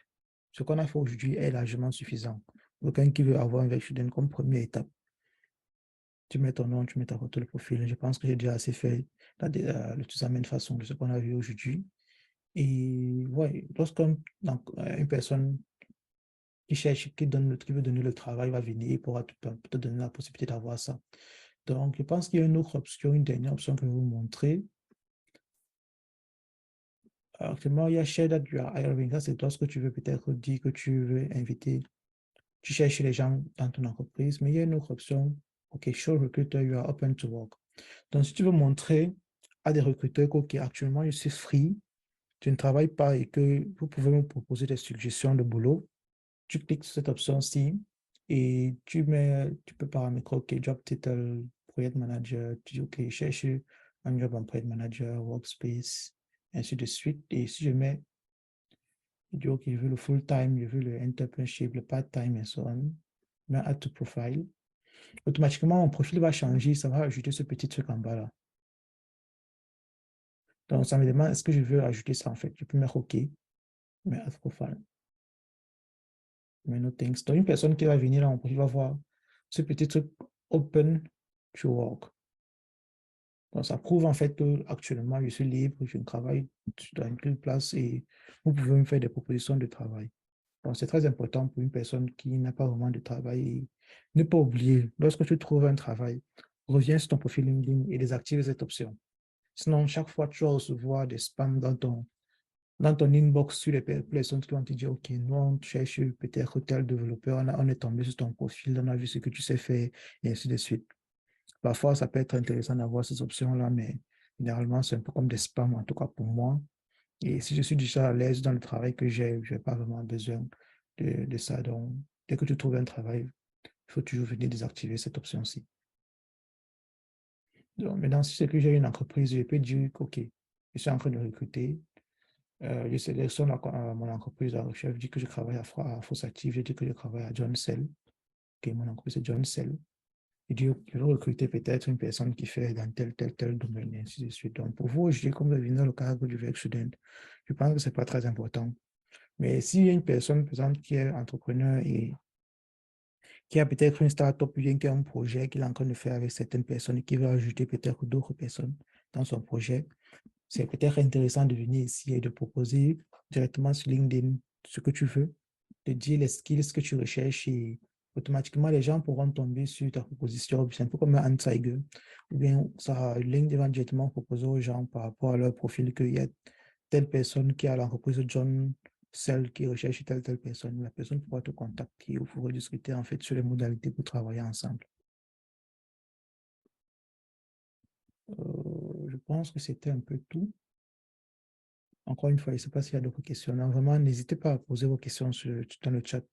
ce qu'on a fait aujourd'hui est largement suffisant. Quelqu'un qui veut avoir un VEX Student comme première étape, tu mets ton nom, tu mets ta photo de profil. Je pense que j'ai déjà assez fait de toute la même façon de ce qu'on a vu aujourd'hui. Et ouais, une personne qui cherche, qui veut donner le travail va venir, il pourra te donner la possibilité d'avoir ça. Donc, je pense qu'il y a une autre option, une dernière option que je vais vous montrer. Actuellement, il y a Share that you are hiring. Ça, c'est lorsque tu veux peut-être dire que tu veux inviter, tu cherches les gens dans ton entreprise, mais il y a une autre option. OK, show recruiter, you are open to work. Donc, si tu veux montrer à des recruteurs que, actuellement, je suis free, je ne travaille pas et que vous pouvez me proposer des suggestions de boulot, tu cliques sur cette option-ci et tu peux paramétrer, OK, job title, project manager, tu dis, OK, cherche un job en project manager, workspace, ainsi de suite. Et si je mets, je dis, OK, je veux le full-time, je veux le internship, le part-time, et so on, je mets add to profile. Automatiquement, mon profil va changer, ça va ajouter ce petit truc en bas là. Donc, ça me demande, est-ce que je veux ajouter ça en fait? Je peux mettre OK, mais add profile. Mais no thanks. Donc, une personne qui va venir là, il va voir ce petit truc open to work. Donc, ça prouve en fait que actuellement je suis libre, je travaille dans une place et vous pouvez me faire des propositions de travail. Donc, c'est très important pour une personne qui n'a pas vraiment de travail. Et ne pas oublier, lorsque tu trouves un travail, reviens sur ton profil LinkedIn et désactive cette option. Sinon, chaque fois, tu vas recevoir des spams dans ton inbox sur les personnes qui vont te dire, OK, nous, on cherche peut-être tel développeur, on est tombé sur ton profil, on a vu ce que tu sais faire, et ainsi de suite. Parfois, ça peut être intéressant d'avoir ces options-là, mais généralement, c'est un peu comme des spams, en tout cas pour moi. Et si je suis déjà à l'aise dans le travail que j'ai, je n'ai pas vraiment besoin de ça. Donc, dès que tu trouves un travail, il faut toujours venir désactiver cette option-ci. Donc, maintenant, si c'est que j'ai une entreprise, je peux dire que, OK, je suis en train de recruter. Je sélectionne mon entreprise, le chef dit que je travaille à Fossatif, je dis que je travaille à John Cell. OK, mon entreprise c'est John Cell. Il dit, je veux recruter peut-être une personne qui fait dans tel domaine, et ainsi de suite. Donc, pour vous, je dis, comme vous venez dans le cadre du VEC Student, je pense que ce n'est pas très important. Mais s'il y a une personne, par exemple, qui est entrepreneur et qui a peut-être une start-up ou bien qui a un projet qu'il est en train de faire avec certaines personnes et qui veut ajouter peut-être d'autres personnes dans son projet, c'est peut-être intéressant de venir ici et de proposer directement sur LinkedIn ce que tu veux, de dire les skills que tu recherches et automatiquement les gens pourront tomber sur ta proposition. C'est un peu comme un Anzeige. Ou bien ça, LinkedIn va directement proposer aux gens par rapport à leur profil qu'il y a telle personne qui a l'entreprise John, celle qui recherche telle personne. La personne pourra te contacter ou pourra discuter en fait sur les modalités pour travailler ensemble. Je pense que c'était un peu tout. Encore une fois, je ne sais pas s'il y a d'autres questions. Non, vraiment, n'hésitez pas à poser vos questions dans le chat.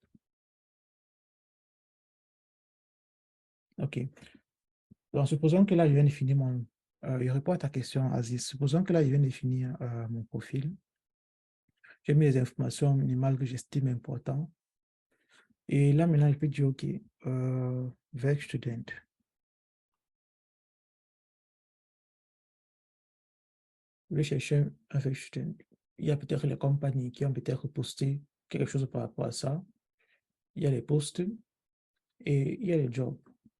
OK. Donc, supposons que là, je viens de finir je réponds à ta question, Aziz. Supposons que là, je viens de finir mon profil. J'ai mis les informations minimales que j'estime importantes. Et là, maintenant, je peux dire, OK, VEC Student. Je vais chercher un VEC Student. Il y a peut-être les compagnies qui ont peut-être posté quelque chose par rapport à ça. Il y a les postes et il y a les jobs.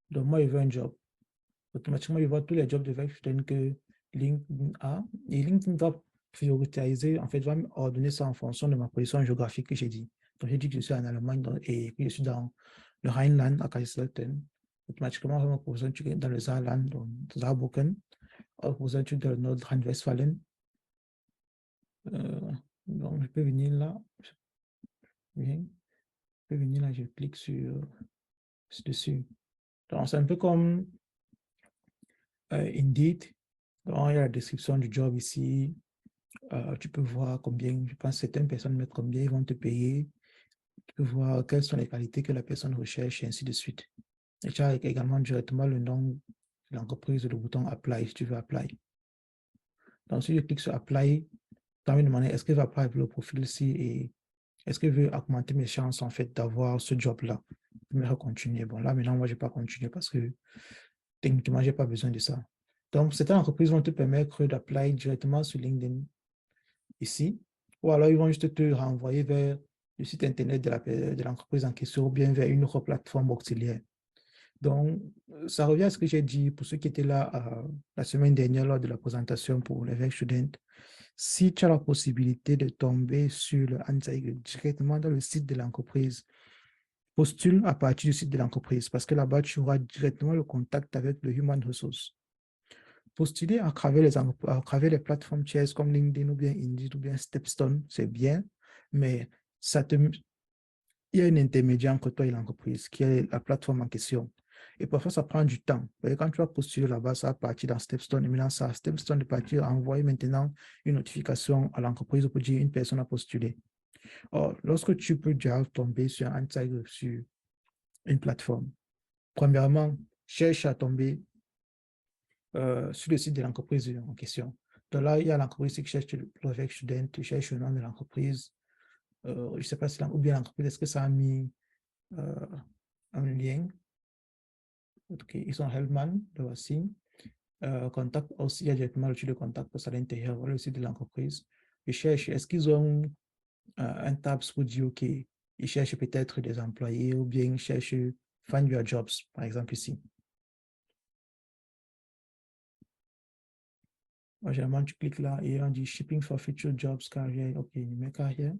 Donc, moi, je veux un job. Automatiquement, il voit tous les jobs de veille que LinkedIn a. Et LinkedIn va prioriser, en fait, va ordonner ça en fonction de ma position géographique que j'ai dit. Donc, j'ai dit que je suis en Allemagne et que je suis dans le Rhineland, à Kaiserslautern. Automatiquement, on va me proposer un truc dans le Saarland, dans Saarbrücken. On va me proposer un truc dans le Nord-Rhine-Westphalen. Donc, je peux venir là. Bien. Je peux venir là, je clique sur dessus. Donc, c'est un peu comme Indeed. Donc, il y a la description du job ici. Tu peux voir combien, je pense, certaines personnes mettent combien ils vont te payer. Tu peux voir quelles sont les qualités que la personne recherche et ainsi de suite. Et tu as également directement le nom de l'entreprise, le bouton Apply si tu veux Apply. Donc, si je clique sur Apply, tu vas me demander est-ce que va apply le profil-ci et est-ce que je veux augmenter mes chances en fait d'avoir ce job-là. Je vais continuer. Bon, là, maintenant, moi, je ne vais pas continuer parce que techniquement, je n'ai pas besoin de ça. Donc, certaines entreprises vont te permettre d'appliquer directement sur LinkedIn ici, ou alors ils vont juste te renvoyer vers le site internet de l'entreprise en question ou bien vers une autre plateforme auxiliaire. Donc, ça revient à ce que j'ai dit pour ceux qui étaient là la semaine dernière lors de la présentation pour l'évêque student. Si tu as la possibilité de tomber sur le Anzeige directement dans le site de l'entreprise, postule à partir du site de l'entreprise parce que là-bas, tu auras directement le contact avec le Human Resource. Postuler à travers les plateformes tiers comme LinkedIn ou bien Indeed ou bien Stepstone, c'est bien, mais il y a un intermédiaire entre toi et l'entreprise qui est la plateforme en question. Et parfois, ça prend du temps. Et quand tu vas postuler là-bas, ça va partir dans Stepstone. Et maintenant, ça, Stepstone de partir envoyer maintenant une notification à l'entreprise pour dire une personne a postulé. Or, lorsque tu peux déjà tomber sur un tag sur une plateforme, premièrement, cherche à tomber sur le site de l'entreprise en question. Donc là, il y a l'entreprise qui cherche le project student, qui cherche le nom de l'entreprise. Je ne sais pas si ou bien l'entreprise, est-ce que ça a mis un lien. Ok, ils sont Hellman, le voici. Contact aussi, il y a directement le de contact à l'intérieur, voilà le site de l'entreprise. Ils cherchent, est-ce qu'ils ont un tab pour dire, OK, ils cherchent peut-être des employés ou bien ils cherchent Find Your Jobs, par exemple ici. Moi, généralement, tu cliques là et on dit Shipping for Future Jobs, carrière. OK, il met carrière.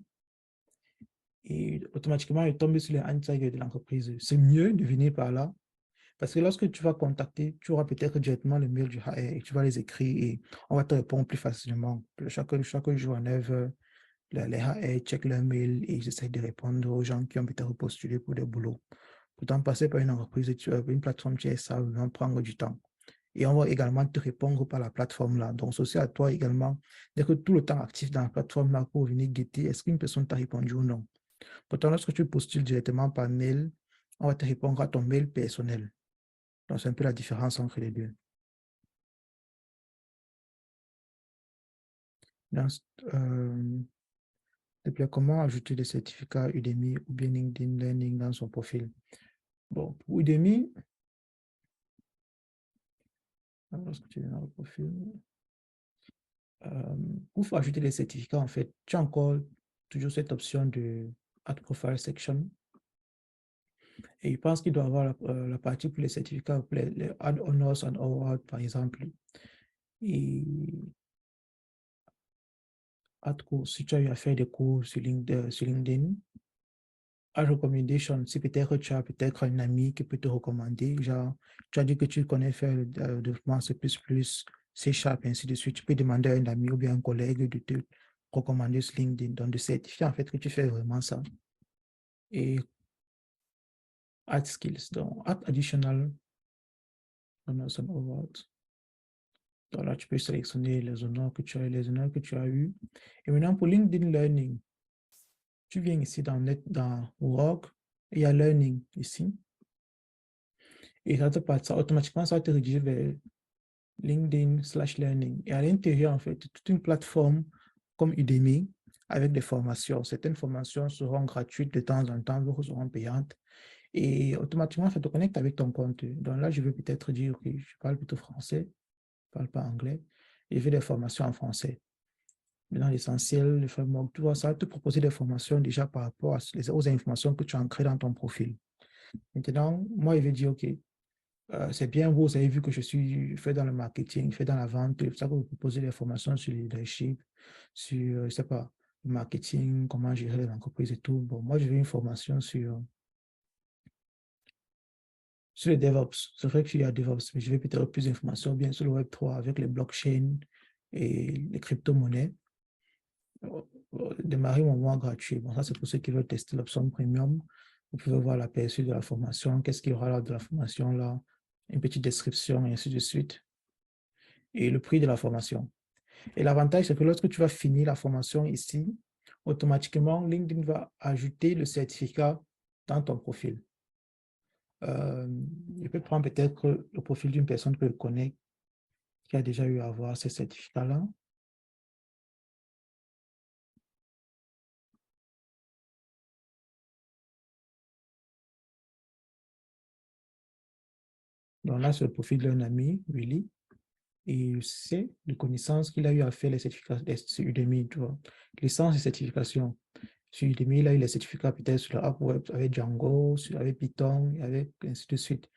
Et automatiquement, il tombe sur les anzeigen de l'entreprise. C'est mieux de venir par là parce que lorsque tu vas contacter, tu auras peut-être directement le mail du HR et tu vas les écrire et on va te répondre plus facilement. Chaque jour en œuvre, les HR checkent leur mail et ils essaient de répondre aux gens qui ont peut-être postulé pour des boulots. Pourtant, passer par une entreprise, une plateforme tiers, ça va prendre du temps. Et on va également te répondre par la plateforme là. Donc, c'est aussi à toi également d'être tout le temps actif dans la plateforme là pour venir guetter est-ce qu'une personne t'a répondu ou non. Pourtant, lorsque tu postules directement par mail, on va te répondre à ton mail personnel. Donc, c'est un peu la différence entre les deux. Dans, comment ajouter des certificats Udemy ou bien LinkedIn Learning dans son profil? Bon, pour Udemy, lorsque tu es dans le profil, pour ajouter des certificats, en fait, tu as encore toujours cette option de Add Profile Section. Et je pense qu'il doit y avoir la partie pour les certificats, pour les Add Honors and Awards, par exemple. Et Add cours, si tu as eu à faire des cours sur LinkedIn, Add Recommendation, si peut-être tu as peut-être un ami qui peut te recommander, genre, tu as dit que tu connais faire le développement C++, C Sharp, ainsi de suite, tu peux demander à un ami ou bien un collègue de te recommander sur LinkedIn, donc de certifier en fait que tu fais vraiment ça. Et Add Skills, donc Add Additional Honors and Awards. Donc là, tu peux sélectionner les honneurs que tu as, les honneurs que tu as eu. Et maintenant, pour LinkedIn Learning, tu viens ici dans Work, et il y a Learning ici. Et ça, automatiquement, ça va te rediriger vers LinkedIn/Learning. Et à l'intérieur, en fait, toute une plateforme comme Udemy avec des formations. Certaines formations seront gratuites de temps en temps, d'autres seront payantes. Et automatiquement, ça te connecte avec ton compte. Donc là, je vais peut-être dire que je parle plutôt français, je ne parle pas anglais, et je fais des formations en français. Maintenant, l'essentiel, le framework, tu vois, ça va te proposer des formations déjà par rapport aux informations que tu as ancrées dans ton profil. Maintenant, moi, il veut dire, OK, c'est bien, vous avez vu que je suis fait dans le marketing, fait dans la vente, c'est pour ça que vous proposez des formations sur le leadership, sur, je ne sais pas, le marketing, comment gérer les entreprises et tout. Bon, moi, je veux une formation sur le DevOps. C'est vrai qu'il y a DevOps, mais je veux peut-être plus d'informations bien sur le Web3 avec les blockchains et les crypto-monnaies. Démarrer mon mois gratuit. Bon, ça, c'est pour ceux qui veulent tester l'option premium. Vous pouvez voir l'aperçu de la formation, qu'est-ce qu'il y aura lors de la formation là, une petite description et ainsi de suite, et le prix de la formation. Et l'avantage, c'est que lorsque tu vas finir la formation ici, automatiquement, LinkedIn va ajouter le certificat dans ton profil. Je peux prendre peut-être le profil d'une personne que je connais qui a déjà eu à avoir ce certificat-là. Donc là, c'est le profil d'un ami, Willy. Et c'est de connaissances qu'il a eu à faire les certificats sur Udemy, tu vois. Licence et certification. Sur Udemy, il a eu les certificats peut-être sur la app web avec Django, avec Python, et avec ainsi de suite.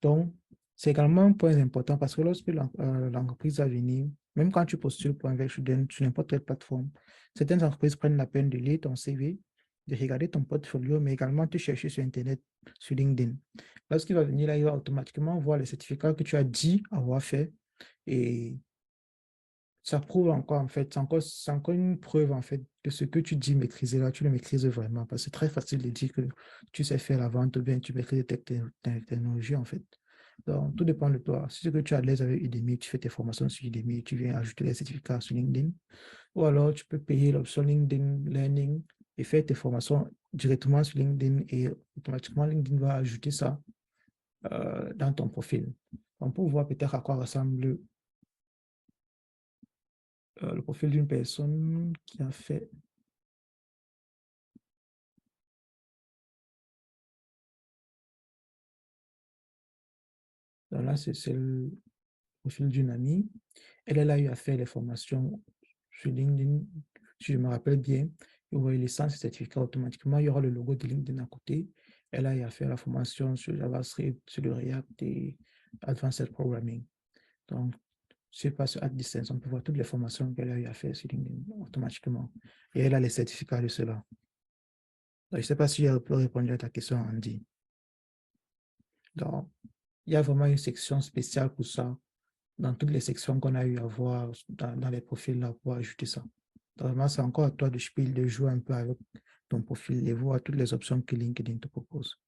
Donc, c'est également un point important parce que lorsque l'entreprise va venir, même quand tu postules pour un student sur n'importe quelle plateforme, certaines entreprises prennent la peine de lire ton CV, de regarder ton portfolio, mais également te chercher sur Internet, sur LinkedIn. Lorsqu'il va venir là, il va automatiquement voir les certificats que tu as dit avoir fait et ça prouve encore, en fait, c'est encore une preuve, en fait, que ce que tu dis maîtriser là, tu le maîtrises vraiment. Parce que c'est très facile de dire que tu sais faire la vente ou bien tu maîtrises tes technologies, en fait. Donc, tout dépend de toi. Si c'est que tu es à l'aise avec Udemy, tu fais tes formations sur Udemy, tu viens ajouter les certificats sur LinkedIn. Ou alors, tu peux payer l'option LinkedIn Learning et faire tes formations directement sur LinkedIn et automatiquement, LinkedIn va ajouter ça dans ton profil. Donc, pour voir peut-être à quoi ressemble le profil d'une personne qui a fait. Donc là, c'est le profil d'une amie. Elle a eu à faire les formations sur LinkedIn, si je me rappelle bien. Vous voyez licence et certificat automatiquement. Il y aura le logo de LinkedIn à côté. Elle a eu à faire la formation sur JavaScript, sur le React et Advanced Programming. Donc, je passe sur Distance, on peut voir toutes les formations qu'elle a eu à faire sur LinkedIn automatiquement. Et elle a les certificats de cela. Donc, je ne sais pas si j'ai répondu à ta question, Andy. Donc, il y a vraiment une section spéciale pour ça, dans toutes les sections qu'on a eu à voir dans les profils là pour ajouter ça. Donc, vraiment, c'est encore à toi de jouer un peu avec ton profil et voir toutes les options que LinkedIn te propose.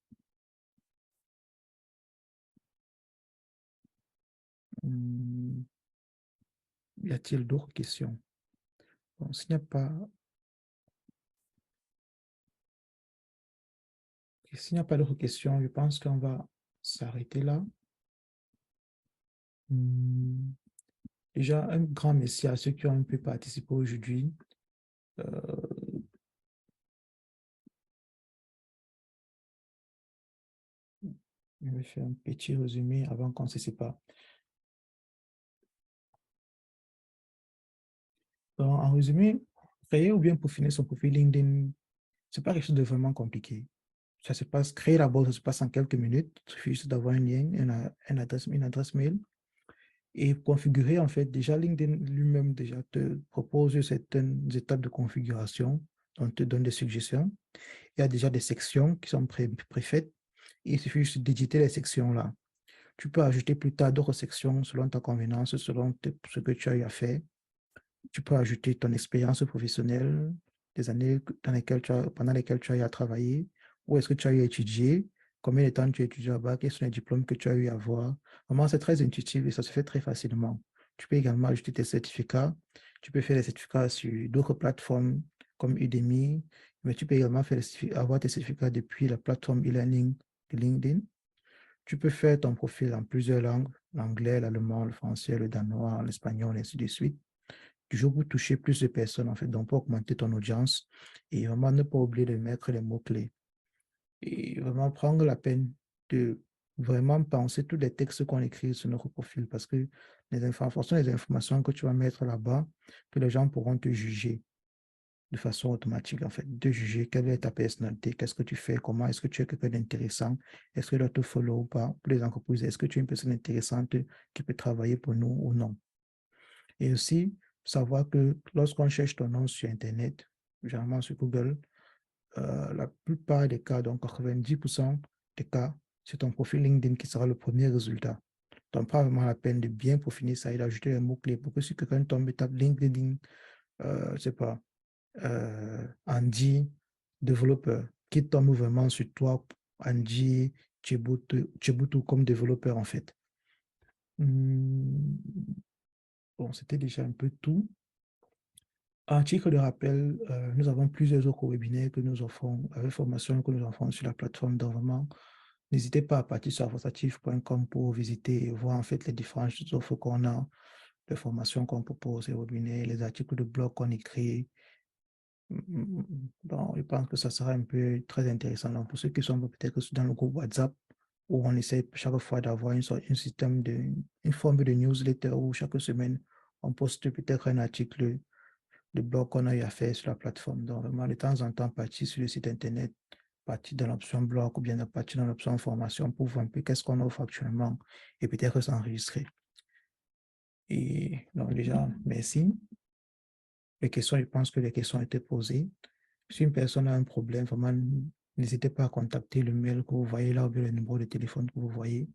Y a-t-il d'autres questions? Bon, s'il n'y a pas d'autres questions, je pense qu'on va s'arrêter là. Hmm. Déjà, un grand merci à ceux qui ont pu participer aujourd'hui. Euh, je vais faire un petit résumé avant qu'on ne se sépare. Donc, en résumé, créer ou bien peaufiner son profil LinkedIn, c'est pas quelque chose de vraiment compliqué. Ça se passe, créer la base, ça se passe en quelques minutes. Il suffit juste d'avoir un lien, une adresse mail et configurer, en fait, déjà LinkedIn lui-même déjà te propose certaines étapes de configuration, on te donne des suggestions. Il y a déjà des sections qui sont préfaites. Il suffit juste d'éditer les sections-là. Tu peux ajouter plus tard d'autres sections selon ta convenance, selon ce que tu as eu à faire. Tu peux ajouter ton expérience professionnelle, les années pendant lesquelles tu as eu à travailler, où est-ce que tu as eu à étudier, combien de temps tu as étudié là-bas, quels sont les diplômes que tu as eu à avoir. Vraiment, c'est très intuitif et ça se fait très facilement. Tu peux également ajouter tes certificats. Tu peux faire des certificats sur d'autres plateformes comme Udemy, mais tu peux également avoir tes certificats depuis la plateforme e-learning de LinkedIn. Tu peux faire ton profil en plusieurs langues, l'anglais, l'allemand, le français, le danois, l'espagnol, et ainsi de suite. Toujours pour toucher plus de personnes, en fait, donc pour augmenter ton audience et vraiment ne pas oublier de mettre les mots-clés. Et vraiment prendre la peine de vraiment penser tous les textes qu'on écrit sur notre profil parce que les informations que tu vas mettre là-bas, que les gens pourront te juger de façon automatique, en fait, de juger quelle est ta personnalité, qu'est-ce que tu fais, comment est-ce que tu es quelqu'un d'intéressant, est-ce que tu dois te follow ou pas, pour les entreprises, est-ce que tu es une personne intéressante qui peut travailler pour nous ou non. Et aussi, savoir que lorsqu'on cherche ton nom sur Internet, généralement sur Google, la plupart des cas, donc 90% des cas, c'est ton profil LinkedIn qui sera le premier résultat. Donc, pas vraiment la peine de bien peaufiner ça et d'ajouter les mots-clés pour que si quelqu'un tombe et tape LinkedIn, je sais pas, Andy, développeur, qui tombe vraiment sur toi, Andy, Chibutu comme développeur en fait. Hmm, bon, c'était déjà un peu tout. À titre de rappel, nous avons plusieurs autres webinaires que nous offrons, avec formation que nous offrons sur la plateforme d'environnement. N'hésitez pas à partir sur avantatif.com pour visiter et voir en fait les différentes offres qu'on a, les formations qu'on propose, les webinaires, les articles de blog qu'on écrit. Bon, je pense que ça sera un peu très intéressant. Donc, pour ceux qui sont peut-être dans le groupe WhatsApp, où on essaie chaque fois d'avoir un système une forme de newsletter où chaque semaine, on poste peut-être un article de blog qu'on a eu à faire sur la plateforme. Donc, vraiment, de temps en temps, partir sur le site Internet, partir dans l'option blog ou bien partir dans l'option formation pour voir un peu qu'est-ce qu'on offre actuellement et peut-être s'enregistrer. Et donc, déjà, merci. Les questions, je pense que les questions ont été posées. Si une personne a un problème, vraiment, n'hésitez pas à contacter le mail que vous voyez là ou bien le numéro de téléphone que vous voyez.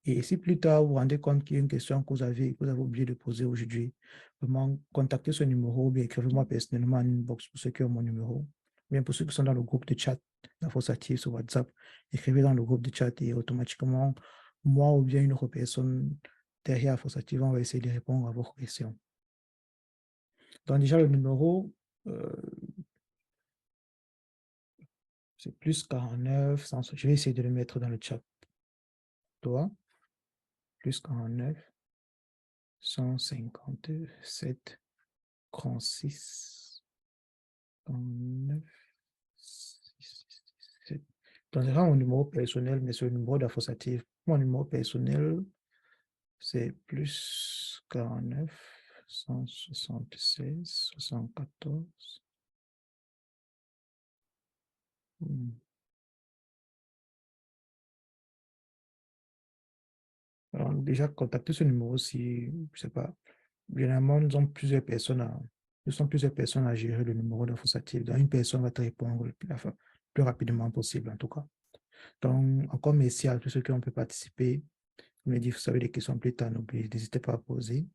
Et si plus tard, vous vous rendez compte qu'il y a une question que vous avez oublié de poser aujourd'hui, vraiment, contactez ce numéro ou bien écrivez-moi personnellement en inbox pour ceux qui ont mon numéro. Bien pour ceux qui sont dans le groupe de chat, la force active sur WhatsApp, écrivez dans le groupe de chat et automatiquement, moi ou bien une autre personne derrière la force active, on va essayer de répondre à vos questions. Donc déjà, le numéro, euh, c'est plus 49, je vais essayer de le mettre dans le chat. Toi, plus 49, 157, 36, 39, 7. Donc, c'est mon numéro personnel, mais c'est le numéro d'associatif. Mon numéro personnel, c'est plus 49, 176, 74. Alors, déjà, contactez ce numéro si, je sais pas, généralement, nous sommes plusieurs personnes à gérer le numéro d'associatif. Donc, une personne va te répondre le plus rapidement possible, en tout cas. Donc, encore merci à tous ceux qui ont pu participer. Vous me dites, vous savez, des questions plus tard, n'hésitez pas à poser.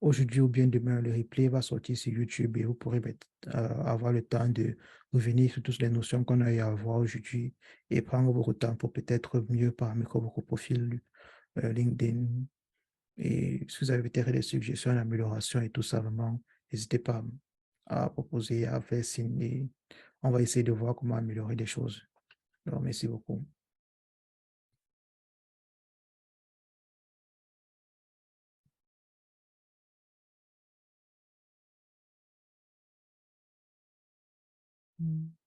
Aujourd'hui ou bien demain, le replay va sortir sur YouTube et vous pourrez avoir le temps de revenir sur toutes les notions qu'on a eu à voir aujourd'hui et prendre votre temps pour peut-être mieux paramétrer votre profil LinkedIn. Et si vous avez peut-être des suggestions d'amélioration et tout ça, vraiment, n'hésitez pas à proposer, à faire signe et on va essayer de voir comment améliorer des choses. Alors, merci beaucoup. Mmh.